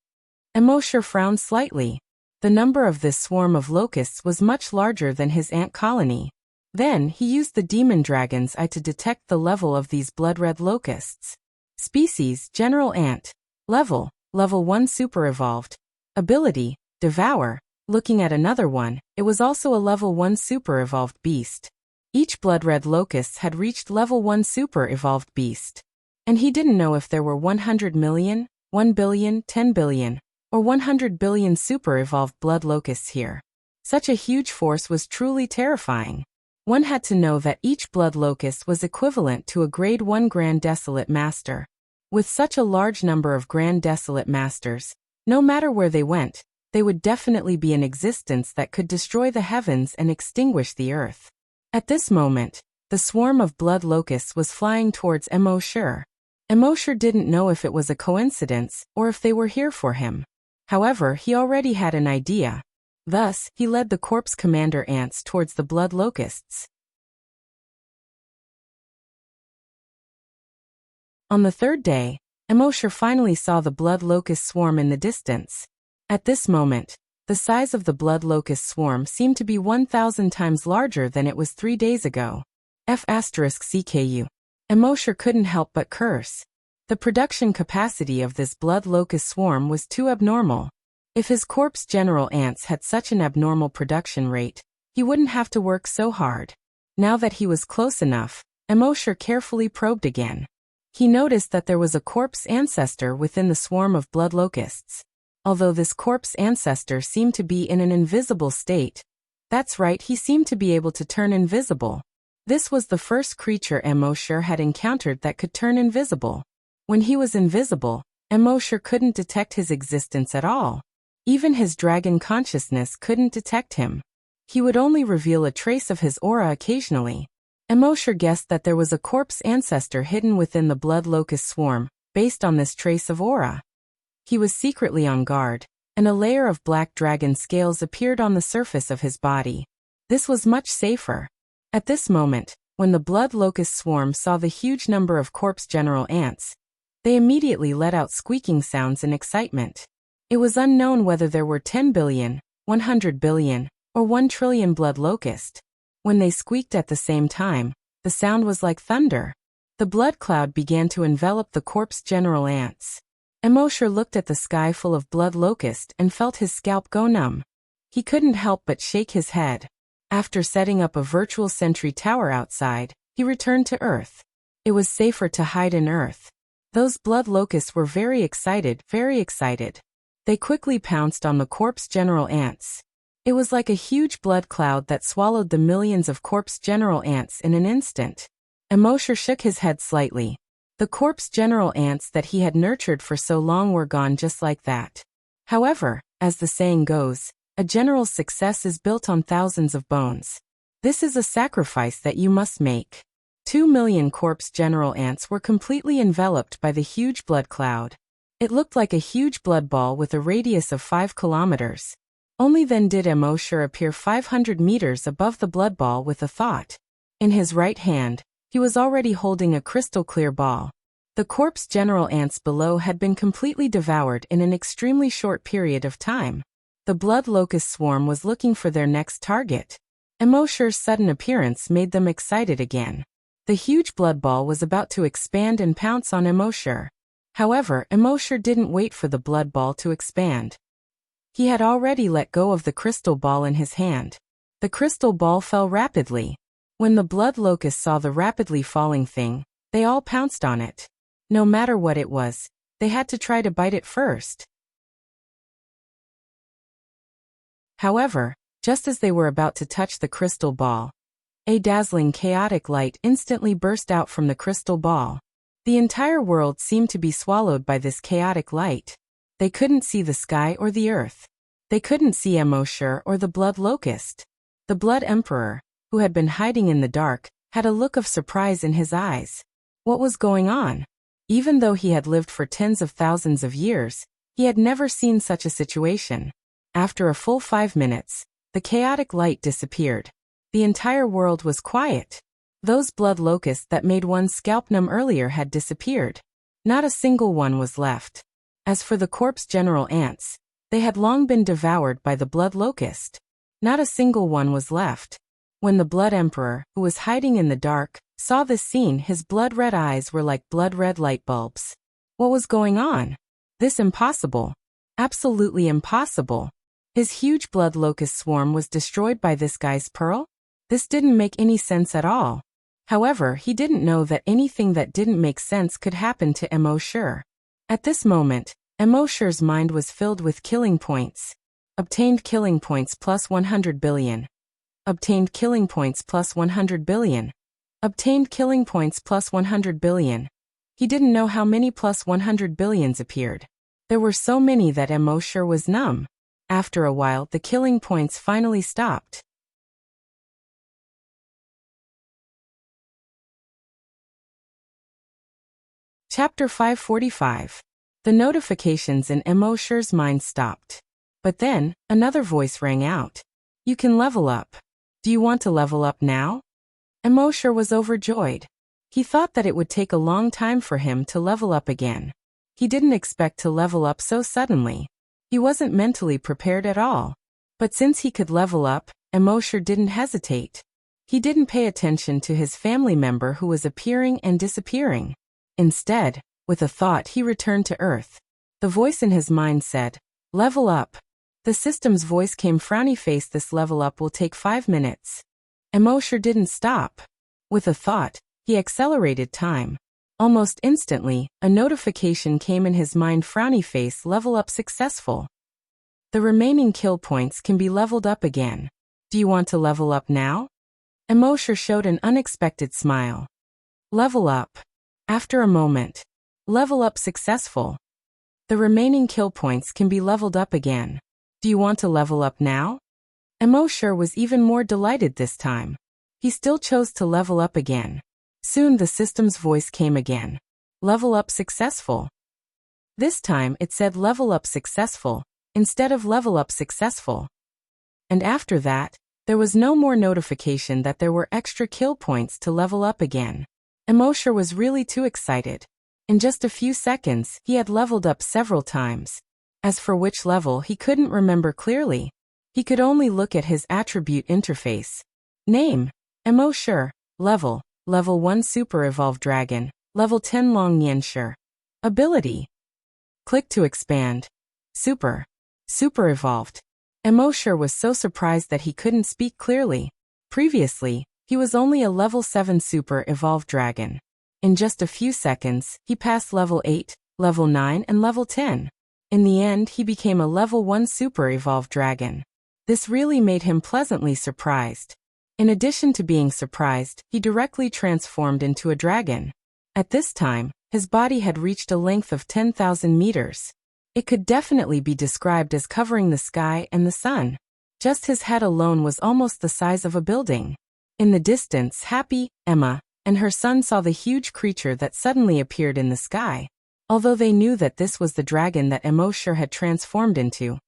Immortal frowned slightly. The number of this swarm of locusts was much larger than his ant colony. Then, he used the demon dragon's eye to detect the level of these blood-red locusts. Species, General Ant. Level 1 Super Evolved. Ability, Devour. Looking at another one, it was also a level 1 Super Evolved beast. Each blood-red locust had reached level 1 Super Evolved beast. And he didn't know if there were 100 million, 1 billion, 10 billion, or 100 billion Super Evolved blood locusts here. Such a huge force was truly terrifying. One had to know that each blood locust was equivalent to a grade 1 Grand Desolate Master. With such a large number of grand desolate masters, no matter where they went, they would definitely be in existence that could destroy the heavens and extinguish the earth. At this moment, the swarm of blood locusts was flying towards Immortal. Immortal didn't know if it was a coincidence or if they were here for him. However, he already had an idea. Thus, he led the corpse commander ants towards the blood locusts. On the third day, Immortal finally saw the blood locust swarm in the distance. At this moment, the size of the blood locust swarm seemed to be 1,000 times larger than it was 3 days ago. F***CKU. Immortal couldn't help but curse. The production capacity of this blood locust swarm was too abnormal. If his corpse general ants had such an abnormal production rate, he wouldn't have to work so hard. Now that he was close enough, Immortal carefully probed again. He noticed that there was a corpse ancestor within the swarm of blood locusts. Although this corpse ancestor seemed to be in an invisible state. That's right, he seemed to be able to turn invisible. This was the first creature Immortal had encountered that could turn invisible. When he was invisible, Immortal couldn't detect his existence at all. Even his dragon consciousness couldn't detect him. He would only reveal a trace of his aura occasionally. Immortal guessed that there was a corpse ancestor hidden within the blood locust swarm, based on this trace of aura. He was secretly on guard, and a layer of black dragon scales appeared on the surface of his body. This was much safer. At this moment, when the blood locust swarm saw the huge number of corpse general ants, they immediately let out squeaking sounds in excitement. It was unknown whether there were 10 billion, 100 billion, or 1 trillion blood locust. When they squeaked at the same time, the sound was like thunder. The blood cloud began to envelop the corpse general ants. Immortal looked at the sky full of blood locust and felt his scalp go numb. He couldn't help but shake his head. After setting up a virtual sentry tower outside, he returned to Earth. It was safer to hide in Earth. Those blood locusts were very excited, very excited. They quickly pounced on the corpse general ants. It was like a huge blood cloud that swallowed the millions of corpse general ants in an instant. Immortal shook his head slightly. The corpse general ants that he had nurtured for so long were gone just like that. However, as the saying goes, a general's success is built on thousands of bones. This is a sacrifice that you must make. 2 million corpse general ants were completely enveloped by the huge blood cloud. It looked like a huge blood ball with a radius of 5 kilometers. Only then did Immortal appear 500 meters above the blood ball with a thought. In his right hand, he was already holding a crystal-clear ball. The corpse general ants below had been completely devoured in an extremely short period of time. The blood locust swarm was looking for their next target. Immortal's sudden appearance made them excited again. The huge blood ball was about to expand and pounce on Immortal. However, Immortal didn't wait for the blood ball to expand. He had already let go of the crystal ball in his hand. The crystal ball fell rapidly. When the blood locusts saw the rapidly falling thing, they all pounced on it. No matter what it was, they had to try to bite it first. However, just as they were about to touch the crystal ball, a dazzling chaotic light instantly burst out from the crystal ball. The entire world seemed to be swallowed by this chaotic light. They couldn't see the sky or the earth. They couldn't see Immortal or the blood locust. The blood emperor, who had been hiding in the dark, had a look of surprise in his eyes. What was going on? Even though he had lived for tens of thousands of years, he had never seen such a situation. After a full 5 minutes, the chaotic light disappeared. The entire world was quiet. Those blood locusts that made one's scalp numb earlier had disappeared. Not a single one was left. As for the corpse general ants, they had long been devoured by the blood locust. Not a single one was left. When the blood emperor, who was hiding in the dark, saw this scene, his blood-red eyes were like blood-red light bulbs. What was going on? This impossible. Absolutely impossible. His huge blood locust swarm was destroyed by this guy's pearl? This didn't make any sense at all. However, he didn't know that anything that didn't make sense could happen to Immortal. At this moment, Immortal's mind was filled with killing points. Obtained killing points plus 100 billion. Obtained killing points plus 100 billion. Obtained killing points plus 100 billion. He didn't know how many plus 100 billions appeared. There were so many that Immortal was numb. After a while, the killing points finally stopped. Chapter 545. The notifications in Immortal's mind stopped. But then, another voice rang out. You can level up. Do you want to level up now? Immortal was overjoyed. He thought that it would take a long time for him to level up again. He didn't expect to level up so suddenly. He wasn't mentally prepared at all. But since he could level up, Immortal didn't hesitate. He didn't pay attention to his family member who was appearing and disappearing. Instead, with a thought, he returned to Earth. The voice in his mind said, level up. The system's voice came frowny face. This level up will take 5 minutes. Immortal didn't stop. With a thought, he accelerated time. Almost instantly, a notification came in his mind. Frowny face, level up successful. The remaining kill points can be leveled up again. Do you want to level up now? Immortal showed an unexpected smile. Level up. After a moment. Level up successful. The remaining kill points can be leveled up again. Do you want to level up now? Immortal was even more delighted this time. He still chose to level up again. Soon the system's voice came again. Level up successful. This time it said level up successful, instead of level up successful. And after that, there was no more notification that there were extra kill points to level up again. Immortal was really too excited. In just a few seconds, he had leveled up several times. As for which level, he couldn't remember clearly. He could only look at his attribute interface. Name: Immortal. Level 1 Super Evolved Dragon. Level 10 Long Nianshi. Ability. Click to expand. Super Evolved. Immortal was so surprised that he couldn't speak clearly. Previously, he was only a level 7 Super Evolved Dragon. In just a few seconds, he passed level 8, level 9 and level 10. In the end, he became a level 1 Super Evolved Dragon. This really made him pleasantly surprised. In addition to being surprised, he directly transformed into a dragon. At this time, his body had reached a length of 10,000 meters. It could definitely be described as covering the sky and the sun. Just his head alone was almost the size of a building. In the distance, Happy, Emma, and her son saw the huge creature that suddenly appeared in the sky. Although they knew that this was the dragon that Immortal had transformed into,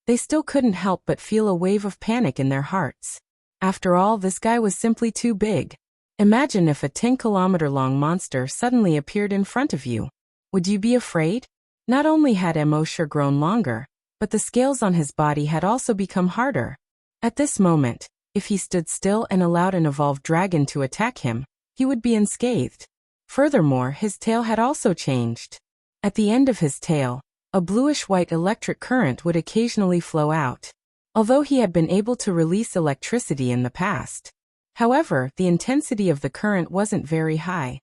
they still couldn't help but feel a wave of panic in their hearts. After all, this guy was simply too big. Imagine if a 10-kilometer-long monster suddenly appeared in front of you. Would you be afraid? Not only had Immortal grown longer, but the scales on his body had also become harder. At this moment, if he stood still and allowed an evolved dragon to attack him, he would be unscathed. Furthermore, his tail had also changed. At the end of his tail, a bluish-white electric current would occasionally flow out. Although he had been able to release electricity in the past. However, the intensity of the current wasn't very high.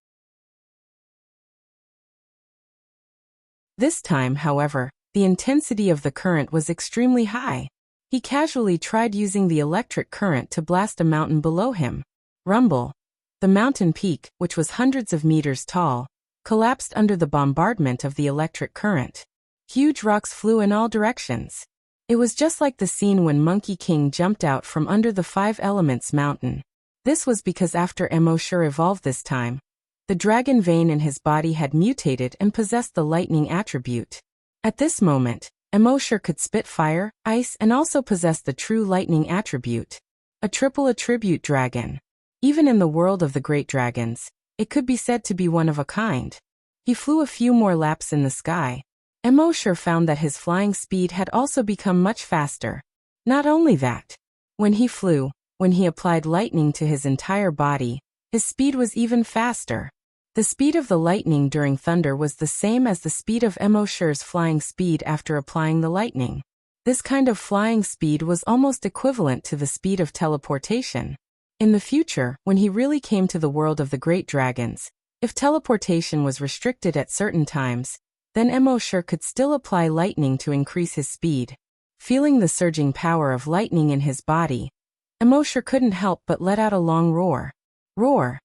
This time, however, the intensity of the current was extremely high. He casually tried using the electric current to blast a mountain below him. Rumble. The mountain peak, which was hundreds of meters tall, collapsed under the bombardment of the electric current. Huge rocks flew in all directions. It was just like the scene when Monkey King jumped out from under the 5 Elements mountain. This was because after Immortal evolved this time, the dragon vein in his body had mutated and possessed the lightning attribute. At this moment, Immortal could spit fire, ice and also possess the true lightning attribute. A triple attribute dragon. Even in the world of the great dragons, it could be said to be one of a kind. He flew a few more laps in the sky. Immortal found that his flying speed had also become much faster. Not only that, when he flew, when he applied lightning to his entire body, his speed was even faster. The speed of the lightning during thunder was the same as the speed of Immortal's flying speed after applying the lightning. This kind of flying speed was almost equivalent to the speed of teleportation. In the future, when he really came to the world of the great dragons, if teleportation was restricted at certain times, then Immortal could still apply lightning to increase his speed. Feeling the surging power of lightning in his body, Immortal couldn't help but let out a long roar. Roar.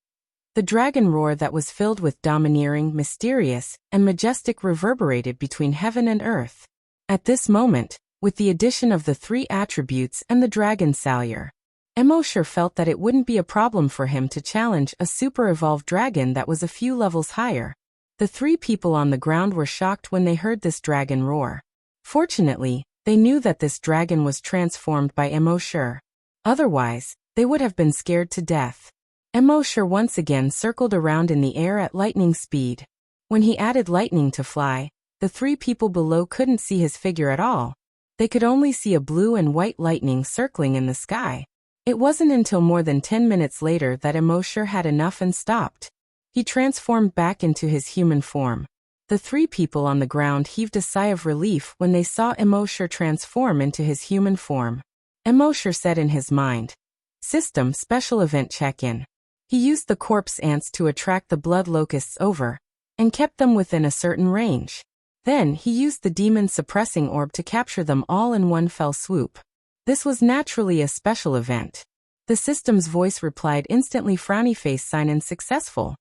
The dragon roar that was filled with domineering, mysterious, and majestic reverberated between heaven and earth. At this moment, with the addition of the 3 attributes and the dragon salure, Immortal felt that it wouldn't be a problem for him to challenge a super-evolved dragon that was a few levels higher. The 3 people on the ground were shocked when they heard this dragon roar. Fortunately, they knew that this dragon was transformed by Immortal. Otherwise, they would have been scared to death. Immortal once again circled around in the air at lightning speed. When he added lightning to fly, the 3 people below couldn't see his figure at all. They could only see a blue and white lightning circling in the sky. It wasn't until more than 10 minutes later that Immortal had enough and stopped. He transformed back into his human form. The 3 people on the ground heaved a sigh of relief when they saw Immortal transform into his human form. Immortal said in his mind, "System special event check-in." He used the corpse ants to attract the blood locusts over, and kept them within a certain range. Then he used the demon suppressing orb to capture them all in one fell swoop. This was naturally a special event. The system's voice replied instantly, frowny face, sign-in successful.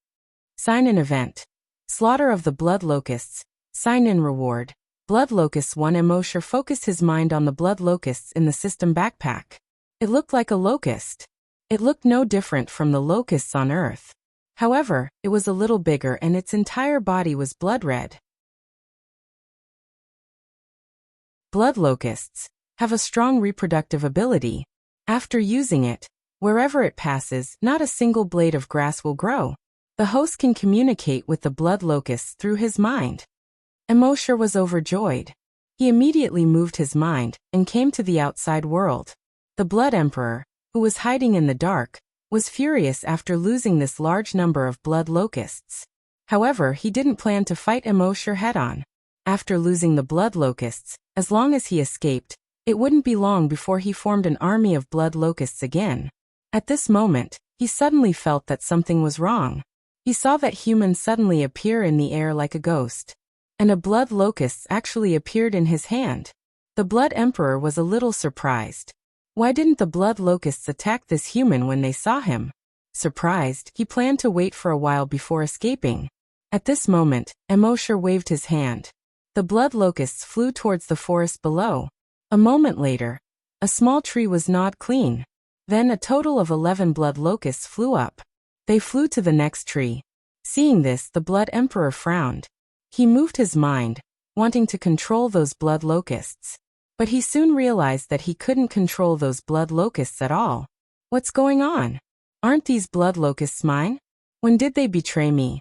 Sign-in event. Slaughter of the blood locusts. Sign-in reward. Blood locusts 1. Immortal focused his mind on the blood locusts in the system backpack. It looked like a locust. It looked no different from the locusts on Earth. However, it was a little bigger and its entire body was blood red. Blood locusts have a strong reproductive ability. After using it, wherever it passes, not a single blade of grass will grow. The host can communicate with the blood locusts through his mind. Immortal was overjoyed. He immediately moved his mind and came to the outside world. The Blood Emperor, who was hiding in the dark, was furious after losing this large number of blood locusts. However, he didn't plan to fight Immortal head-on. After losing the blood locusts, as long as he escaped, it wouldn't be long before he formed an army of blood locusts again. At this moment, he suddenly felt that something was wrong. He saw that humans suddenly appear in the air like a ghost. And a blood locust actually appeared in his hand. The Blood Emperor was a little surprised. Why didn't the blood locusts attack this human when they saw him? Surprised, he planned to wait for a while before escaping. At this moment, Immortal waved his hand. The blood locusts flew towards the forest below. A moment later, a small tree was gnawed clean. Then a total of 11 blood locusts flew up. They flew to the next tree. Seeing this, the Blood Emperor frowned. He moved his mind, wanting to control those blood locusts. But he soon realized that he couldn't control those blood locusts at all. What's going on? Aren't these blood locusts mine? When did they betray me?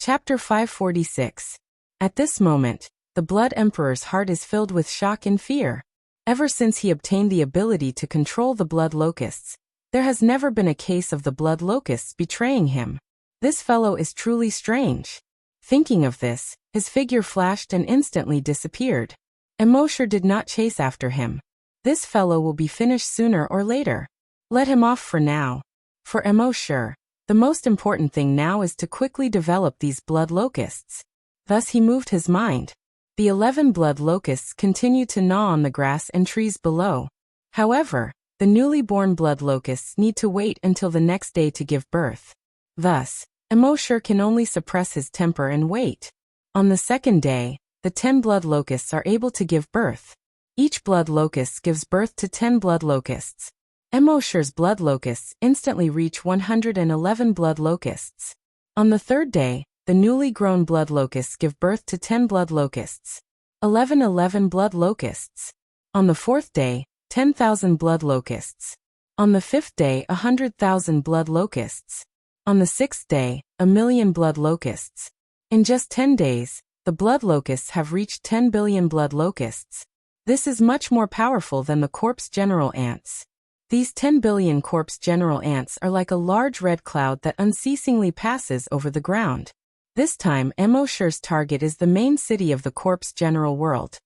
Chapter 546. At this moment, the Blood Emperor's heart is filled with shock and fear. Ever since he obtained the ability to control the blood locusts, there has never been a case of the blood locusts betraying him. This fellow is truly strange. Thinking of this, his figure flashed and instantly disappeared. Immortal did not chase after him. This fellow will be finished sooner or later. Let him off for now. For Immortal, the most important thing now is to quickly develop these blood locusts. Thus he moved his mind. The 11 blood locusts continued to gnaw on the grass and trees below. However, the newly born blood locusts need to wait until the next day to give birth. Thus, Immortal can only suppress his temper and wait. On the second day, the 10 blood locusts are able to give birth. Each blood locust gives birth to 10 blood locusts. Immortal's blood locusts instantly reach 111 blood locusts. On the third day, the newly grown blood locusts give birth to 10 blood locusts. 11 blood locusts. On the fourth day, 10,000 blood locusts. On the fifth day, 100,000 blood locusts. On the sixth day, 1,000,000 blood locusts. In just 10 days, the blood locusts have reached 10 billion blood locusts. This is much more powerful than the corpse general ants. These 10 billion corpse general ants are like a large red cloud that unceasingly passes over the ground. This time, Immortal's target is the main city of the corpse general world.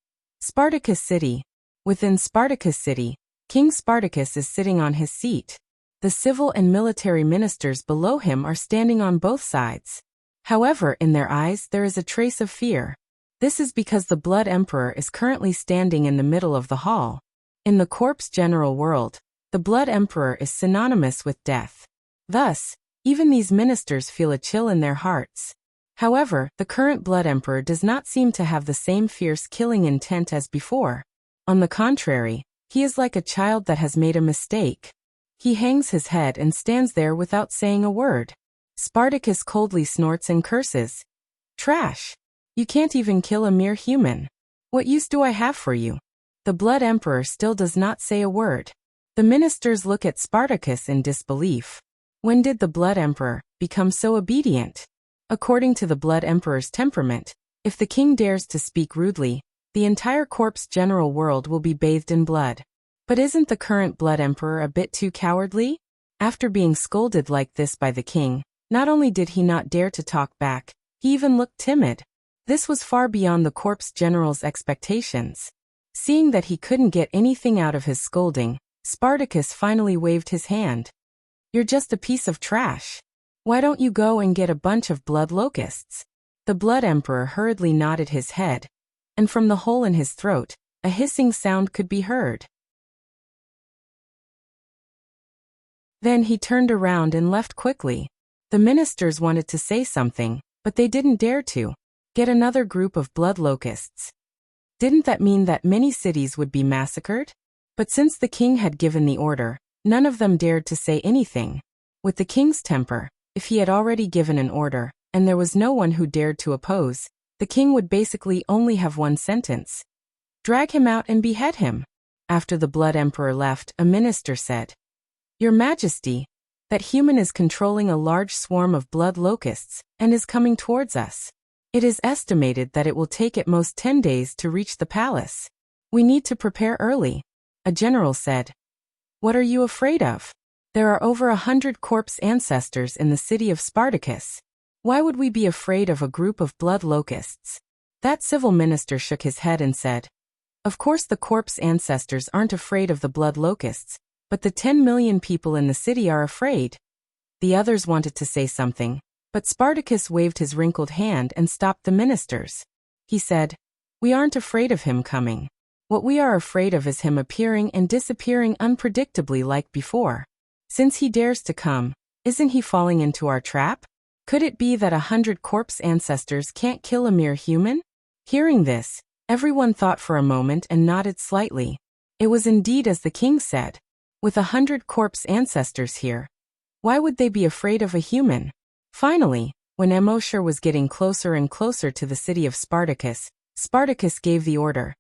Spartacus City. Within Spartacus City, King Spartacus is sitting on his seat. The civil and military ministers below him are standing on both sides. However, in their eyes there is a trace of fear. This is because the Blood Emperor is currently standing in the middle of the hall. In the corpse general world, the Blood Emperor is synonymous with death. Thus, even these ministers feel a chill in their hearts. However, the current Blood Emperor does not seem to have the same fierce killing intent as before. On the contrary, he is like a child that has made a mistake. He hangs his head and stands there without saying a word. Spartacus coldly snorts and curses. Trash! You can't even kill a mere human. What use do I have for you? The Blood Emperor still does not say a word. The ministers look at Spartacus in disbelief. When did the Blood Emperor become so obedient? According to the Blood Emperor's temperament, if the king dares to speak rudely, the entire corpse general world will be bathed in blood. But isn't the current Blood Emperor a bit too cowardly? After being scolded like this by the king, not only did he not dare to talk back, he even looked timid. This was far beyond the corpse general's expectations. Seeing that he couldn't get anything out of his scolding, Spartacus finally waved his hand. You're just a piece of trash. Why don't you go and get a bunch of blood locusts? The Blood Emperor hurriedly nodded his head, and from the hole in his throat, a hissing sound could be heard. Then he turned around and left quickly. The ministers wanted to say something, but they didn't dare to. Get another group of blood locusts. Didn't that mean that many cities would be massacred? But since the king had given the order, none of them dared to say anything. With the king's temper, if he had already given an order, and there was no one who dared to oppose, the king would basically only have one sentence. Drag him out and behead him. After the Blood Emperor left, a minister said, Your Majesty, that human is controlling a large swarm of blood locusts, and is coming towards us. It is estimated that it will take at most 10 days to reach the palace. We need to prepare early. A general said, What are you afraid of? There are over 100 corpse ancestors in the city of Spartacus. Why would we be afraid of a group of blood locusts? That civil minister shook his head and said, Of course the corpse ancestors aren't afraid of the blood locusts, but the 10 million people in the city are afraid. The others wanted to say something, but Spartacus waved his wrinkled hand and stopped the ministers. He said, We aren't afraid of him coming. What we are afraid of is him appearing and disappearing unpredictably like before. Since he dares to come, isn't he falling into our trap? Could it be that 100 corpse ancestors can't kill a mere human? Hearing this, everyone thought for a moment and nodded slightly. It was indeed as the king said. With 100 corpse ancestors here, why would they be afraid of a human? Finally, when Immortal was getting closer and closer to the city of Spartacus, Spartacus gave the order.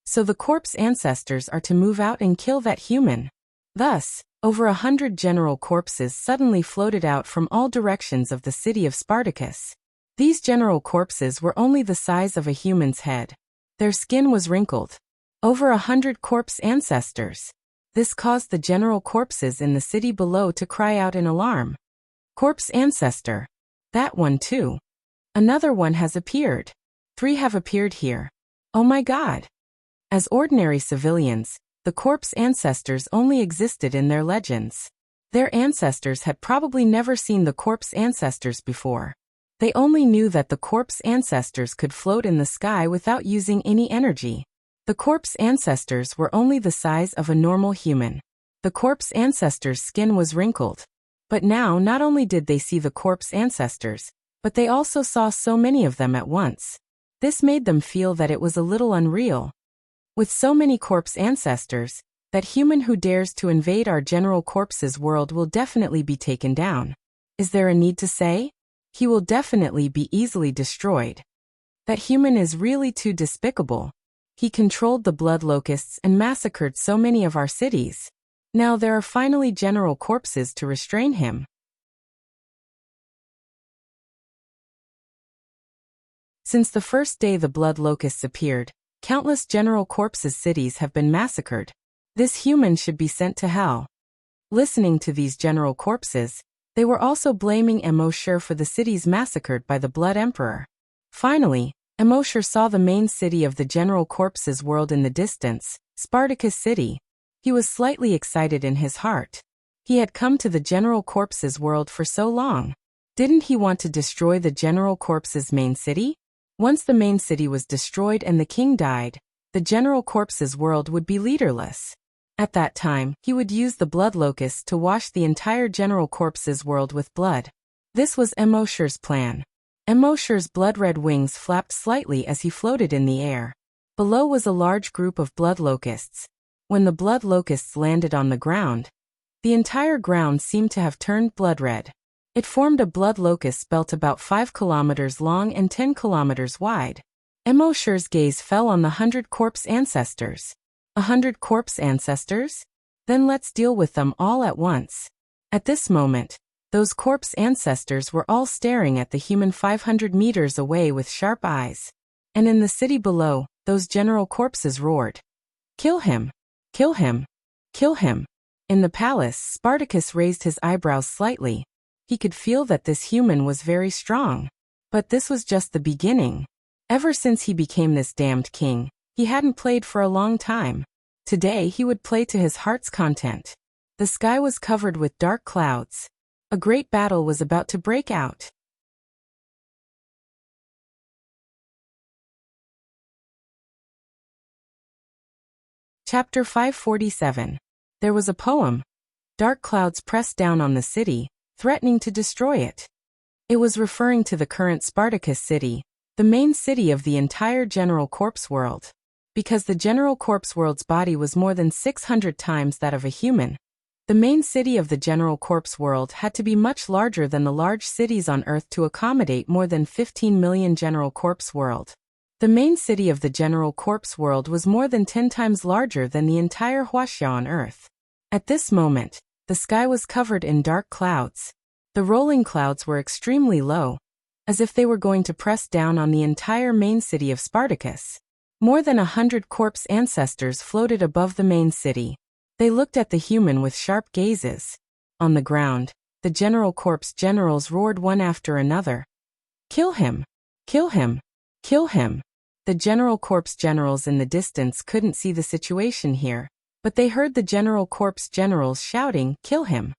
So the corpse ancestors are to move out and kill that human. Thus, over 100 general corpses suddenly floated out from all directions of the city of Spartacus. These general corpses were only the size of a human's head. Their skin was wrinkled. Over 100 corpse ancestors. This caused the general corpses in the city below to cry out in alarm. Corpse ancestor. That one too. Another one has appeared. 3 have appeared here. Oh my God. As ordinary civilians, the corpse ancestors only existed in their legends. Their ancestors had probably never seen the corpse ancestors before. They only knew that the corpse ancestors could float in the sky without using any energy. The corpse ancestors were only the size of a normal human. The corpse ancestors' skin was wrinkled. But now not only did they see the corpse ancestors, but they also saw so many of them at once. This made them feel that it was a little unreal. With so many corpse ancestors, that human who dares to invade our general corpse's world will definitely be taken down. Is there a need to say? He will definitely be easily destroyed. That human is really too despicable. He controlled the blood locusts and massacred so many of our cities. Now there are finally general corpses to restrain him. Since the first day the blood locusts appeared, countless general corpses' cities have been massacred. This human should be sent to hell. Listening to these general corpses, they were also blaming Immortal for the cities massacred by the Blood Emperor. Finally, Immortal saw the main city of the general corpses world in the distance, Spartacus City. He was slightly excited in his heart. He had come to the general corpses world for so long. Didn't he want to destroy the general corpses' main city? Once the main city was destroyed and the king died, the general corpses world would be leaderless. At that time, he would use the blood locusts to wash the entire general corpse's world with blood. This was Emosher's plan. Emosher's blood-red wings flapped slightly as he floated in the air. Below was a large group of blood locusts. When the blood locusts landed on the ground, the entire ground seemed to have turned blood-red. It formed a blood locust belt about 5 kilometers long and 10 kilometers wide. Emosher's gaze fell on the 100 corpse ancestors. 100 corpse ancestors? Then let's deal with them all at once. At this moment, those corpse ancestors were all staring at the human 500 meters away with sharp eyes. And in the city below, those general corpses roared. Kill him! Kill him! Kill him! In the palace, Spartacus raised his eyebrows slightly. He could feel that this human was very strong. But this was just the beginning. Ever since he became this damned king, he hadn't played for a long time. Today he would play to his heart's content. The sky was covered with dark clouds. A great battle was about to break out. Chapter 547. There was a poem. Dark clouds pressed down on the city, threatening to destroy it. It was referring to the current Spartacus city, the main city of the entire general corpse world. Because the general corpse world's body was more than 600 times that of a human, the main city of the general corpse world had to be much larger than the large cities on Earth to accommodate more than 15 million general corpse world. The main city of the general corpse world was more than 10 times larger than the entire Wuxia on Earth. At this moment, the sky was covered in dark clouds. The rolling clouds were extremely low, as if they were going to press down on the entire main city of Spartacus. More than 100 corpse ancestors floated above the main city. They looked at the human with sharp gazes. On the ground, the general corpse generals roared one after another. Kill him! Kill him! Kill him! The general corpse generals in the distance couldn't see the situation here, but they heard the general corpse generals shouting, kill him.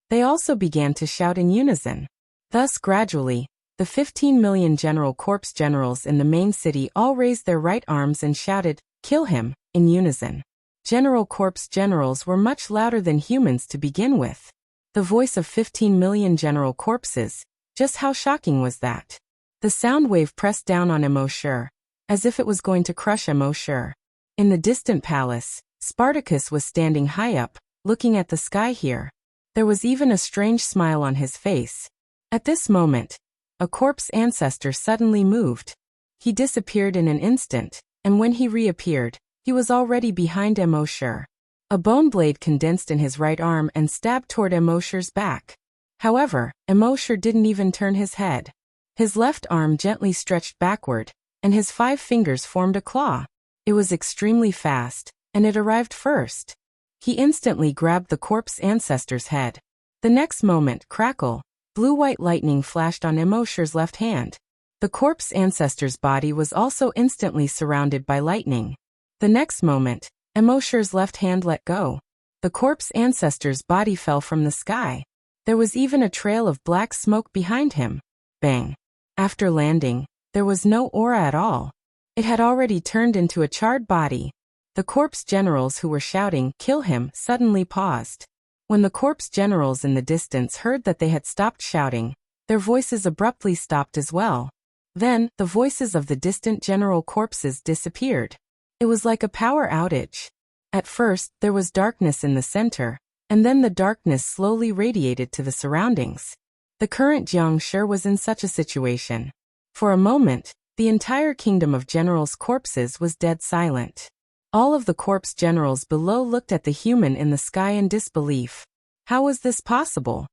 They also began to shout in unison. Thus gradually, the 15 million general corpse generals in the main city all raised their right arms and shouted, kill him, in unison. General corpse generals were much louder than humans to begin with. The voice of 15 million general corpses, just how shocking was that? The sound wave pressed down on Emosher, as if it was going to crush Emosher. In the distant palace, Spartacus was standing high up, looking at the sky here. There was even a strange smile on his face. At this moment, a corpse ancestor suddenly moved. He disappeared in an instant, and when he reappeared, he was already behind Emosher. A bone blade condensed in his right arm and stabbed toward Emosher's back. However, Emosher didn't even turn his head. His left arm gently stretched backward, and his 5 fingers formed a claw. It was extremely fast, and it arrived first. He instantly grabbed the corpse ancestor's head. The next moment, crackle, blue-white lightning flashed on Emosher's left hand. The corpse ancestor's body was also instantly surrounded by lightning. The next moment, Emosher's left hand let go. The corpse ancestor's body fell from the sky. There was even a trail of black smoke behind him. Bang. After landing, there was no aura at all. It had already turned into a charred body. The corpse generals who were shouting, kill him, suddenly paused. When the corpse generals in the distance heard that they had stopped shouting, their voices abruptly stopped as well. Then, the voices of the distant general corpses disappeared. It was like a power outage. At first, there was darkness in the center, and then the darkness slowly radiated to the surroundings. The current Jiangshi was in such a situation. For a moment, the entire kingdom of generals' corpses was dead silent. All of the corpse generals below looked at the human in the sky in disbelief. How was this possible?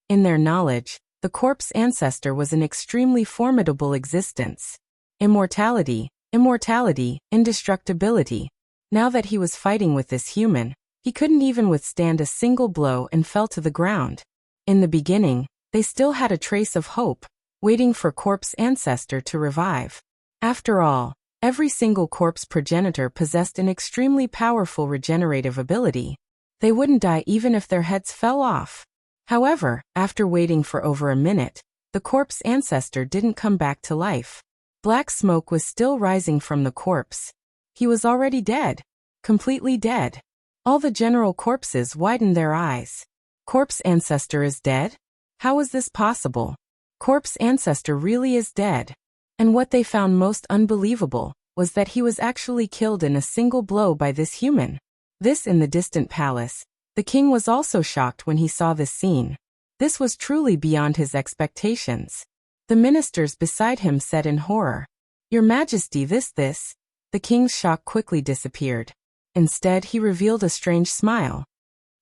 In their knowledge, the corpse ancestor was an extremely formidable existence. Immortality, indestructibility. Now that he was fighting with this human, he couldn't even withstand a single blow and fell to the ground. In the beginning, they still had a trace of hope, waiting for corpse ancestor to revive. After all, every single corpse progenitor possessed an extremely powerful regenerative ability. They wouldn't die even if their heads fell off. However, after waiting for over a minute, the corpse ancestor didn't come back to life. Black smoke was still rising from the corpse. He was already dead. Completely dead. All the general corpses widened their eyes. Corpse ancestor is dead? How is this possible? Corpse ancestor really is dead. And what they found most unbelievable was that he was actually killed in a single blow by this human. This in the distant palace. The king was also shocked when he saw this scene. This was truly beyond his expectations. The ministers beside him said in horror, "Your Majesty, this. The king's shock quickly disappeared. Instead, he revealed a strange smile.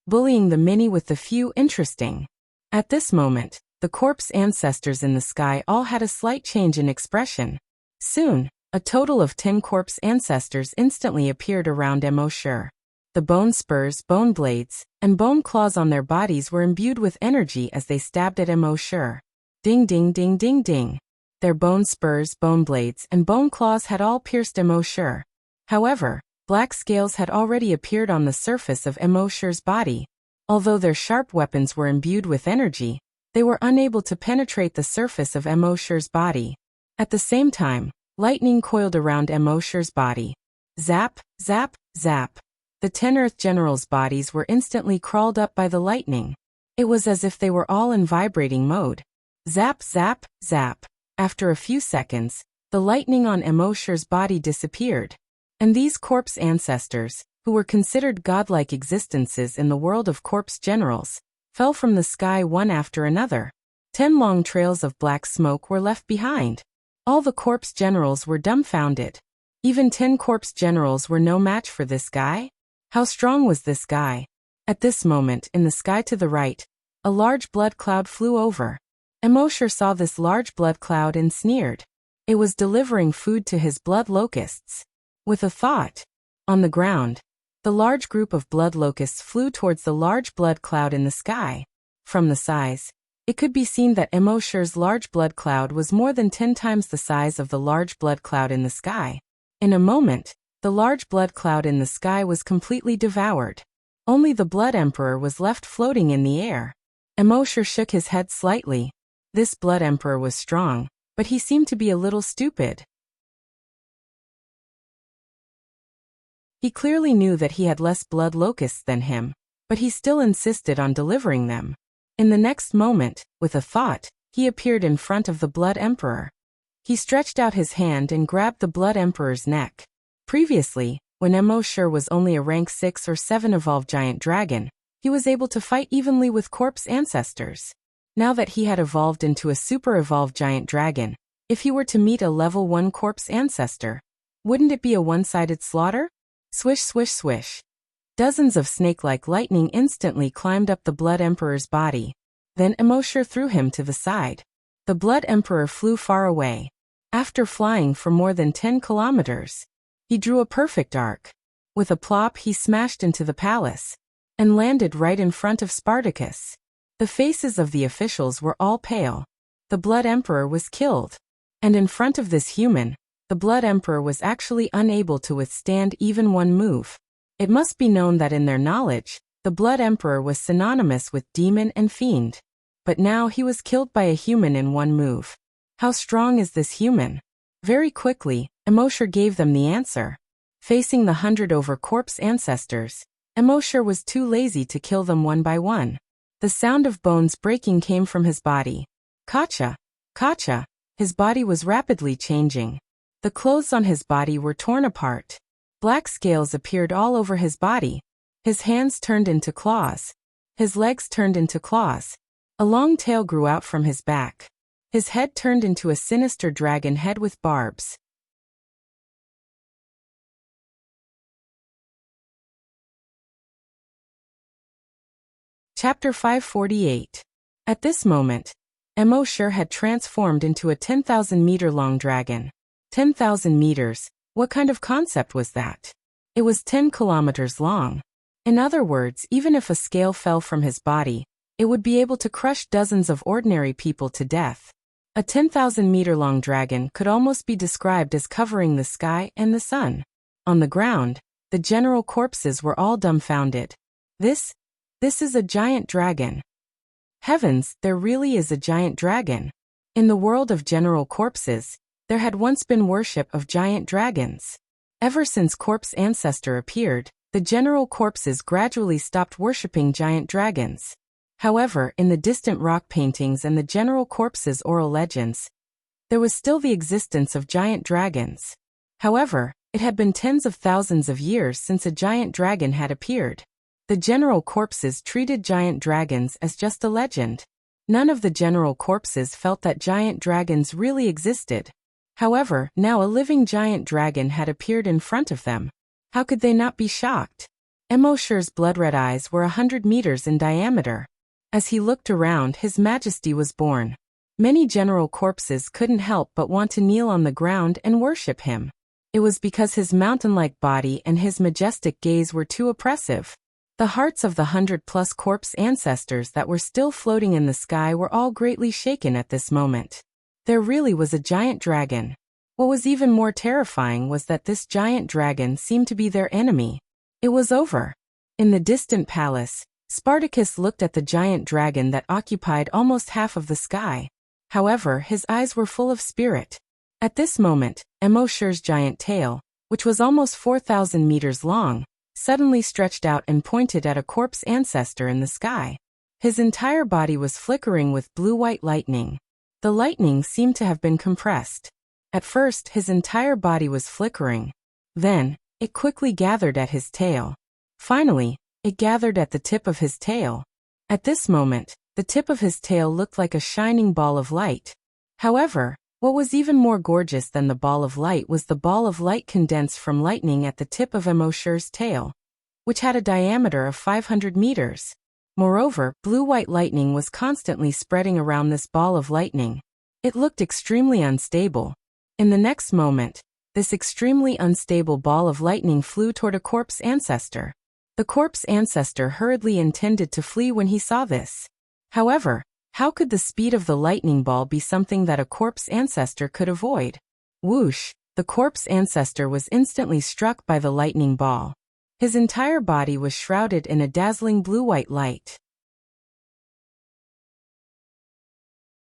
Bullying the many with the few interesting. At this moment, the corpse ancestors in the sky all had a slight change in expression. Soon, a total of 10 corpse ancestors instantly appeared around Immortal. The bone spurs, bone blades, and bone claws on their bodies were imbued with energy as they stabbed at Immortal. Ding ding ding ding ding. Their bone spurs, bone blades, and bone claws had all pierced Immortal. However, black scales had already appeared on the surface of Immortal's body. Although their sharp weapons were imbued with energy, they were unable to penetrate the surface of Immortal's body. At the same time, lightning coiled around Immortal's body. Zap, zap, zap. The 10 Earth Generals' bodies were instantly crawled up by the lightning. It was as if they were all in vibrating mode. Zap, zap, zap. After a few seconds, the lightning on Immortal's body disappeared. And these corpse ancestors, who were considered godlike existences in the world of corpse generals, fell from the sky one after another. 10 long trails of black smoke were left behind. All the corpse generals were dumbfounded. Even 10 corpse generals were no match for this guy? How strong was this guy? At this moment, in the sky to the right, a large blood cloud flew over. Immortal saw this large blood cloud and sneered. It was delivering food to his blood locusts. With a thought. On the ground, the large group of blood locusts flew towards the large blood cloud in the sky. From the size, it could be seen that Immortal's large blood cloud was more than 10 times the size of the large blood cloud in the sky. In a moment, the large blood cloud in the sky was completely devoured. Only the Blood Emperor was left floating in the air. Immortal shook his head slightly. This Blood Emperor was strong, but he seemed to be a little stupid. He clearly knew that he had less blood locusts than him, but he still insisted on delivering them. In the next moment, with a thought, he appeared in front of the Blood Emperor. He stretched out his hand and grabbed the Blood Emperor's neck. Previously, when Immortal was only a rank 6 or 7 evolved giant dragon, he was able to fight evenly with corpse ancestors. Now that he had evolved into a super evolved giant dragon, if he were to meet a level 1 corpse ancestor, wouldn't it be a one-sided slaughter? Swish swish swish. Dozens of snake-like lightning instantly climbed up the Blood Emperor's body. Then Immortal threw him to the side. The Blood Emperor flew far away. After flying for more than 10 kilometers, he drew a perfect arc. With a plop, he smashed into the palace and landed right in front of Spartacus. The faces of the officials were all pale. The Blood Emperor was killed. And in front of this human, the Blood Emperor was actually unable to withstand even one move. It must be known that in their knowledge, the Blood Emperor was synonymous with demon and fiend. But now he was killed by a human in one move. How strong is this human? Very quickly, Immortal gave them the answer. Facing the 100 over corpse ancestors, Immortal was too lazy to kill them one by one. The sound of bones breaking came from his body. Kacha! Kacha! His body was rapidly changing. The clothes on his body were torn apart. Black scales appeared all over his body. His hands turned into claws. His legs turned into claws. A long tail grew out from his back. His head turned into a sinister dragon head with barbs. Chapter 548. At this moment, Immortal had transformed into a 10,000-meter-long dragon. 10,000 meters, what kind of concept was that? It was 10 kilometers long. In other words, even if a scale fell from his body, it would be able to crush dozens of ordinary people to death. A 10,000-meter-long dragon could almost be described as covering the sky and the sun. On the ground, the general corpses were all dumbfounded. This is a giant dragon. Heavens, there really is a giant dragon. In the world of general corpses, there had once been worship of giant dragons. Ever since Corpse Ancestor appeared, the general corpses gradually stopped worshipping giant dragons. However, in the distant rock paintings and the general corpses' oral legends, there was still the existence of giant dragons. However, it had been tens of thousands of years since a giant dragon had appeared. The general corpses treated giant dragons as just a legend. None of the general corpses felt that giant dragons really existed. However, now a living giant dragon had appeared in front of them. How could they not be shocked? Emosher's blood-red eyes were 100 meters in diameter. As he looked around, His Majesty was born. Many general corpses couldn't help but want to kneel on the ground and worship him. It was because his mountain-like body and his majestic gaze were too oppressive. The hearts of the 100-plus corpse ancestors that were still floating in the sky were all greatly shaken at this moment. There really was a giant dragon. What was even more terrifying was that this giant dragon seemed to be their enemy. It was over. In the distant palace, Spartacus looked at the giant dragon that occupied almost half of the sky. However, his eyes were full of spirit. At this moment, Emosher's giant tail, which was almost 4,000 meters long, suddenly stretched out and pointed at a corpse ancestor in the sky. His entire body was flickering with blue-white lightning. The lightning seemed to have been compressed. At first, his entire body was flickering. Then, it quickly gathered at his tail. Finally, it gathered at the tip of his tail. At this moment, the tip of his tail looked like a shining ball of light. However, what was even more gorgeous than the ball of light was the ball of light condensed from lightning at the tip of Emosher's tail, which had a diameter of 500 meters. Moreover, blue-white lightning was constantly spreading around this ball of lightning. It looked extremely unstable. In the next moment, this extremely unstable ball of lightning flew toward a corpse ancestor. The corpse ancestor hurriedly intended to flee when he saw this. However, how could the speed of the lightning ball be something that a corpse ancestor could avoid? Whoosh! The corpse ancestor was instantly struck by the lightning ball. His entire body was shrouded in a dazzling blue-white light.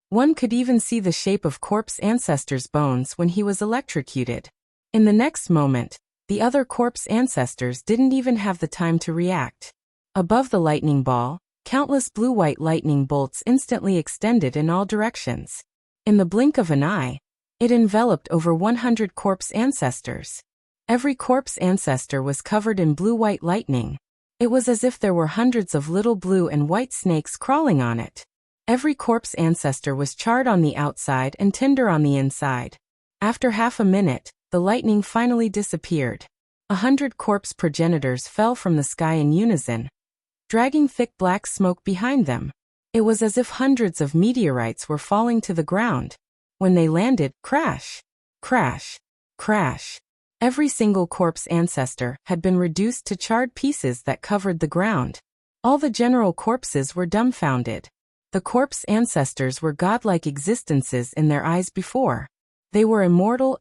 One could even see the shape of corpse ancestor's bones when he was electrocuted. In the next moment, the other corpse ancestors didn't even have the time to react. Above the lightning ball, countless blue-white lightning bolts instantly extended in all directions. In the blink of an eye, it enveloped over 100 corpse ancestors. Every corpse ancestor was covered in blue-white lightning. It was as if there were hundreds of little blue and white snakes crawling on it. Every corpse ancestor was charred on the outside and tender on the inside. After half a minute, the lightning finally disappeared. 100 corpse progenitors fell from the sky in unison, dragging thick black smoke behind them. It was as if hundreds of meteorites were falling to the ground. When they landed, crash, crash, crash. Every single corpse ancestor had been reduced to charred pieces that covered the ground. All the general corpses were dumbfounded. The corpse ancestors were godlike existences in their eyes before. They were immortal,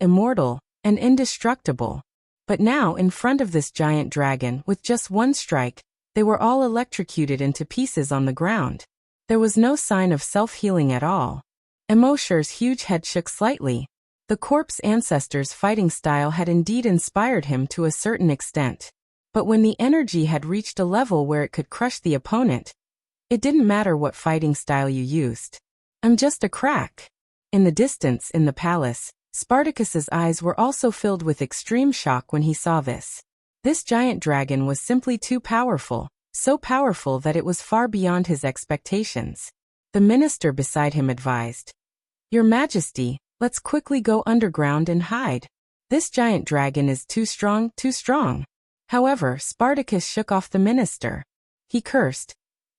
and indestructible. But now, in front of this giant dragon, with just one strike, they were all electrocuted into pieces on the ground. There was no sign of self-healing at all. Emosher's huge head shook slightly. The corpse ancestor's fighting style had indeed inspired him to a certain extent. But when the energy had reached a level where it could crush the opponent, it didn't matter what fighting style you used. I'm just a crack. In the distance, in the palace, Spartacus's eyes were also filled with extreme shock when he saw this. This giant dragon was simply too powerful, so powerful that it was far beyond his expectations. The minister beside him advised, "Your Majesty, let's quickly go underground and hide. This giant dragon is too strong, too strong." However, Spartacus shook off the minister. He cursed,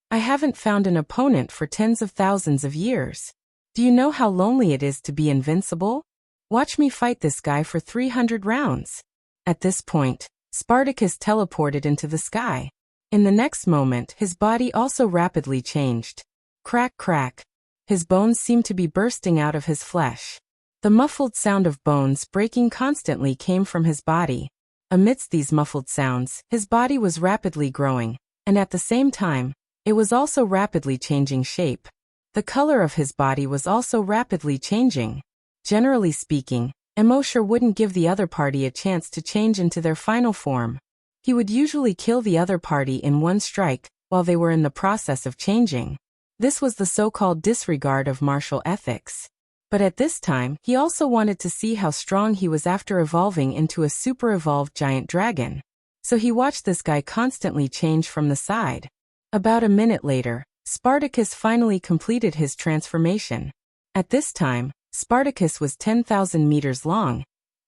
"I haven't found an opponent for tens of thousands of years. Do you know how lonely it is to be invincible? Watch me fight this guy for 300 rounds. At this point, Spartacus teleported into the sky. In the next moment, his body also rapidly changed. Crack, crack. His bones seemed to be bursting out of his flesh. The muffled sound of bones breaking constantly came from his body. Amidst these muffled sounds, his body was rapidly growing, and at the same time, it was also rapidly changing shape. The color of his body was also rapidly changing. Generally speaking, Emosher wouldn't give the other party a chance to change into their final form. He would usually kill the other party in one strike while they were in the process of changing. This was the so-called disregard of martial ethics. But at this time, he also wanted to see how strong he was after evolving into a super-evolved giant dragon. So he watched this guy constantly change from the side. About a minute later, Spartacus finally completed his transformation. At this time, Spartacus was 10,000 meters long,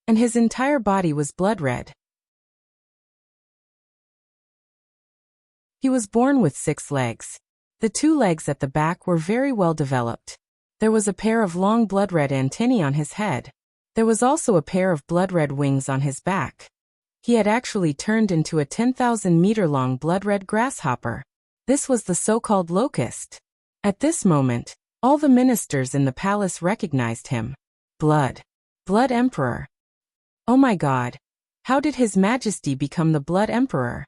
and his entire body was blood red. He was born with 6 legs. The 2 legs at the back were very well developed. There was a pair of long blood-red antennae on his head. There was also a pair of blood-red wings on his back. He had actually turned into a 10,000-meter-long blood-red grasshopper. This was the so-called locust. At this moment, all the ministers in the palace recognized him. Blood Emperor. Oh my God! How did His Majesty become the Blood Emperor?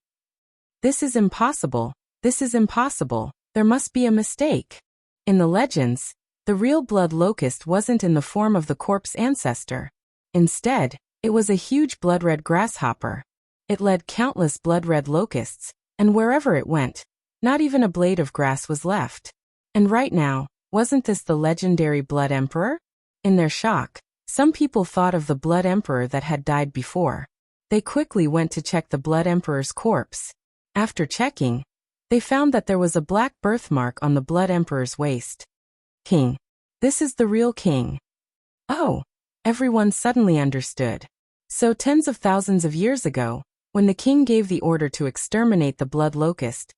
This is impossible. This is impossible. There must be a mistake. In the legends, the real blood locust wasn't in the form of the corpse ancestor. Instead, it was a huge blood-red grasshopper. It led countless blood-red locusts, and wherever it went, not even a blade of grass was left. And right now, wasn't this the legendary Blood Emperor? In their shock, some people thought of the Blood Emperor that had died before. They quickly went to check the Blood Emperor's corpse. After checking, they found that there was a black birthmark on the Blood Emperor's waist. King. This is the real king. Oh! Everyone suddenly understood. So tens of thousands of years ago, when the king gave the order to exterminate the blood locust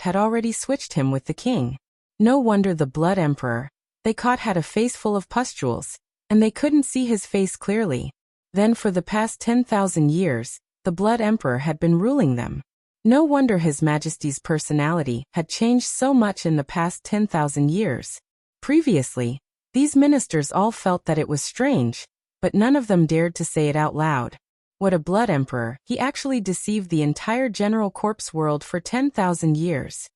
had already switched him with the king. No wonder the Blood Emperor they caught had a face full of pustules, and they couldn't see his face clearly. Then for the past 10,000 years, the Blood Emperor had been ruling them. No wonder His Majesty's personality had changed so much in the past 10,000 years. Previously, these ministers all felt that it was strange, but none of them dared to say it out loud. What a Blood Emperor! He actually deceived the entire general corpse world for 10,000 years.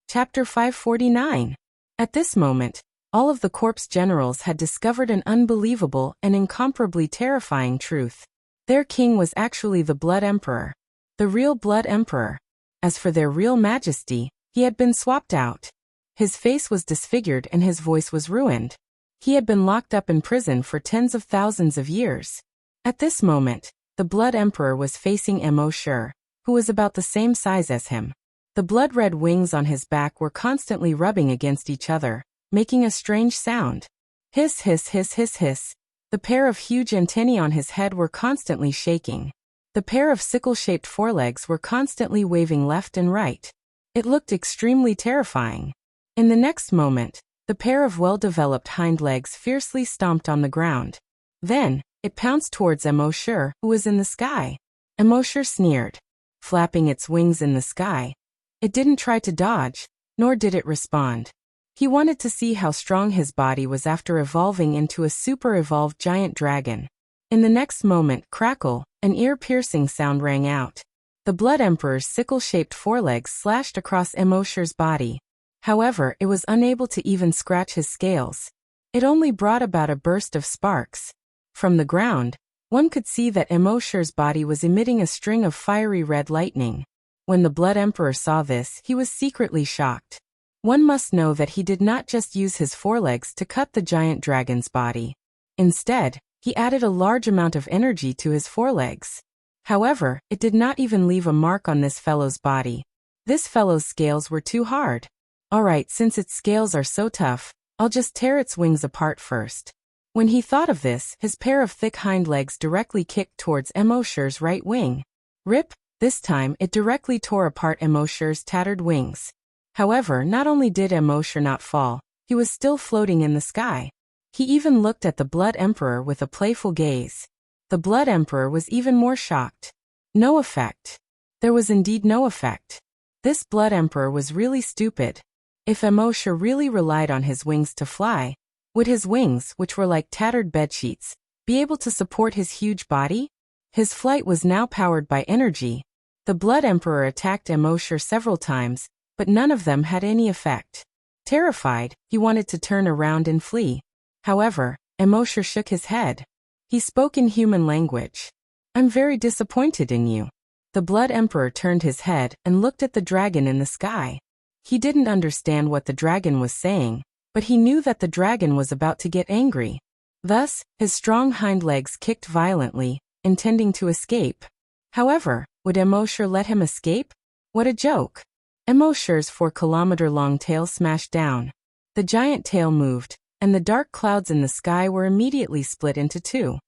Chapter 549. At this moment, all of the corpse generals had discovered an unbelievable and incomparably terrifying truth. Their king was actually the Blood Emperor. The real Blood Emperor. As for their real majesty, he had been swapped out. His face was disfigured and his voice was ruined. He had been locked up in prison for tens of thousands of years. At this moment, the Blood Emperor was facing Emosher, who was about the same size as him. The blood-red wings on his back were constantly rubbing against each other, making a strange sound. Hiss, hiss, hiss, hiss, hiss. The pair of huge antennae on his head were constantly shaking. The pair of sickle-shaped forelegs were constantly waving left and right. It looked extremely terrifying. In the next moment, the pair of well-developed hind legs fiercely stomped on the ground. Then, it pounced towards Emosher, who was in the sky. Emosher sneered, flapping its wings in the sky. It didn't try to dodge, nor did it respond. He wanted to see how strong his body was after evolving into a super-evolved giant dragon. In the next moment, crackle, an ear-piercing sound rang out. The Blood Emperor's sickle-shaped forelegs slashed across Emosher's body. However, it was unable to even scratch his scales. It only brought about a burst of sparks. From the ground, one could see that Emosher's body was emitting a string of fiery red lightning. When the Blood Emperor saw this, he was secretly shocked. One must know that he did not just use his forelegs to cut the giant dragon's body. Instead, he added a large amount of energy to his forelegs. However, it did not even leave a mark on this fellow's body. This fellow's scales were too hard. Alright, since its scales are so tough, I'll just tear its wings apart first. When he thought of this, his pair of thick hind legs directly kicked towards Emosher's right wing. Rip! This time, it directly tore apart Emosher's tattered wings. However, not only did Emosher not fall, he was still floating in the sky. He even looked at the Blood Emperor with a playful gaze. The Blood Emperor was even more shocked. No effect. There was indeed no effect. This Blood Emperor was really stupid. If Emosher really relied on his wings to fly, would his wings, which were like tattered bedsheets, be able to support his huge body? His flight was now powered by energy. The Blood Emperor attacked Emosher several times, but none of them had any effect. Terrified, he wanted to turn around and flee. However, Emosher shook his head. He spoke in human language. "I'm very disappointed in you." The Blood Emperor turned his head and looked at the dragon in the sky. He didn't understand what the dragon was saying, but he knew that the dragon was about to get angry. Thus, his strong hind legs kicked violently, intending to escape. However, would Emosher let him escape? What a joke! Emosher's 4-kilometer-long tail smashed down. The giant tail moved, and the dark clouds in the sky were immediately split into two.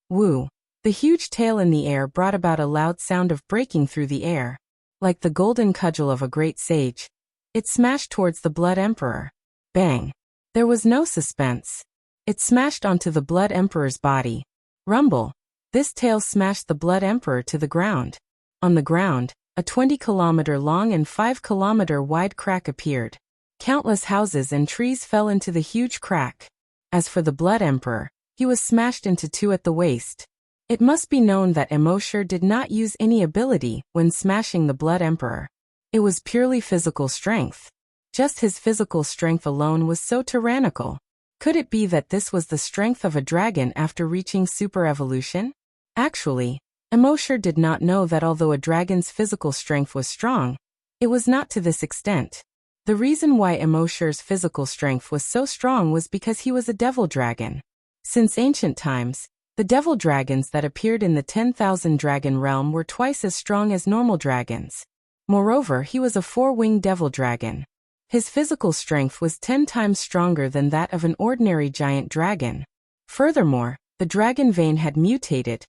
Woo! The huge tail in the air brought about a loud sound of breaking through the air. Like the golden cudgel of a great sage, it smashed towards the Blood Emperor. Bang! There was no suspense. It smashed onto the Blood Emperor's body. Rumble! This tail smashed the Blood Emperor to the ground. On the ground, a 20-kilometer-long and 5-kilometer-wide crack appeared. Countless houses and trees fell into the huge crack. As for the Blood Emperor, he was smashed into two at the waist. It must be known that Emosher did not use any ability when smashing the Blood Emperor. It was purely physical strength. Just his physical strength alone was so tyrannical. Could it be that this was the strength of a dragon after reaching super evolution? Actually, Emosher did not know that although a dragon's physical strength was strong, it was not to this extent. The reason why Emosher's physical strength was so strong was because he was a devil dragon. Since ancient times, the devil dragons that appeared in the 10,000 dragon realm were twice as strong as normal dragons. Moreover, he was a 4-winged devil dragon. His physical strength was 10 times stronger than that of an ordinary giant dragon. Furthermore, the dragon vein had mutated,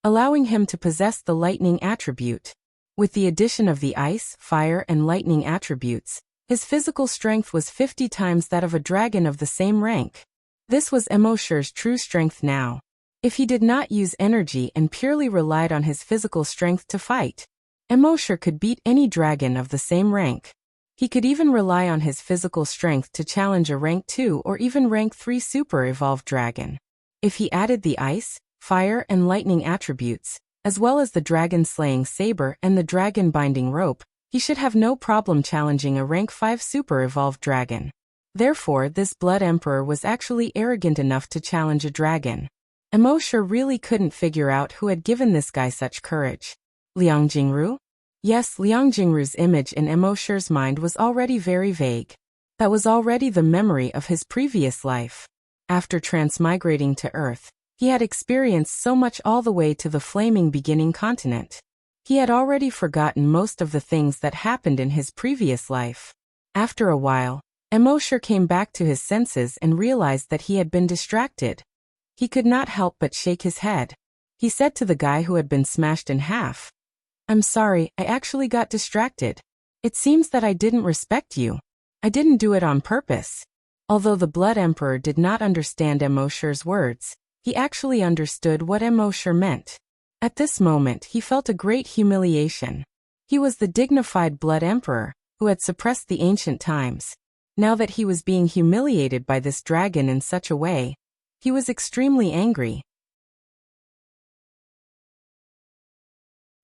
allowing him to possess the lightning attribute. With the addition of the ice, fire, and lightning attributes, his physical strength was 50 times that of a dragon of the same rank. This was Emosher's true strength now. If he did not use energy and purely relied on his physical strength to fight, Emosher could beat any dragon of the same rank. He could even rely on his physical strength to challenge a rank 2 or even rank 3 super evolved dragon. If he added the ice, fire, and lightning attributes, as well as the dragon-slaying saber and the dragon-binding rope, he should have no problem challenging a rank 5 super evolved dragon. Therefore, this Blood Emperor was actually arrogant enough to challenge a dragon. Emosher really couldn't figure out who had given this guy such courage. Liang Jingru? Yes, Liang Jingru's image in Emosher's mind was already very vague. That was already the memory of his previous life. After transmigrating to Earth, he had experienced so much all the way to the flaming beginning continent. He had already forgotten most of the things that happened in his previous life. After a while, Emosher came back to his senses and realized that he had been distracted. He could not help but shake his head. He said to the guy who had been smashed in half, "I'm sorry, I actually got distracted. It seems that I didn't respect you. I didn't do it on purpose." Although the Blood Emperor did not understand Emosher's words, he actually understood what Emosher meant. At this moment, he felt a great humiliation. He was the dignified Blood Emperor, who had suppressed the ancient times. Now that he was being humiliated by this dragon in such a way, he was extremely angry.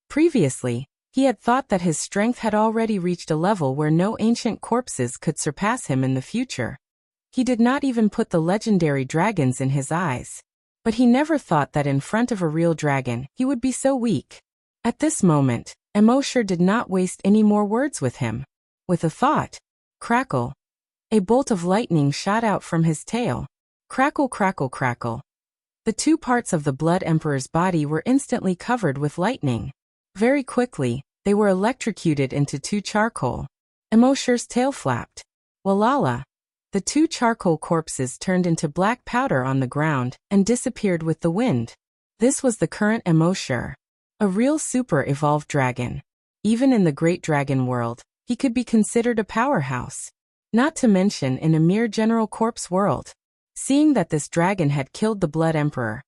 Previously, he had thought that his strength had already reached a level where no ancient corpses could surpass him in the future. He did not even put the legendary dragons in his eyes. But he never thought that in front of a real dragon, he would be so weak. At this moment, Emosher did not waste any more words with him. With a thought, crackle, a bolt of lightning shot out from his tail. Crackle, crackle, crackle. The two parts of the Blood Emperor's body were instantly covered with lightning. Very quickly, they were electrocuted into two charcoal. Emosher's tail flapped. Walala! The two charcoal corpses turned into black powder on the ground and disappeared with the wind. This was the current Emosher. A real super evolved dragon. Even in the Great Dragon world, he could be considered a powerhouse. Not to mention in a mere general corpse world. Seeing that this dragon had killed the Blood Emperor,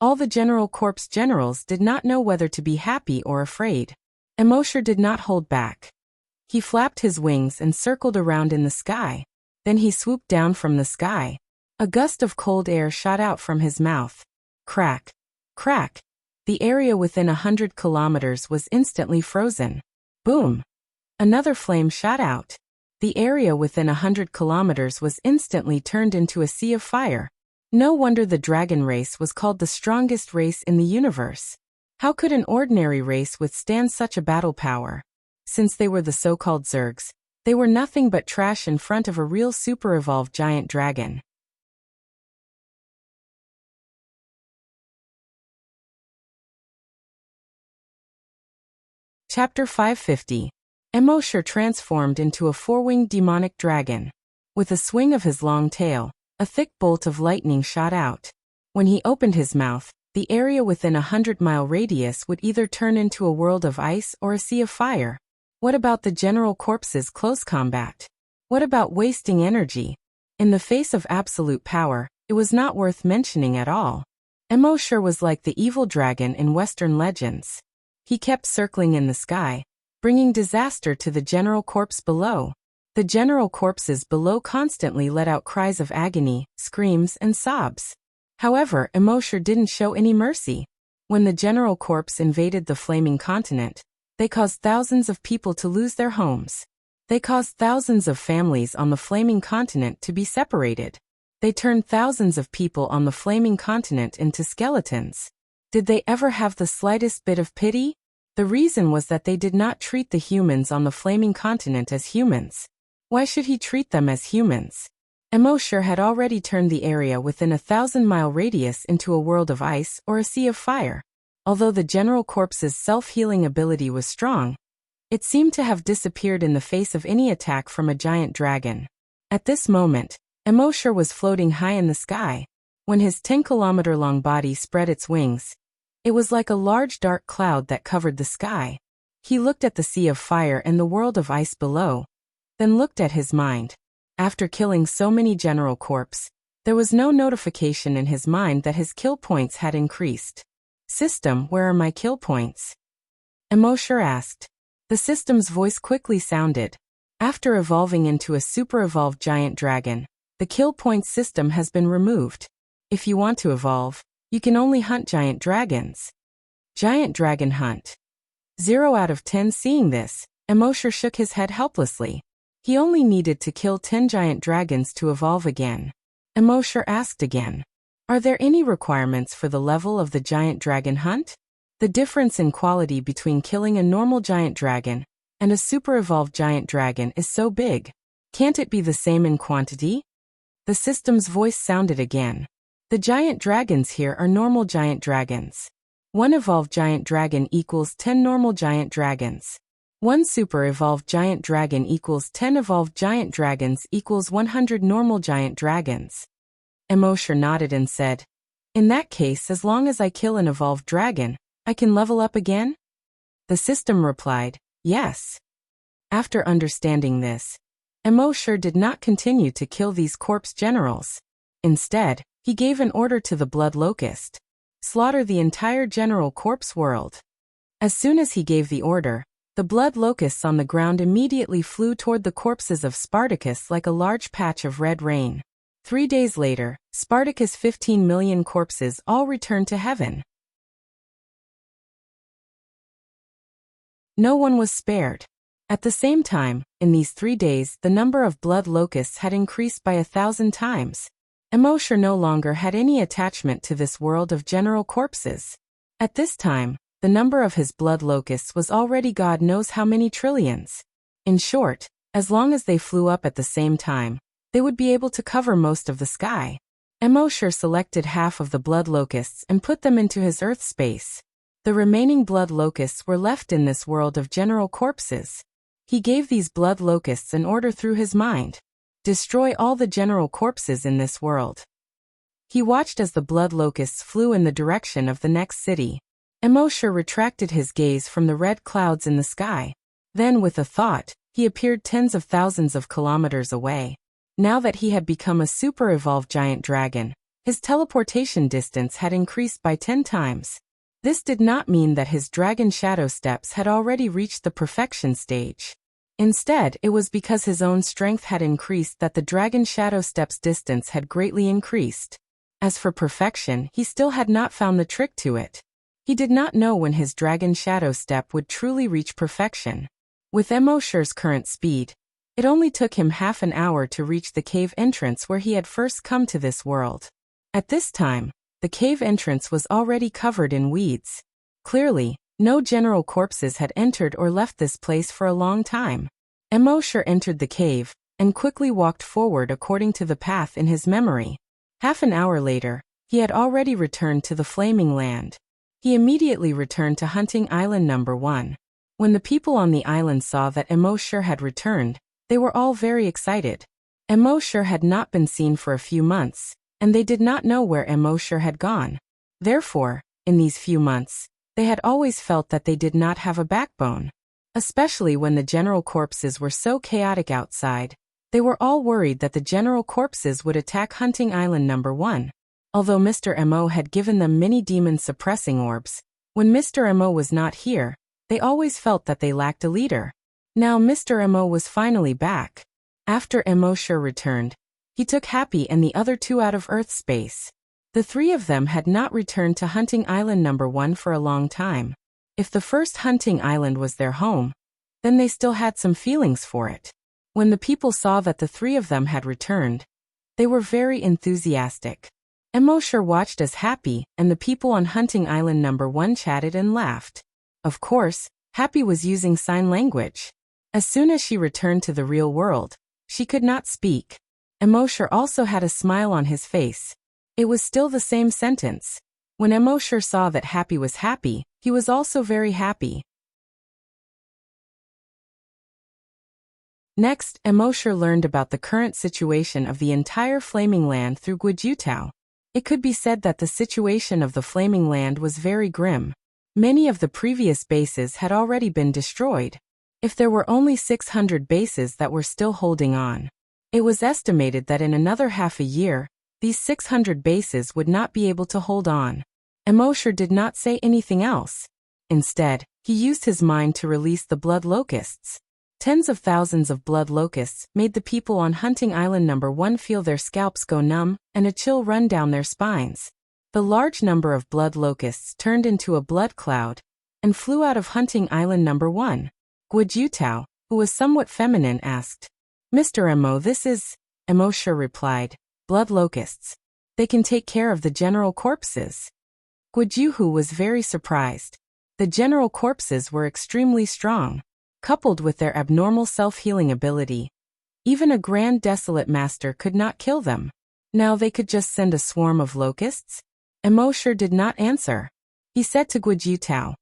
all the general corpse generals did not know whether to be happy or afraid. Emosher did not hold back. He flapped his wings and circled around in the sky. Then he swooped down from the sky. A gust of cold air shot out from his mouth. Crack! Crack! The area within 100 kilometers was instantly frozen. Boom! Another flame shot out. The area within 100 kilometers was instantly turned into a sea of fire. No wonder the dragon race was called the strongest race in the universe. How could an ordinary race withstand such a battle power? Since they were the so-called Zergs, they were nothing but trash in front of a real super-evolved giant dragon. Chapter 550. Emosher transformed into a four-winged demonic dragon. With a swing of his long tail, a thick bolt of lightning shot out. When he opened his mouth, the area within a 100-mile radius would either turn into a world of ice or a sea of fire. What about the general corpse's close combat? What about wasting energy? In the face of absolute power, it was not worth mentioning at all. Emosher was like the evil dragon in Western legends. He kept circling in the sky, bringing disaster to the general corpse below. The general corpses below constantly let out cries of agony, screams, and sobs. However, Emosher didn't show any mercy. When the general corpse invaded the flaming continent, they caused thousands of people to lose their homes. They caused thousands of families on the flaming continent to be separated. They turned thousands of people on the flaming continent into skeletons. Did they ever have the slightest bit of pity? The reason was that they did not treat the humans on the flaming continent as humans. Why should he treat them as humans? Emosher had already turned the area within a 1,000-mile radius into a world of ice or a sea of fire. Although the general corpse's self-healing ability was strong, it seemed to have disappeared in the face of any attack from a giant dragon. At this moment, Emosher was floating high in the sky. When his 10-kilometer-long body spread its wings, it was like a large dark cloud that covered the sky. He looked at the sea of fire and the world of ice below, then looked at his mind. After killing so many general corpse, there was no notification in his mind that his kill points had increased. System, where are my kill points? Emosher asked. The system's voice quickly sounded. After evolving into a super-evolved giant dragon, the kill points system has been removed. If you want to evolve, you can only hunt giant dragons. Giant dragon hunt. 0 out of 10. Seeing this, Emosher shook his head helplessly. He only needed to kill 10 giant dragons to evolve again. Emosher asked again. Are there any requirements for the level of the giant dragon hunt? The difference in quality between killing a normal giant dragon and a super-evolved giant dragon is so big. Can't it be the same in quantity? The system's voice sounded again. The giant dragons here are normal giant dragons. 1 evolved giant dragon equals 10 normal giant dragons. 1 super-evolved giant dragon equals 10 evolved giant dragons equals 100 normal giant dragons. Emosher nodded and said, in that case, as long as I kill an evolved dragon, I can level up again? The system replied, yes. After understanding this, Emosher did not continue to kill these corpse generals. Instead, he gave an order to the blood locust. Slaughter the entire general corpse world. As soon as he gave the order, the blood locusts on the ground immediately flew toward the corpses of Spartacus like a large patch of red rain. 3 days later, Spartacus' 15 million corpses all returned to heaven. No one was spared. At the same time, in these 3 days, the number of blood locusts had increased by 1,000 times. Emosher no longer had any attachment to this world of general corpses. At this time, the number of his blood locusts was already God knows how many trillions. In short, as long as they flew up at the same time, they would be able to cover most of the sky. Emosher selected half of the blood locusts and put them into his Earth space. The remaining blood locusts were left in this world of general corpses. He gave these blood locusts an order through his mind. Destroy all the general corpses in this world. He watched as the blood locusts flew in the direction of the next city. Emosher retracted his gaze from the red clouds in the sky. Then, with a thought, he appeared tens of thousands of kilometers away. Now that he had become a super-evolved giant dragon, his teleportation distance had increased by 10 times. This did not mean that his dragon shadow steps had already reached the perfection stage. Instead, it was because his own strength had increased that the dragon shadow steps distance had greatly increased. As for perfection, he still had not found the trick to it. He did not know when his dragon shadow step would truly reach perfection. With Emosher's current speed, it only took him half an hour to reach the cave entrance where he had first come to this world. At this time, the cave entrance was already covered in weeds. Clearly, no general corpses had entered or left this place for a long time. Emosher entered the cave and quickly walked forward according to the path in his memory. Half an hour later, he had already returned to the Flaming Land. He immediately returned to Hunting Island number 1. When the people on the island saw that Emosher had returned, they were all very excited. Emosher had not been seen for a few months, and they did not know where Emosher had gone. Therefore, in these few months, they had always felt that they did not have a backbone. Especially when the general corpses were so chaotic outside, they were all worried that the general corpses would attack Hunting Island number 1. Although Mr. Mo had given them many demon-suppressing orbs, when Mr. Mo was not here, they always felt that they lacked a leader. Now Mr. Mo was finally back. After Emosher returned, he took Happy and the other 2 out of Earth space. The 3 of them had not returned to Hunting Island number 1 for a long time. If the first Hunting Island was their home, then they still had some feelings for it. When the people saw that the 3 of them had returned, they were very enthusiastic. Emosher watched as Happy and the people on Hunting Island number 1 chatted and laughed. Of course, Happy was using sign language. As soon as she returned to the real world, she could not speak. Emosher also had a smile on his face. It was still the same sentence. When Emosher saw that Happy was happy, he was also very happy. Next, Emosher learned about the current situation of the entire Flaming Land through Guijutao. It could be said that the situation of the Flaming Land was very grim. Many of the previous bases had already been destroyed. If there were only 600 bases that were still holding on, it was estimated that in another half a year, these 600 bases would not be able to hold on. Emosher did not say anything else. Instead, he used his mind to release the blood locusts. Tens of thousands of blood locusts made the people on Hunting Island number 1 feel their scalps go numb and a chill run down their spines. The large number of blood locusts turned into a blood cloud and flew out of Hunting Island number 1. Guijutao, who was somewhat feminine, asked, "Mr. Mo, this is..." Emosher replied, "Blood locusts. They can take care of the general corpses." Guijuhu was very surprised. The general corpses were extremely strong. Coupled with their abnormal self-healing ability, even a Grand Desolate Master could not kill them. Now they could just send a swarm of locusts? Emosher did not answer. He said to Guijutao,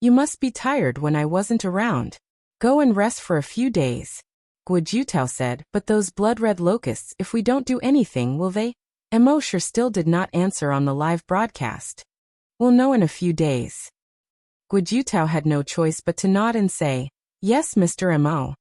"You must be tired when I wasn't around. Go and rest for a few days." Guijutao said, "But those blood-red locusts, if we don't do anything, will they?" Emosher still did not answer on the live broadcast. "We'll know in a few days." Guijutao had no choice but to nod and say, "Yes, Mr. Mo."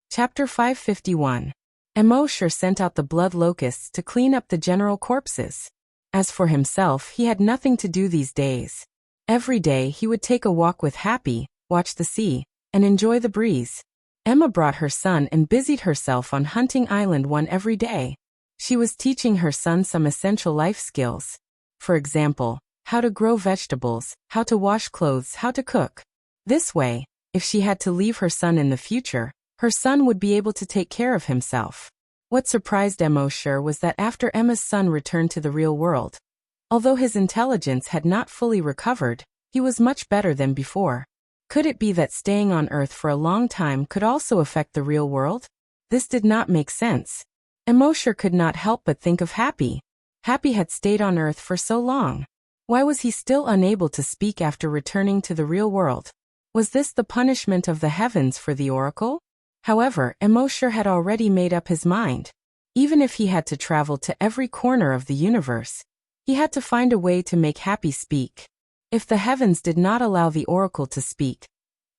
Chapter 551. Emosher sent out the blood locusts to clean up the general corpses. As for himself, he had nothing to do these days. Every day he would take a walk with Happy, watch the sea, and enjoy the breeze. Emma brought her son and busied herself on Hunting Island 1 every day. She was teaching her son some essential life skills. For example, how to grow vegetables, how to wash clothes, how to cook. This way, if she had to leave her son in the future, her son would be able to take care of himself. What surprised Emosher was that after Emma's son returned to the real world, although his intelligence had not fully recovered, he was much better than before. Could it be that staying on Earth for a long time could also affect the real world? This did not make sense. Emosher could not help but think of Happy. Happy had stayed on Earth for so long. Why was he still unable to speak after returning to the real world? Was this the punishment of the heavens for the oracle? However, Emosher had already made up his mind. Even if he had to travel to every corner of the universe, he had to find a way to make Happy speak. If the heavens did not allow the oracle to speak,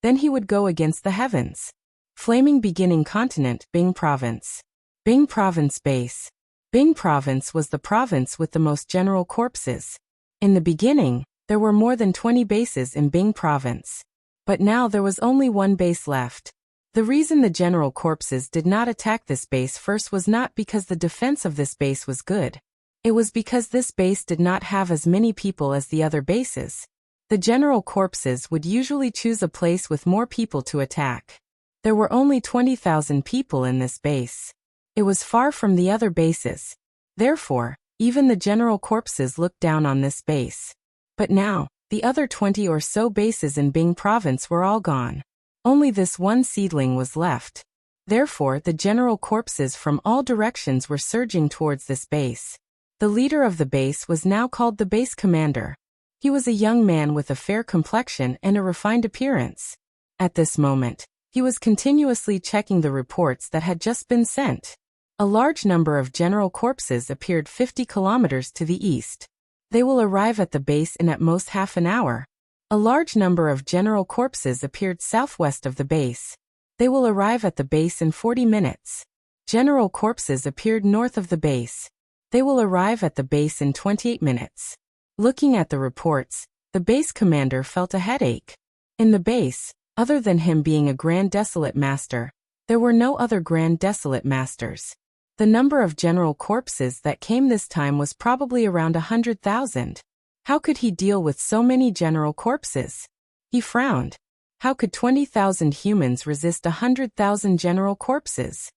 then he would go against the heavens. Flaming Beginning Continent, Bing Province. Bing Province Base. Bing Province was the province with the most general corpses. In the beginning, there were more than 20 bases in Bing Province. But now there was only 1 base left. The reason the general corpses did not attack this base first was not because the defense of this base was good. It was because this base did not have as many people as the other bases. The general corpses would usually choose a place with more people to attack. There were only 20,000 people in this base. It was far from the other bases. Therefore, even the general corpses looked down on this base. But now, the other 20 or so bases in Bing province were all gone. Only this one seedling was left. Therefore, the general corpses from all directions were surging towards this base. The leader of the base was now called the base commander. He was a young man with a fair complexion and a refined appearance. At this moment, he was continuously checking the reports that had just been sent. A large number of general corpses appeared 50 kilometers to the east. They will arrive at the base in at most half an hour. A large number of general corpses appeared southwest of the base. They will arrive at the base in 40 minutes. General corpses appeared north of the base. They will arrive at the base in 28 minutes. Looking at the reports, the base commander felt a headache. In the base, other than him being a Grand Desolate Master, there were no other Grand Desolate Masters. The number of general corpses that came this time was probably around 100,000. How could he deal with so many general corpses? He frowned. How could 20,000 humans resist 100,000 general corpses?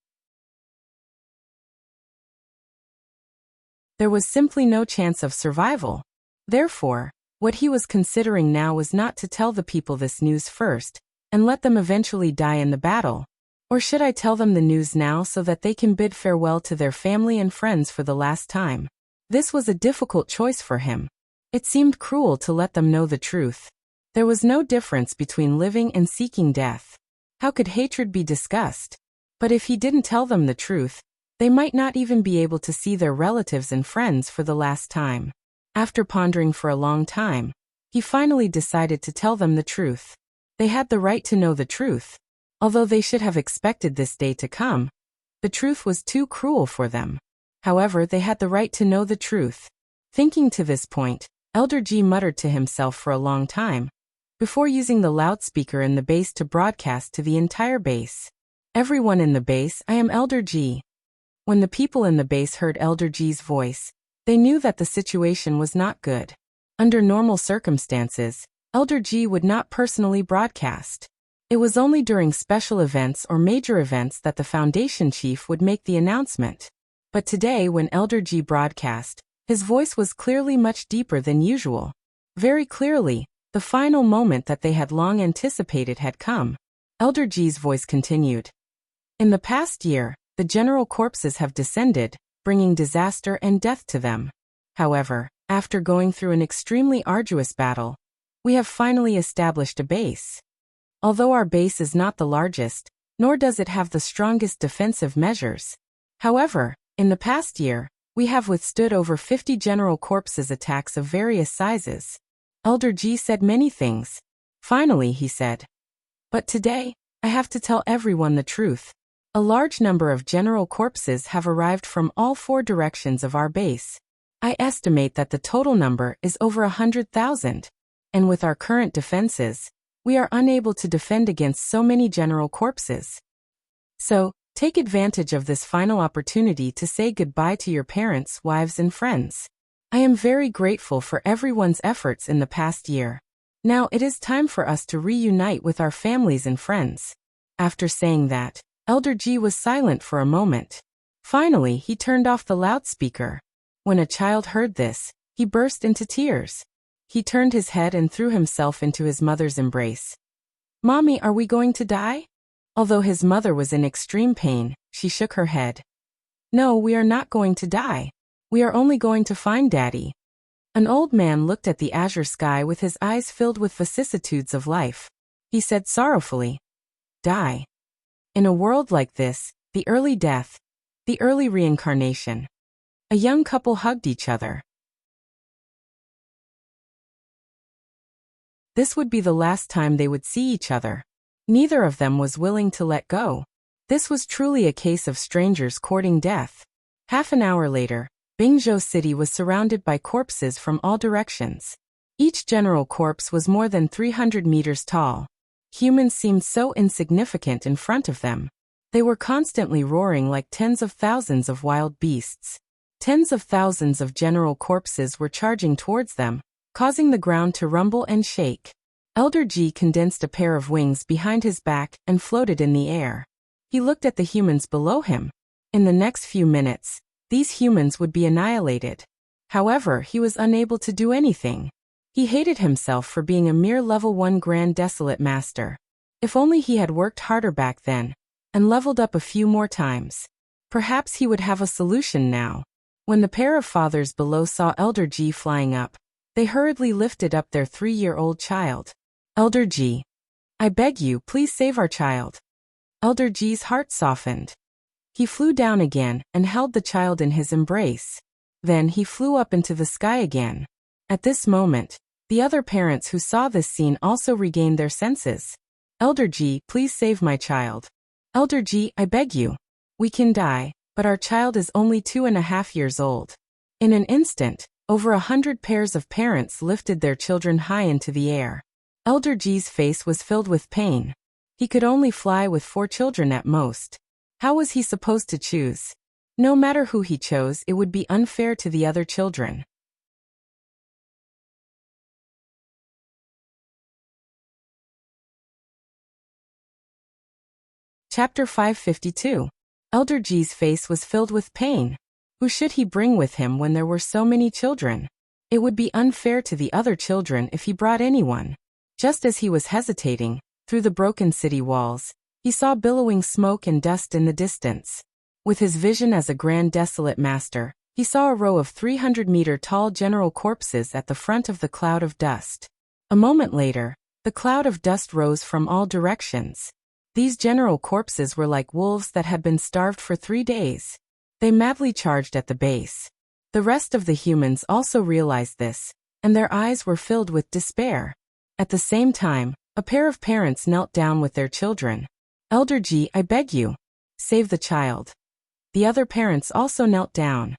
There was simply no chance of survival. Therefore, what he was considering now was not to tell the people this news first, and let them eventually die in the battle. Or should I tell them the news now so that they can bid farewell to their family and friends for the last time? This was a difficult choice for him. It seemed cruel to let them know the truth. There was no difference between living and seeking death. How could hatred be discussed? But if he didn't tell them the truth, they might not even be able to see their relatives and friends for the last time. After pondering for a long time, he finally decided to tell them the truth. They had the right to know the truth. Although they should have expected this day to come, the truth was too cruel for them. However, they had the right to know the truth. Thinking to this point, Elder G muttered to himself for a long time, before using the loudspeaker in the base to broadcast to the entire base. Everyone in the base, I am Elder G. When the people in the base heard Elder G's voice, they knew that the situation was not good. Under normal circumstances, Elder G would not personally broadcast. It was only during special events or major events that the Foundation Chief would make the announcement. But today, when Elder G broadcast, his voice was clearly much deeper than usual. Very clearly, the final moment that they had long anticipated had come. Elder G's voice continued. In the past year, the general corpses have descended, bringing disaster and death to them. However, after going through an extremely arduous battle, we have finally established a base. Although our base is not the largest, nor does it have the strongest defensive measures. However, in the past year, we have withstood over 50 general corpses attacks of various sizes. Elder G said many things. Finally, he said, "But today, I have to tell everyone the truth. A large number of general corpses have arrived from all 4 directions of our base. I estimate that the total number is over 100,000. And with our current defenses, we are unable to defend against so many general corpses. So, take advantage of this final opportunity to say goodbye to your parents, wives, and friends. I am very grateful for everyone's efforts in the past year. Now it is time for us to reunite with our families and friends." After saying that, Elder G was silent for a moment. Finally, he turned off the loudspeaker. When a child heard this, he burst into tears. He turned his head and threw himself into his mother's embrace. "Mommy, are we going to die?" Although his mother was in extreme pain, she shook her head. "No, we are not going to die. We are only going to find Daddy." An old man looked at the azure sky with his eyes filled with vicissitudes of life. He said sorrowfully, "Die. In a world like this, the early death, the early reincarnation." A young couple hugged each other. This would be the last time they would see each other. Neither of them was willing to let go. This was truly a case of strangers courting death. Half an hour later, Bingzhou City was surrounded by corpses from all directions. Each general corpse was more than 300 meters tall. Humans seemed so insignificant in front of them. They were constantly roaring like tens of thousands of wild beasts. Tens of thousands of general corpses were charging towards them, causing the ground to rumble and shake. Elder Ji condensed a pair of wings behind his back and floated in the air. He looked at the humans below him. In the next few minutes, these humans would be annihilated. However, he was unable to do anything. He hated himself for being a mere level 1 Grand Desolate Master. If only he had worked harder back then, and leveled up a few more times. Perhaps he would have a solution now. When the pair of fathers below saw Elder Ji flying up, they hurriedly lifted up their 3-year-old child. Elder Ji, I beg you, please save our child. Elder Ji's heart softened. He flew down again and held the child in his embrace. Then he flew up into the sky again. At this moment, the other parents who saw this scene also regained their senses. Elder Ji, please save my child. Elder Ji, I beg you. We can die, but our child is only 2.5 years old. In an instant, over 100 pairs of parents lifted their children high into the air. Elder Ji's face was filled with pain. He could only fly with 4 children at most. How was he supposed to choose? No matter who he chose, it would be unfair to the other children. Chapter 552. Elder Ji's face was filled with pain. Who should he bring with him when there were so many children? It would be unfair to the other children if he brought anyone. Just as he was hesitating, through the broken city walls, he saw billowing smoke and dust in the distance. With his vision as a Grand Desolate Master, he saw a row of 300-meter-tall general corpses at the front of the cloud of dust. A moment later, the cloud of dust rose from all directions. These general corpses were like wolves that had been starved for 3 days. They madly charged at the base. The rest of the humans also realized this, and their eyes were filled with despair. At the same time, a pair of parents knelt down with their children. Elder Ji, I beg you. Save the child. The other parents also knelt down.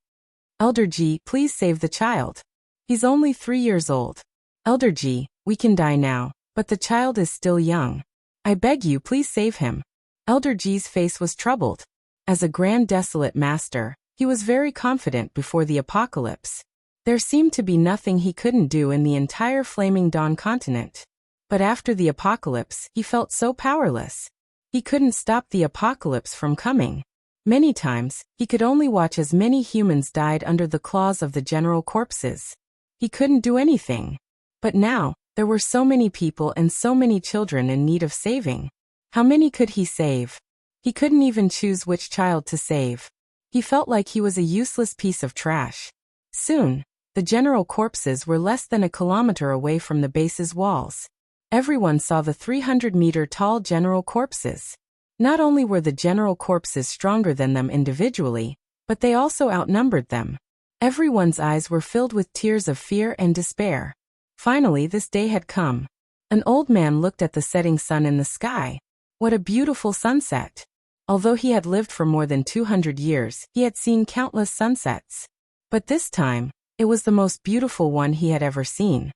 Elder Ji, please save the child. He's only 3 years old. Elder Ji, we can die now, but the child is still young. I beg you, please save him. Elder Ji's face was troubled. As a Grand Desolate Master, he was very confident before the apocalypse. There seemed to be nothing he couldn't do in the entire Flaming Dawn continent. But after the apocalypse, he felt so powerless. He couldn't stop the apocalypse from coming. Many times, he could only watch as many humans died under the claws of the general corpses. He couldn't do anything. But now, there were so many people and so many children in need of saving. How many could he save? He couldn't even choose which child to save. He felt like he was a useless piece of trash. Soon, the general corpses were less than a kilometer away from the base's walls. Everyone saw the 300-meter-tall general corpses. Not only were the general corpses stronger than them individually, but they also outnumbered them. Everyone's eyes were filled with tears of fear and despair. Finally, this day had come. An old man looked at the setting sun in the sky. What a beautiful sunset! Although he had lived for more than 200 years, he had seen countless sunsets. But this time, it was the most beautiful one he had ever seen.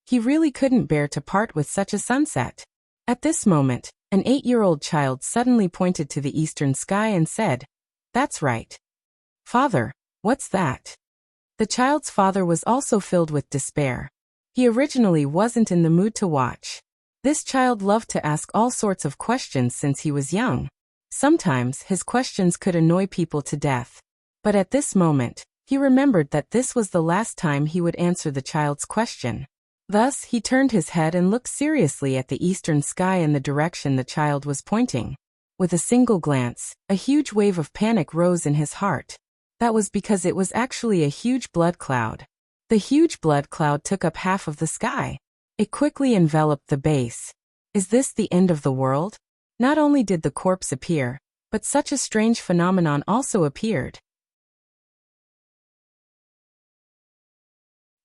He really couldn't bear to part with such a sunset. At this moment, an 8-year-old child suddenly pointed to the eastern sky and said, "That's right. Father, what's that?" The child's father was also filled with despair. He originally wasn't in the mood to watch. This child loved to ask all sorts of questions since he was young. Sometimes his questions could annoy people to death. But at this moment, he remembered that this was the last time he would answer the child's question. Thus, he turned his head and looked seriously at the eastern sky in the direction the child was pointing. With a single glance, a huge wave of panic rose in his heart. That was because it was actually a huge blood cloud. The huge blood cloud took up half of the sky. It quickly enveloped the base. Is this the end of the world? Not only did the corpse appear, but such a strange phenomenon also appeared.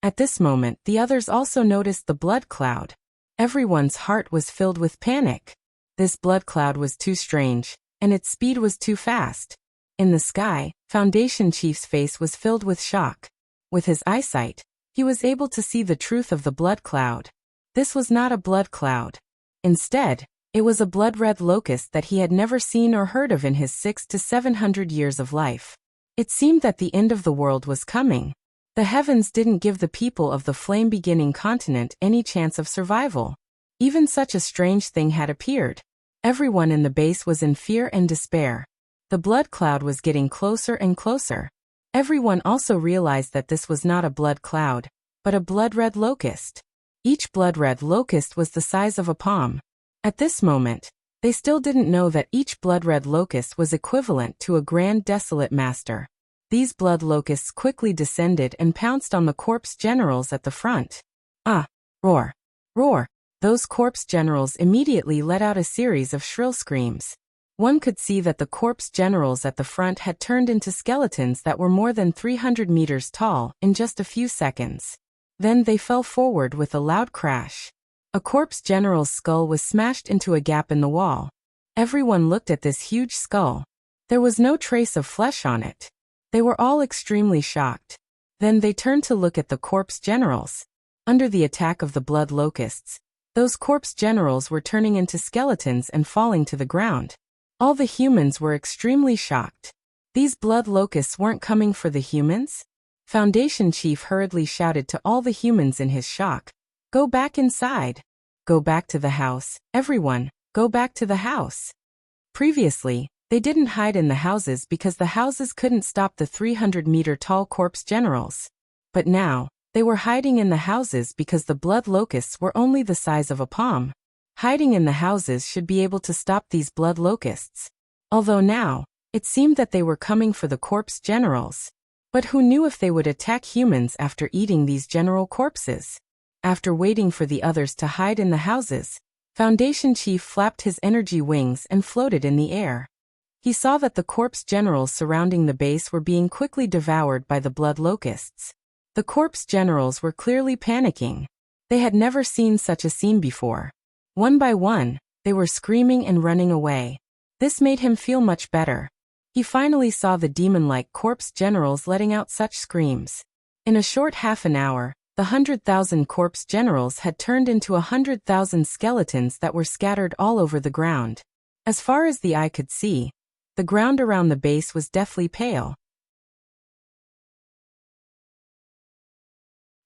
At this moment, the others also noticed the blood cloud. Everyone's heart was filled with panic. This blood cloud was too strange, and its speed was too fast. In the sky, Foundation Chief's face was filled with shock. With his eyesight, he was able to see the truth of the blood cloud. This was not a blood cloud. Instead, It was a blood-red locust that he had never seen or heard of in his 600 to 700 years of life. It seemed that the end of the world was coming. The heavens didn't give the people of the flame-beginning continent any chance of survival. Even such a strange thing had appeared. Everyone in the base was in fear and despair. The blood cloud was getting closer and closer. Everyone also realized that this was not a blood cloud, but a blood-red locust. Each blood-red locust was the size of a palm. At this moment, they still didn't know that each blood-red locust was equivalent to a grand desolate master. These blood locusts quickly descended and pounced on the corpse generals at the front. Ah! Roar! Roar! Those corpse generals immediately let out a series of shrill screams. One could see that the corpse generals at the front had turned into skeletons that were more than 300 meters tall in just a few seconds. Then they fell forward with a loud crash. A corpse general's skull was smashed into a gap in the wall. Everyone looked at this huge skull. There was no trace of flesh on it. They were all extremely shocked. Then they turned to look at the corpse generals. Under the attack of the blood locusts, those corpse generals were turning into skeletons and falling to the ground. All the humans were extremely shocked. These blood locusts weren't coming for the humans? Foundation Chief hurriedly shouted to all the humans in his shock. Go back inside. Go back to the house. Everyone, go back to the house. Previously, they didn't hide in the houses because the houses couldn't stop the 300-meter-tall corpse generals. But now, they were hiding in the houses because the blood locusts were only the size of a palm. Hiding in the houses should be able to stop these blood locusts. Although now, it seemed that they were coming for the corpse generals. But who knew if they would attack humans after eating these general corpses? After waiting for the others to hide in the houses, Foundation Chief flapped his energy wings and floated in the air. He saw that the corpse generals surrounding the base were being quickly devoured by the blood locusts. The corpse generals were clearly panicking. They had never seen such a scene before. One by one, they were screaming and running away. This made him feel much better. He finally saw the demon-like corpse generals letting out such screams. In a short half an hour, the 100,000 corpse generals had turned into 100,000 skeletons that were scattered all over the ground. As far as the eye could see, the ground around the base was deathly pale.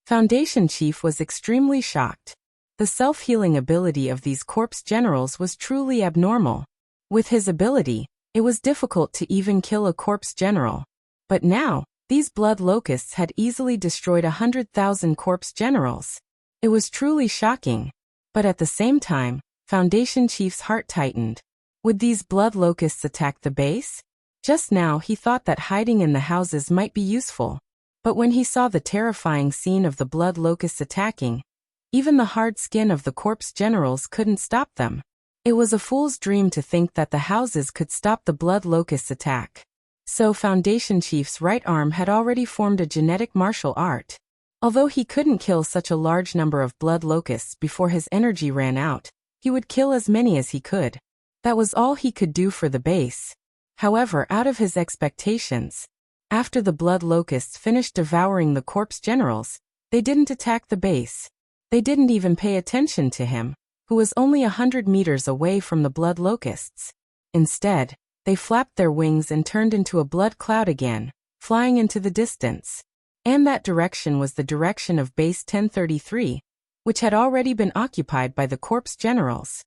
Foundation Chief was extremely shocked. The self-healing ability of these corpse generals was truly abnormal. With his ability, it was difficult to even kill a corpse general. But now, these blood locusts had easily destroyed 100,000 corpse generals. It was truly shocking. But at the same time, Foundation Chief's heart tightened. Would these blood locusts attack the base? Just now he thought that hiding in the houses might be useful. But when he saw the terrifying scene of the blood locusts attacking, even the hard skin of the corpse generals couldn't stop them. It was a fool's dream to think that the houses could stop the blood locusts' attack. So Foundation Chief's right arm had already formed a genetic martial art. Although he couldn't kill such a large number of blood locusts before his energy ran out, he would kill as many as he could. That was all he could do for the base. However, out of his expectations, after the blood locusts finished devouring the corpse generals, they didn't attack the base. They didn't even pay attention to him, who was only 100 meters away from the blood locusts. Instead, they flapped their wings and turned into a blood cloud again, flying into the distance. And that direction was the direction of base 1033, which had already been occupied by the corpse generals.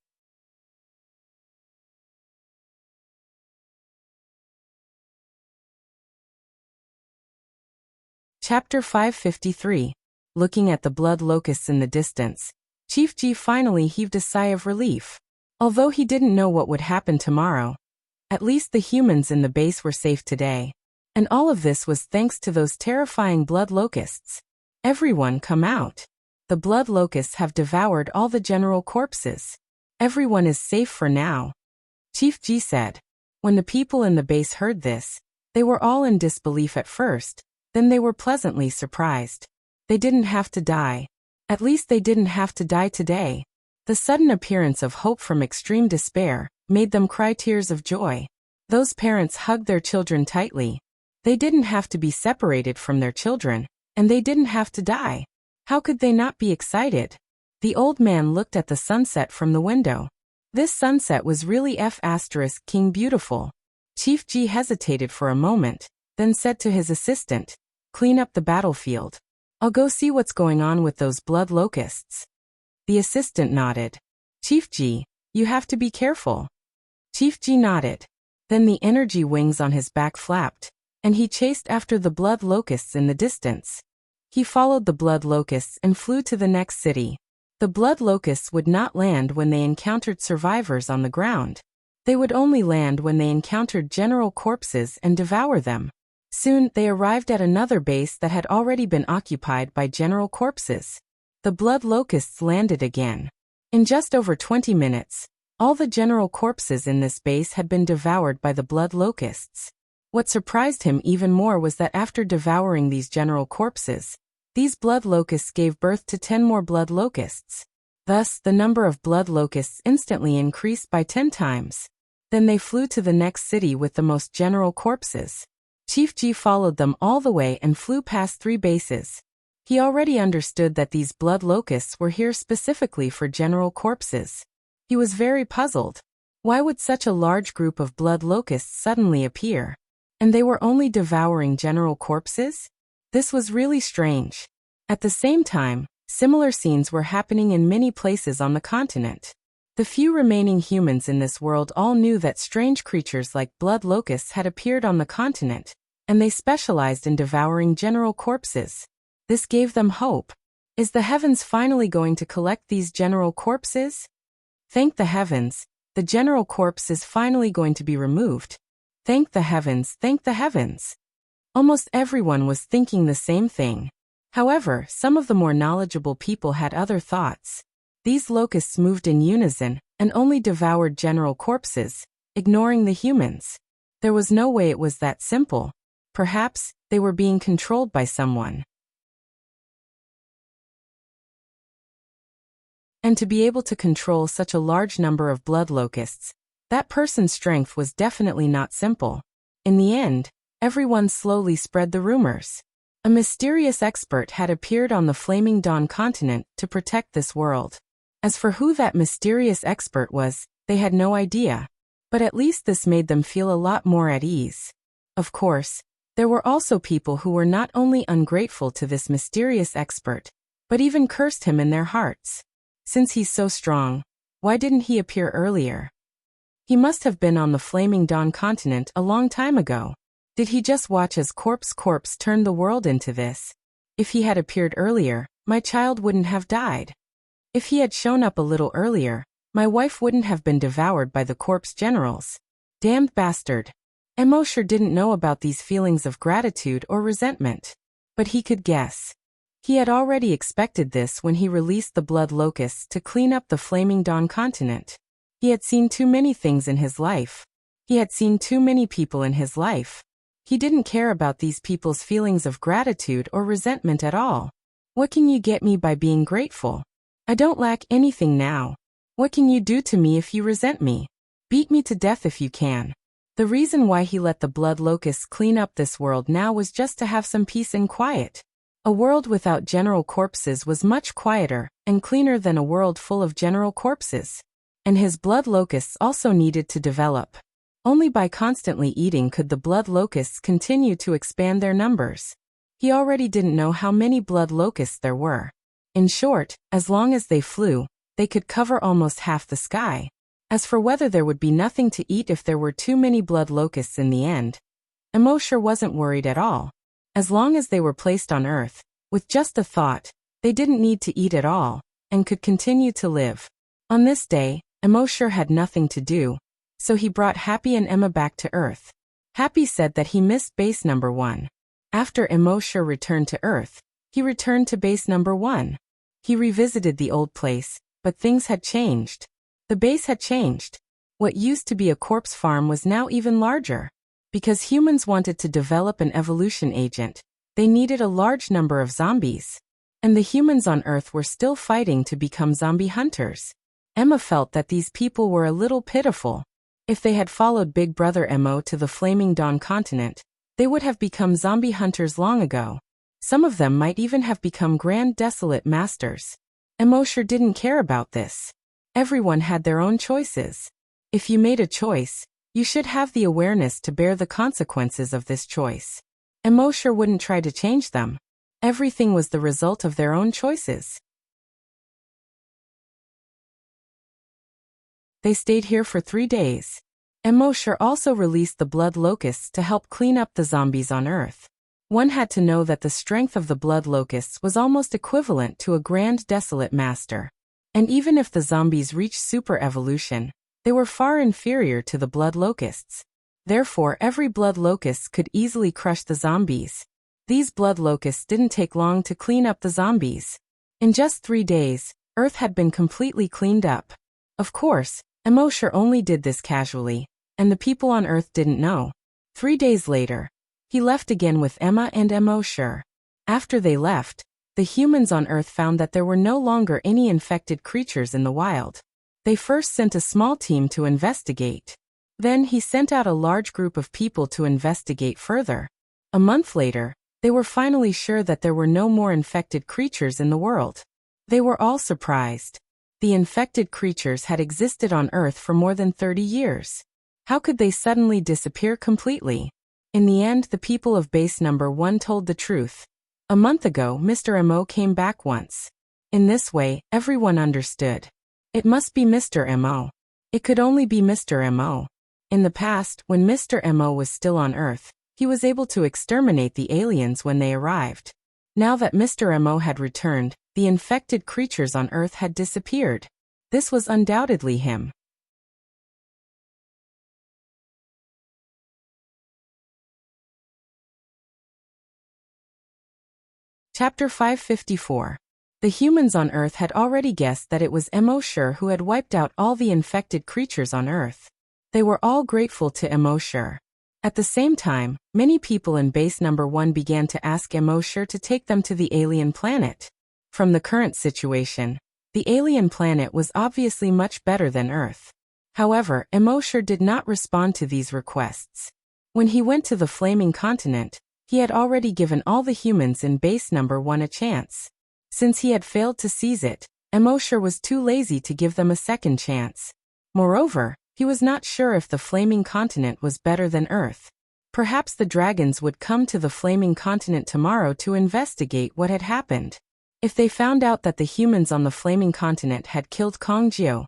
Chapter 553. Looking at the blood locusts in the distance, Chief G finally heaved a sigh of relief. Although he didn't know what would happen tomorrow, at least the humans in the base were safe today. And all of this was thanks to those terrifying blood locusts. Everyone come out. The blood locusts have devoured all the general corpses. Everyone is safe for now, Chief G said. When the people in the base heard this, they were all in disbelief at first, then they were pleasantly surprised. They didn't have to die. At least they didn't have to die today. The sudden appearance of hope from extreme despair made them cry tears of joy. Those parents hugged their children tightly. They didn't have to be separated from their children, and they didn't have to die. How could they not be excited? The old man looked at the sunset from the window. This sunset was really King beautiful. Chief Ji hesitated for a moment, then said to his assistant, "Clean up the battlefield. I'll go see what's going on with those blood locusts." The assistant nodded. "Chief Ji, you have to be careful." Chief Ji nodded. Then the energy wings on his back flapped, and he chased after the blood locusts in the distance. He followed the blood locusts and flew to the next city. The blood locusts would not land when they encountered survivors on the ground. They would only land when they encountered general corpses and devour them. Soon, they arrived at another base that had already been occupied by general corpses. The blood locusts landed again. In just over 20 minutes, all the general corpses in this base had been devoured by the blood locusts. What surprised him even more was that after devouring these general corpses, these blood locusts gave birth to 10 more blood locusts. Thus, the number of blood locusts instantly increased by 10 times. Then they flew to the next city with the most general corpses. Chief Ji followed them all the way and flew past 3 bases. He already understood that these blood locusts were here specifically for general corpses. He was very puzzled. Why would such a large group of blood locusts suddenly appear? And they were only devouring general corpses? This was really strange. At the same time, similar scenes were happening in many places on the continent. The few remaining humans in this world all knew that strange creatures like blood locusts had appeared on the continent, and they specialized in devouring general corpses. This gave them hope. Is the heavens finally going to collect these general corpses? Thank the heavens, the general corpse is finally going to be removed. Thank the heavens, thank the heavens. Almost everyone was thinking the same thing. However, some of the more knowledgeable people had other thoughts. These locusts moved in unison and only devoured general corpses, ignoring the humans. There was no way it was that simple. Perhaps they were being controlled by someone. And to be able to control such a large number of blood locusts, that person's strength was definitely not simple. In the end, everyone slowly spread the rumors. A mysterious expert had appeared on the Flaming Dawn continent to protect this world. As for who that mysterious expert was, they had no idea. But at least this made them feel a lot more at ease. Of course, there were also people who were not only ungrateful to this mysterious expert, but even cursed him in their hearts. Since he's so strong, why didn't he appear earlier? He must have been on the Flaming Dawn continent a long time ago. Did he just watch as corpse turned the world into this? If he had appeared earlier, my child wouldn't have died. If he had shown up a little earlier, my wife wouldn't have been devoured by the corpse generals. Damned bastard. Emo sure didn't know about these feelings of gratitude or resentment. But he could guess. He had already expected this when he released the blood locusts to clean up the Flaming Dawn continent. He had seen too many things in his life. He had seen too many people in his life. He didn't care about these people's feelings of gratitude or resentment at all. What can you get me by being grateful? I don't lack anything now. What can you do to me if you resent me? Beat me to death if you can. The reason why he let the blood locusts clean up this world now was just to have some peace and quiet. A world without general corpses was much quieter and cleaner than a world full of general corpses. And his blood locusts also needed to develop. Only by constantly eating could the blood locusts continue to expand their numbers. He already didn't know how many blood locusts there were. In short, as long as they flew, they could cover almost half the sky. As for whether there would be nothing to eat if there were too many blood locusts in the end, Emo sure wasn't worried at all. As long as they were placed on Earth, with just a thought, they didn't need to eat at all, and could continue to live. On this day, Emo sure had nothing to do, so he brought Happy and Emma back to Earth. Happy said that he missed base number 1. After Emo sure returned to Earth, he returned to base number 1. He revisited the old place, but things had changed. The base had changed. What used to be a corpse farm was now even larger. Because humans wanted to develop an evolution agent, they needed a large number of zombies. And the humans on Earth were still fighting to become zombie hunters. Emma felt that these people were a little pitiful. If they had followed Big Brother Emo to the Flaming Dawn continent, they would have become zombie hunters long ago. Some of them might even have become Grand Desolate Masters. Emo sure didn't care about this. Everyone had their own choices. If you made a choice, you should have the awareness to bear the consequences of this choice. Immortal wouldn't try to change them. Everything was the result of their own choices. They stayed here for 3 days. Immortal also released the blood locusts to help clean up the zombies on Earth. One had to know that the strength of the blood locusts was almost equivalent to a grand desolate master. And even if the zombies reached super evolution, they were far inferior to the blood locusts. Therefore, every blood locust could easily crush the zombies. These blood locusts didn't take long to clean up the zombies. In just 3 days, Earth had been completely cleaned up. Of course, Immortal only did this casually, and the people on Earth didn't know. 3 days later, he left again with Emma and Immortal. After they left, the humans on Earth found that there were no longer any infected creatures in the wild. They first sent a small team to investigate. Then he sent out a large group of people to investigate further. A month later, they were finally sure that there were no more infected creatures in the world. They were all surprised. The infected creatures had existed on Earth for more than 30 years. How could they suddenly disappear completely? In the end, the people of base number 1 told the truth. A month ago, Mr. Mo came back once. In this way, everyone understood. It must be Mr. Mo. It could only be Mr. Mo. In the past, when Mr. Mo was still on Earth, he was able to exterminate the aliens when they arrived. Now that Mr. Mo had returned, the infected creatures on Earth had disappeared. This was undoubtedly him. Chapter 554. The humans on Earth had already guessed that it was Immortal who had wiped out all the infected creatures on Earth. They were all grateful to Immortal. At the same time, many people in base number 1 began to ask Immortal to take them to the alien planet. From the current situation, the alien planet was obviously much better than Earth. However, Immortal did not respond to these requests. When he went to the flaming continent, he had already given all the humans in base number 1 a chance. Since he had failed to seize it, Immortal was too lazy to give them a second chance. Moreover, he was not sure if the flaming continent was better than Earth. Perhaps the dragons would come to the flaming continent tomorrow to investigate what had happened. If they found out that the humans on the flaming continent had killed Kongjiao,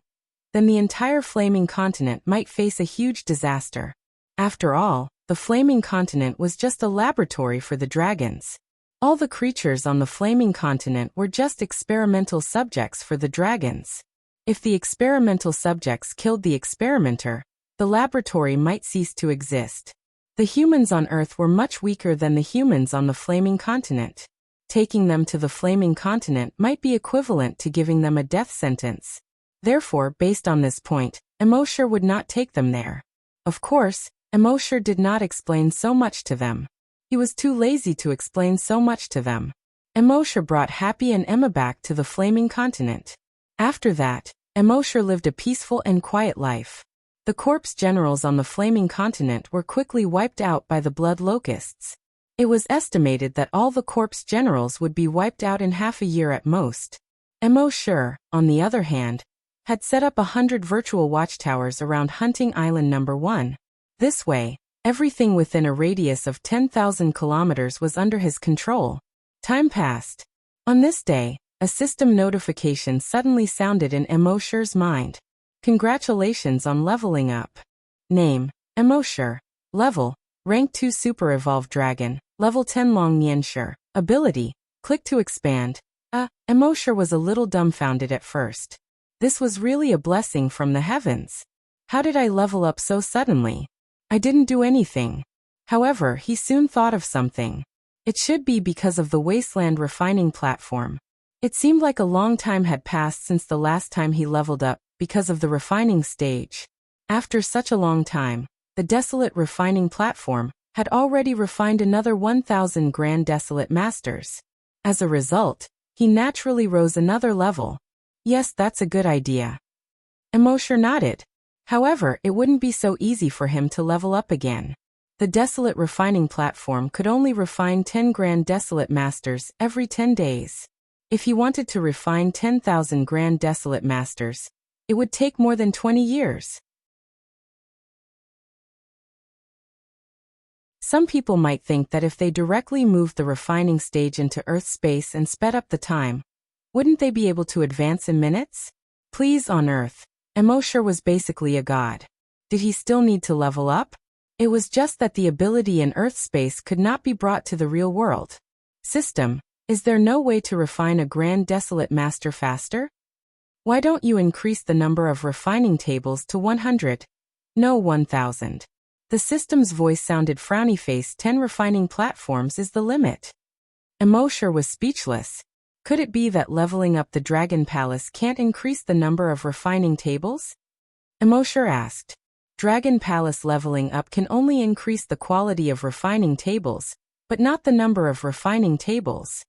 then the entire flaming continent might face a huge disaster. After all, the flaming continent was just a laboratory for the dragons. All the creatures on the flaming continent were just experimental subjects for the dragons. If the experimental subjects killed the experimenter, the laboratory might cease to exist. The humans on Earth were much weaker than the humans on the flaming continent. Taking them to the flaming continent might be equivalent to giving them a death sentence. Therefore, based on this point, Immortal would not take them there. Of course, Immortal did not explain so much to them. He was too lazy to explain so much to them. Immortal brought Happy and Emma back to the flaming continent. After that, Immortal lived a peaceful and quiet life. The corpse generals on the flaming continent were quickly wiped out by the blood locusts. It was estimated that all the corpse generals would be wiped out in half a year at most. Immortal, on the other hand, had set up 100 virtual watchtowers around Hunting Island number 1. This way, everything within a radius of 10,000 kilometers was under his control. Time passed. On this day, a system notification suddenly sounded in Immortal's mind. Congratulations on leveling up. Name: Immortal. Level: Rank 2 Super Evolved Dragon. Level 10 Long Nianshi. Ability: Click to expand. Immortal was a little dumbfounded at first. This was really a blessing from the heavens. How did I level up so suddenly? I didn't do anything. However, he soon thought of something. It should be because of the wasteland refining platform. It seemed like a long time had passed since the last time he leveled up, because of the refining stage. After such a long time, the desolate refining platform had already refined another 1,000 Grand Desolate Masters. As a result, he naturally rose another level. Yes, that's a good idea. Immortal nodded. However, it wouldn't be so easy for him to level up again. The desolate refining platform could only refine 10 Grand Desolate Masters every 10 days. If he wanted to refine 10,000 Grand Desolate Masters, It would take more than 20 years. Some people might think that if they directly moved the refining stage into Earth's space and sped up the time, wouldn't they be able to advance in minutes? Please, on Earth, Immortal was basically a god. Did he still need to level up? It was just that the ability in Earth space could not be brought to the real world. System, is there no way to refine a grand desolate master faster? Why don't you increase the number of refining tables to 100? No, 1000. The system's voice sounded frowny-faced. 10 refining platforms is the limit. Immortal was speechless. Could it be that leveling up the Dragon Palace can't increase the number of refining tables? Immortal asked. Dragon Palace leveling up can only increase the quality of refining tables, but not the number of refining tables.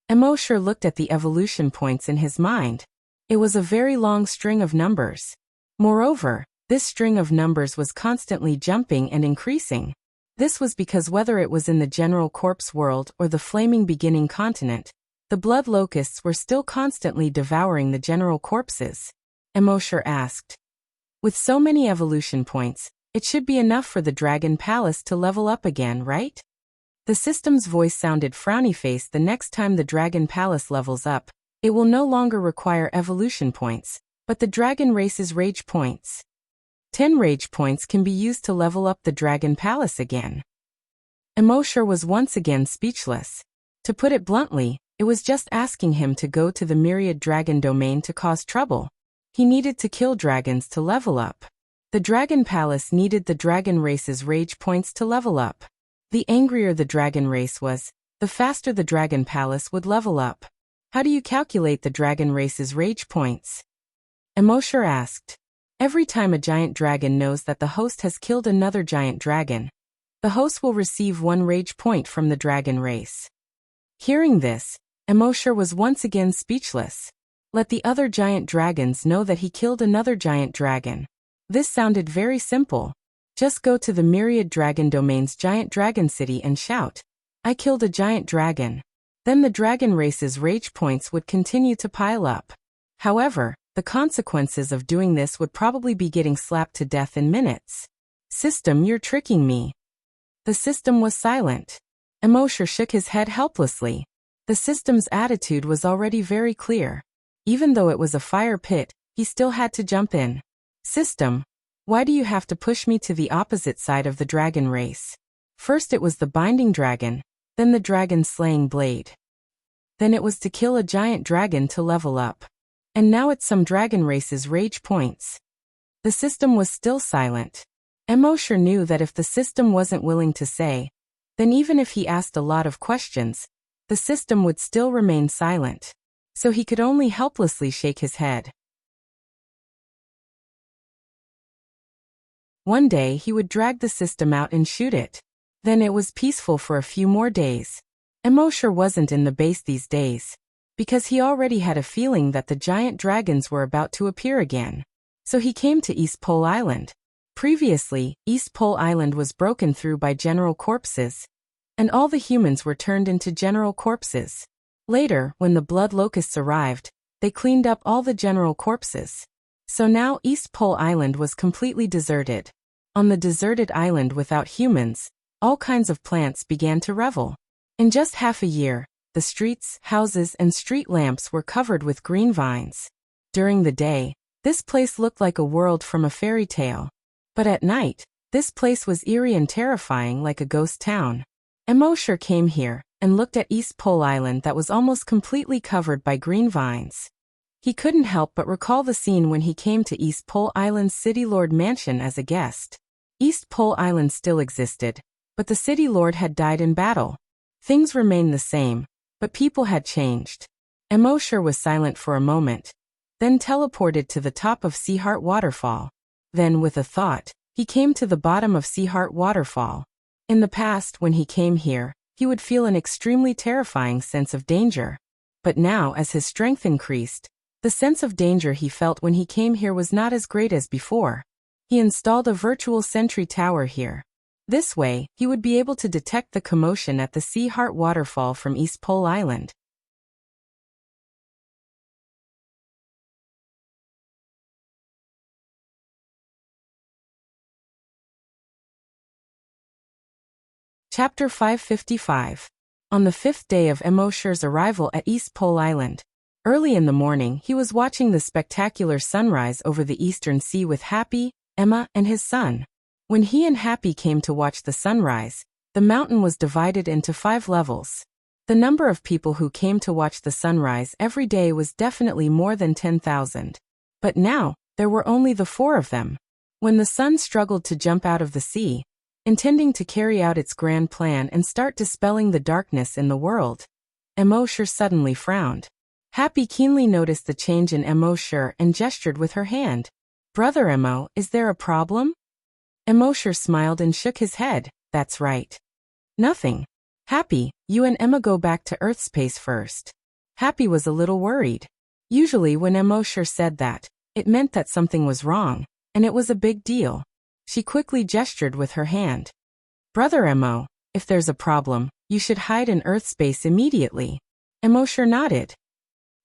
Immortal looked at the evolution points in his mind. It was a very long string of numbers. Moreover, this string of numbers was constantly jumping and increasing. This was because whether it was in the general corpse world or the flaming beginning continent, the blood locusts were still constantly devouring the general corpses. Immortal asked. With so many evolution points, it should be enough for the Dragon Palace to level up again, right? The system's voice sounded frowny-faced. The next time the Dragon Palace levels up, it will no longer require evolution points, but the dragon race's rage points. 10 rage points can be used to level up the Dragon Palace again. Immortal was once again speechless. To put it bluntly, it was just asking him to go to the myriad dragon domain to cause trouble. He needed to kill dragons to level up. The Dragon Palace needed the dragon race's rage points to level up. The angrier the dragon race was, the faster the Dragon Palace would level up. How do you calculate the dragon race's rage points? Immortal asked. Every time a giant dragon knows that the host has killed another giant dragon, the host will receive 1 rage point from the dragon race. Hearing this, Immortal was once again speechless. Let the other giant dragons know that he killed another giant dragon. This sounded very simple. Just go to the myriad dragon domain's giant dragon city and shout, "I killed a giant dragon." Then the dragon race's rage points would continue to pile up. However, the consequences of doing this would probably be getting slapped to death in minutes. System, you're tricking me. The system was silent. Immortal shook his head helplessly. The system's attitude was already very clear. Even though it was a fire pit, he still had to jump in. System, why do you have to push me to the opposite side of the dragon race? First it was the binding dragon, then the dragon slaying blade. Then it was to kill a giant dragon to level up. And now it's some dragon race's rage points. The system was still silent. Immortal knew that if the system wasn't willing to say, then even if he asked a lot of questions, the system would still remain silent. So he could only helplessly shake his head. One day he would drag the system out and shoot it. Then it was peaceful for a few more days. Immortal wasn't in the base these days, because he already had a feeling that the giant dragons were about to appear again. So he came to East Pole Island. Previously, East Pole Island was broken through by general corpses, and all the humans were turned into general corpses. Later, when the blood locusts arrived, they cleaned up all the general corpses. So now East Pole Island was completely deserted. On the deserted island without humans, all kinds of plants began to revel. In just half a year, the streets, houses, and street lamps were covered with green vines. During the day, this place looked like a world from a fairy tale. But at night, this place was eerie and terrifying, like a ghost town. Immortal came here and looked at East Pole Island that was almost completely covered by green vines. He couldn't help but recall the scene when he came to East Pole Island's City Lord mansion as a guest. East Pole Island still existed, but the City Lord had died in battle. Things remained the same, but people had changed. Immortal was silent for a moment, then teleported to the top of Seaheart Waterfall. Then, with a thought, he came to the bottom of Seaheart Waterfall. In the past, when he came here, he would feel an extremely terrifying sense of danger. But now, as his strength increased, the sense of danger he felt when he came here was not as great as before. He installed a virtual sentry tower here. This way, he would be able to detect the commotion at the Seaheart Waterfall from East Pole Island. Chapter 555. On the 5th day of Emosher's arrival at East Pole Island. Early in the morning, he was watching the spectacular sunrise over the eastern sea with Happy, Emma, and his son. When he and Happy came to watch the sunrise, the mountain was divided into 5 levels. The number of people who came to watch the sunrise every day was definitely more than 10,000. But now, there were only the 4 of them. When the sun struggled to jump out of the sea, intending to carry out its grand plan and start dispelling the darkness in the world, Emosher suddenly frowned. Happy keenly noticed the change in Emosher and gestured with her hand. "Brother Emo, is there a problem?" Emosher smiled and shook his head. "That's right. Nothing. Happy, you and Emma go back to Earth space first." Happy was a little worried. Usually when Emosher said that, it meant that something was wrong, and it was a big deal. She quickly gestured with her hand. "Brother Emo, if there's a problem, you should hide in Earth space immediately." Emosher nodded.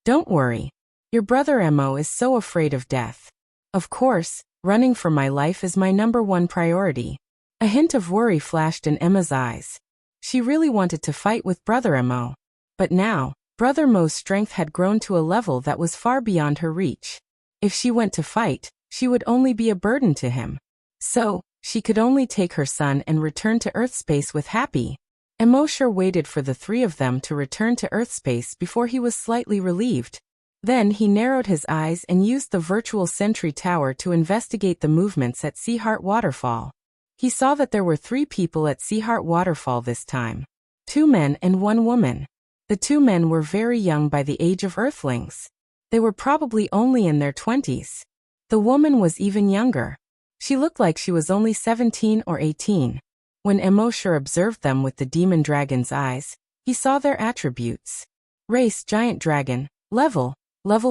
"Don't worry. Your brother Emo is so afraid of death. Of course, running for my life is my #1 priority." A hint of worry flashed in Emma's eyes. She really wanted to fight with Brother Emo. But now, Brother Mo's strength had grown to a level that was far beyond her reach. If she went to fight, she would only be a burden to him. So, she could only take her son and return to Earth space with Happy. Emosher waited for the 3 of them to return to Earth space before he was slightly relieved. Then he narrowed his eyes and used the virtual sentry tower to investigate the movements at Seaheart Waterfall. He saw that there were 3 people at Seaheart Waterfall this time. 2 men and 1 woman. The 2 men were very young by the age of Earthlings. They were probably only in their 20s. The woman was even younger. She looked like she was only 17 or 18. When Emosher observed them with the demon dragon's eyes, he saw their attributes. Race: Giant Dragon. Level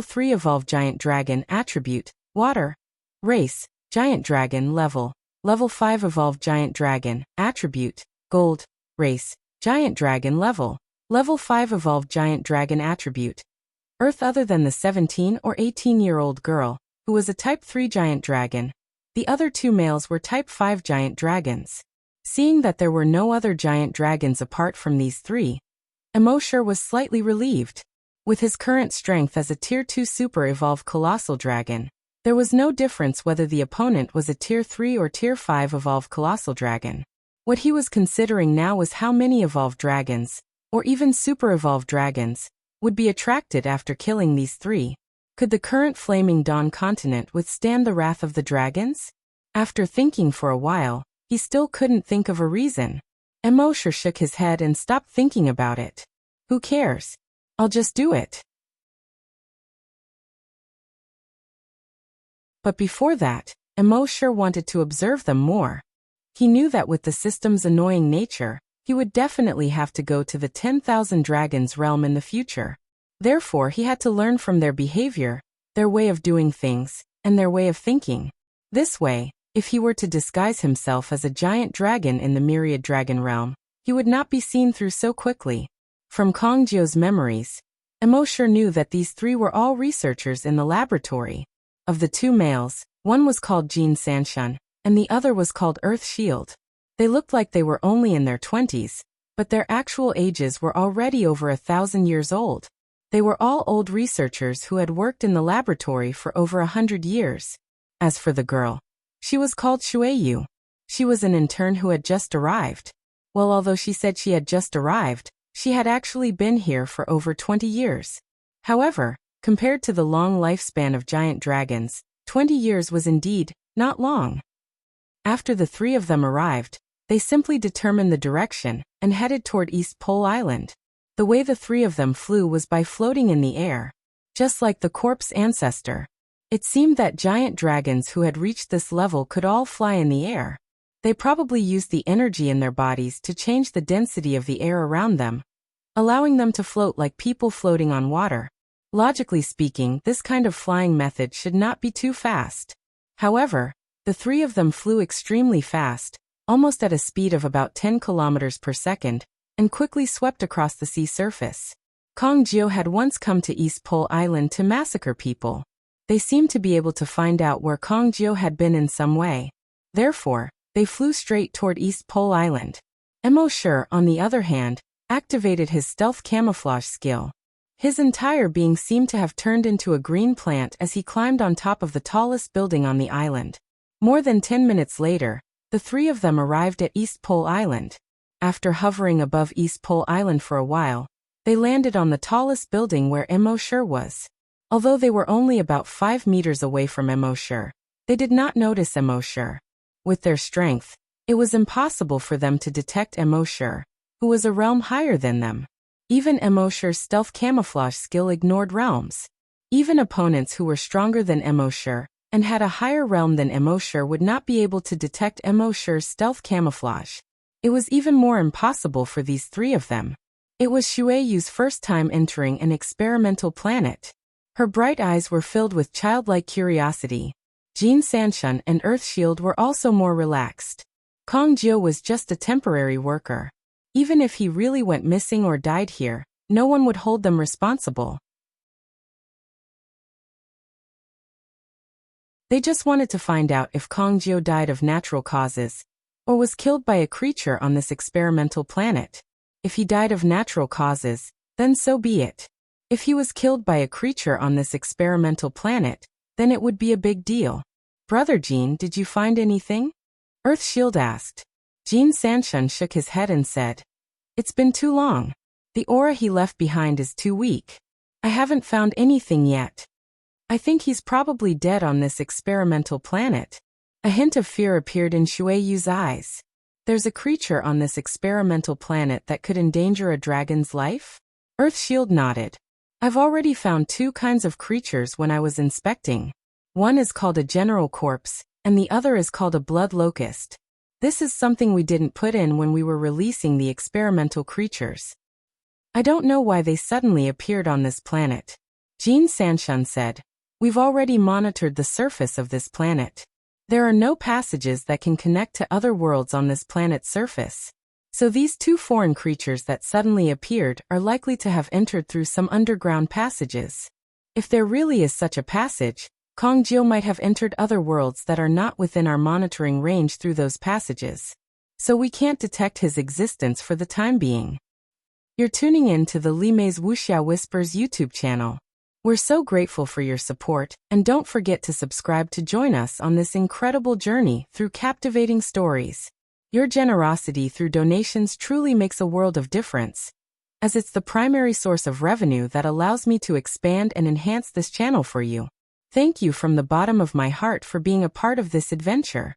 3 Evolved Giant Dragon. Attribute: Water. Race: Giant Dragon. Level 5 Evolved Giant Dragon. Attribute: Gold. Race: Giant Dragon. Level 5 Evolved Giant Dragon. Attribute: Earth. Other than the 17 or 18-year-old girl, who was a Type 3 giant dragon, the other 2 males were Type 5 giant dragons. Seeing that there were no other giant dragons apart from these 3, Emosher was slightly relieved. With his current strength as a Tier 2 Super Evolved Colossal Dragon, there was no difference whether the opponent was a Tier 3 or Tier 5 Evolved Colossal Dragon. What he was considering now was how many Evolved Dragons, or even Super Evolved Dragons, would be attracted after killing these 3. Could the current Flaming Dawn continent withstand the wrath of the dragons? After thinking for a while, he still couldn't think of a reason. Emosher shook his head and stopped thinking about it. Who cares? I'll just do it. But before that, Emosher wanted to observe them more. He knew that with the system's annoying nature, he would definitely have to go to the 10,000 Dragons realm in the future. Therefore, he had to learn from their behavior, their way of doing things, and their way of thinking. This way, if he were to disguise himself as a giant dragon in the Myriad Dragon realm, he would not be seen through so quickly. From Kongjio's memories, Emosher knew that these 3 were all researchers in the laboratory. Of the 2 males, one was called Jean Sanshun, and the other was called Earth Shield. They looked like they were only in their 20s, but their actual ages were already over 1,000 years old. They were all old researchers who had worked in the laboratory for over 100 years. As for the girl, she was called Shueyu. She was an intern who had just arrived. Well, although she said she had just arrived, she had actually been here for over 20 years. However, compared to the long lifespan of giant dragons, 20 years was indeed not long. After the 3 of them arrived, they simply determined the direction and headed toward East Pole Island. The way the 3 of them flew was by floating in the air, just like the corpse ancestor. It seemed that giant dragons who had reached this level could all fly in the air. They probably used the energy in their bodies to change the density of the air around them, allowing them to float like people floating on water. Logically speaking, this kind of flying method should not be too fast. However, the 3 of them flew extremely fast, almost at a speed of about 10 kilometers per second, and quickly swept across the sea surface. Kongjio had once come to East Pole Island to massacre people. They seemed to be able to find out where Kongjio had been in some way. Therefore, they flew straight toward East Pole Island. Emosure, on the other hand, activated his stealth camouflage skill. His entire being seemed to have turned into a green plant as he climbed on top of the tallest building on the island. More than 10 minutes later, the three of them arrived at East Pole Island. After hovering above East Pole Island for a while, they landed on the tallest building where Emosure was. Although they were only about 5 meters away from Emosure, they did not notice Emosure. With their strength, it was impossible for them to detect Emosure, who was a realm higher than them. Even Emosure's stealth camouflage skill ignored realms. Even opponents who were stronger than Emosure and had a higher realm than Emosure would not be able to detect Emosure's stealth camouflage. It was even more impossible for these three of them. It was Xueyu's first time entering an experimental planet. Her bright eyes were filled with childlike curiosity. Jin Sanshun and Earthshield were also more relaxed. Kong Jiu was just a temporary worker. Even if he really went missing or died here, no one would hold them responsible. They just wanted to find out if Kong Jiu died of natural causes, or was killed by a creature on this experimental planet. If he died of natural causes, then so be it. If he was killed by a creature on this experimental planet, then it would be a big deal. Brother Jin, did you find anything? Earthshield asked. Jin Sanshun shook his head and said, "It's been too long. The aura he left behind is too weak. I haven't found anything yet. I think he's probably dead on this experimental planet." A hint of fear appeared in Xueyu's eyes. There's a creature on this experimental planet that could endanger a dragon's life? Earthshield nodded. I've already found 2 kinds of creatures when I was inspecting. One is called a general corpse, and the other is called a blood locust. This is something we didn't put in when we were releasing the experimental creatures. I don't know why they suddenly appeared on this planet. Jin Sanshun said, "We've already monitored the surface of this planet. There are no passages that can connect to other worlds on this planet's surface. So these 2 foreign creatures that suddenly appeared are likely to have entered through some underground passages. If there really is such a passage, Kong Jiu might have entered other worlds that are not within our monitoring range through those passages. So we can't detect his existence for the time being." You're tuning in to the Li Mei's Wuxia Whispers YouTube channel. We're so grateful for your support, and don't forget to subscribe to join us on this incredible journey through captivating stories. Your generosity through donations truly makes a world of difference, as it's the primary source of revenue that allows me to expand and enhance this channel for you. Thank you from the bottom of my heart for being a part of this adventure.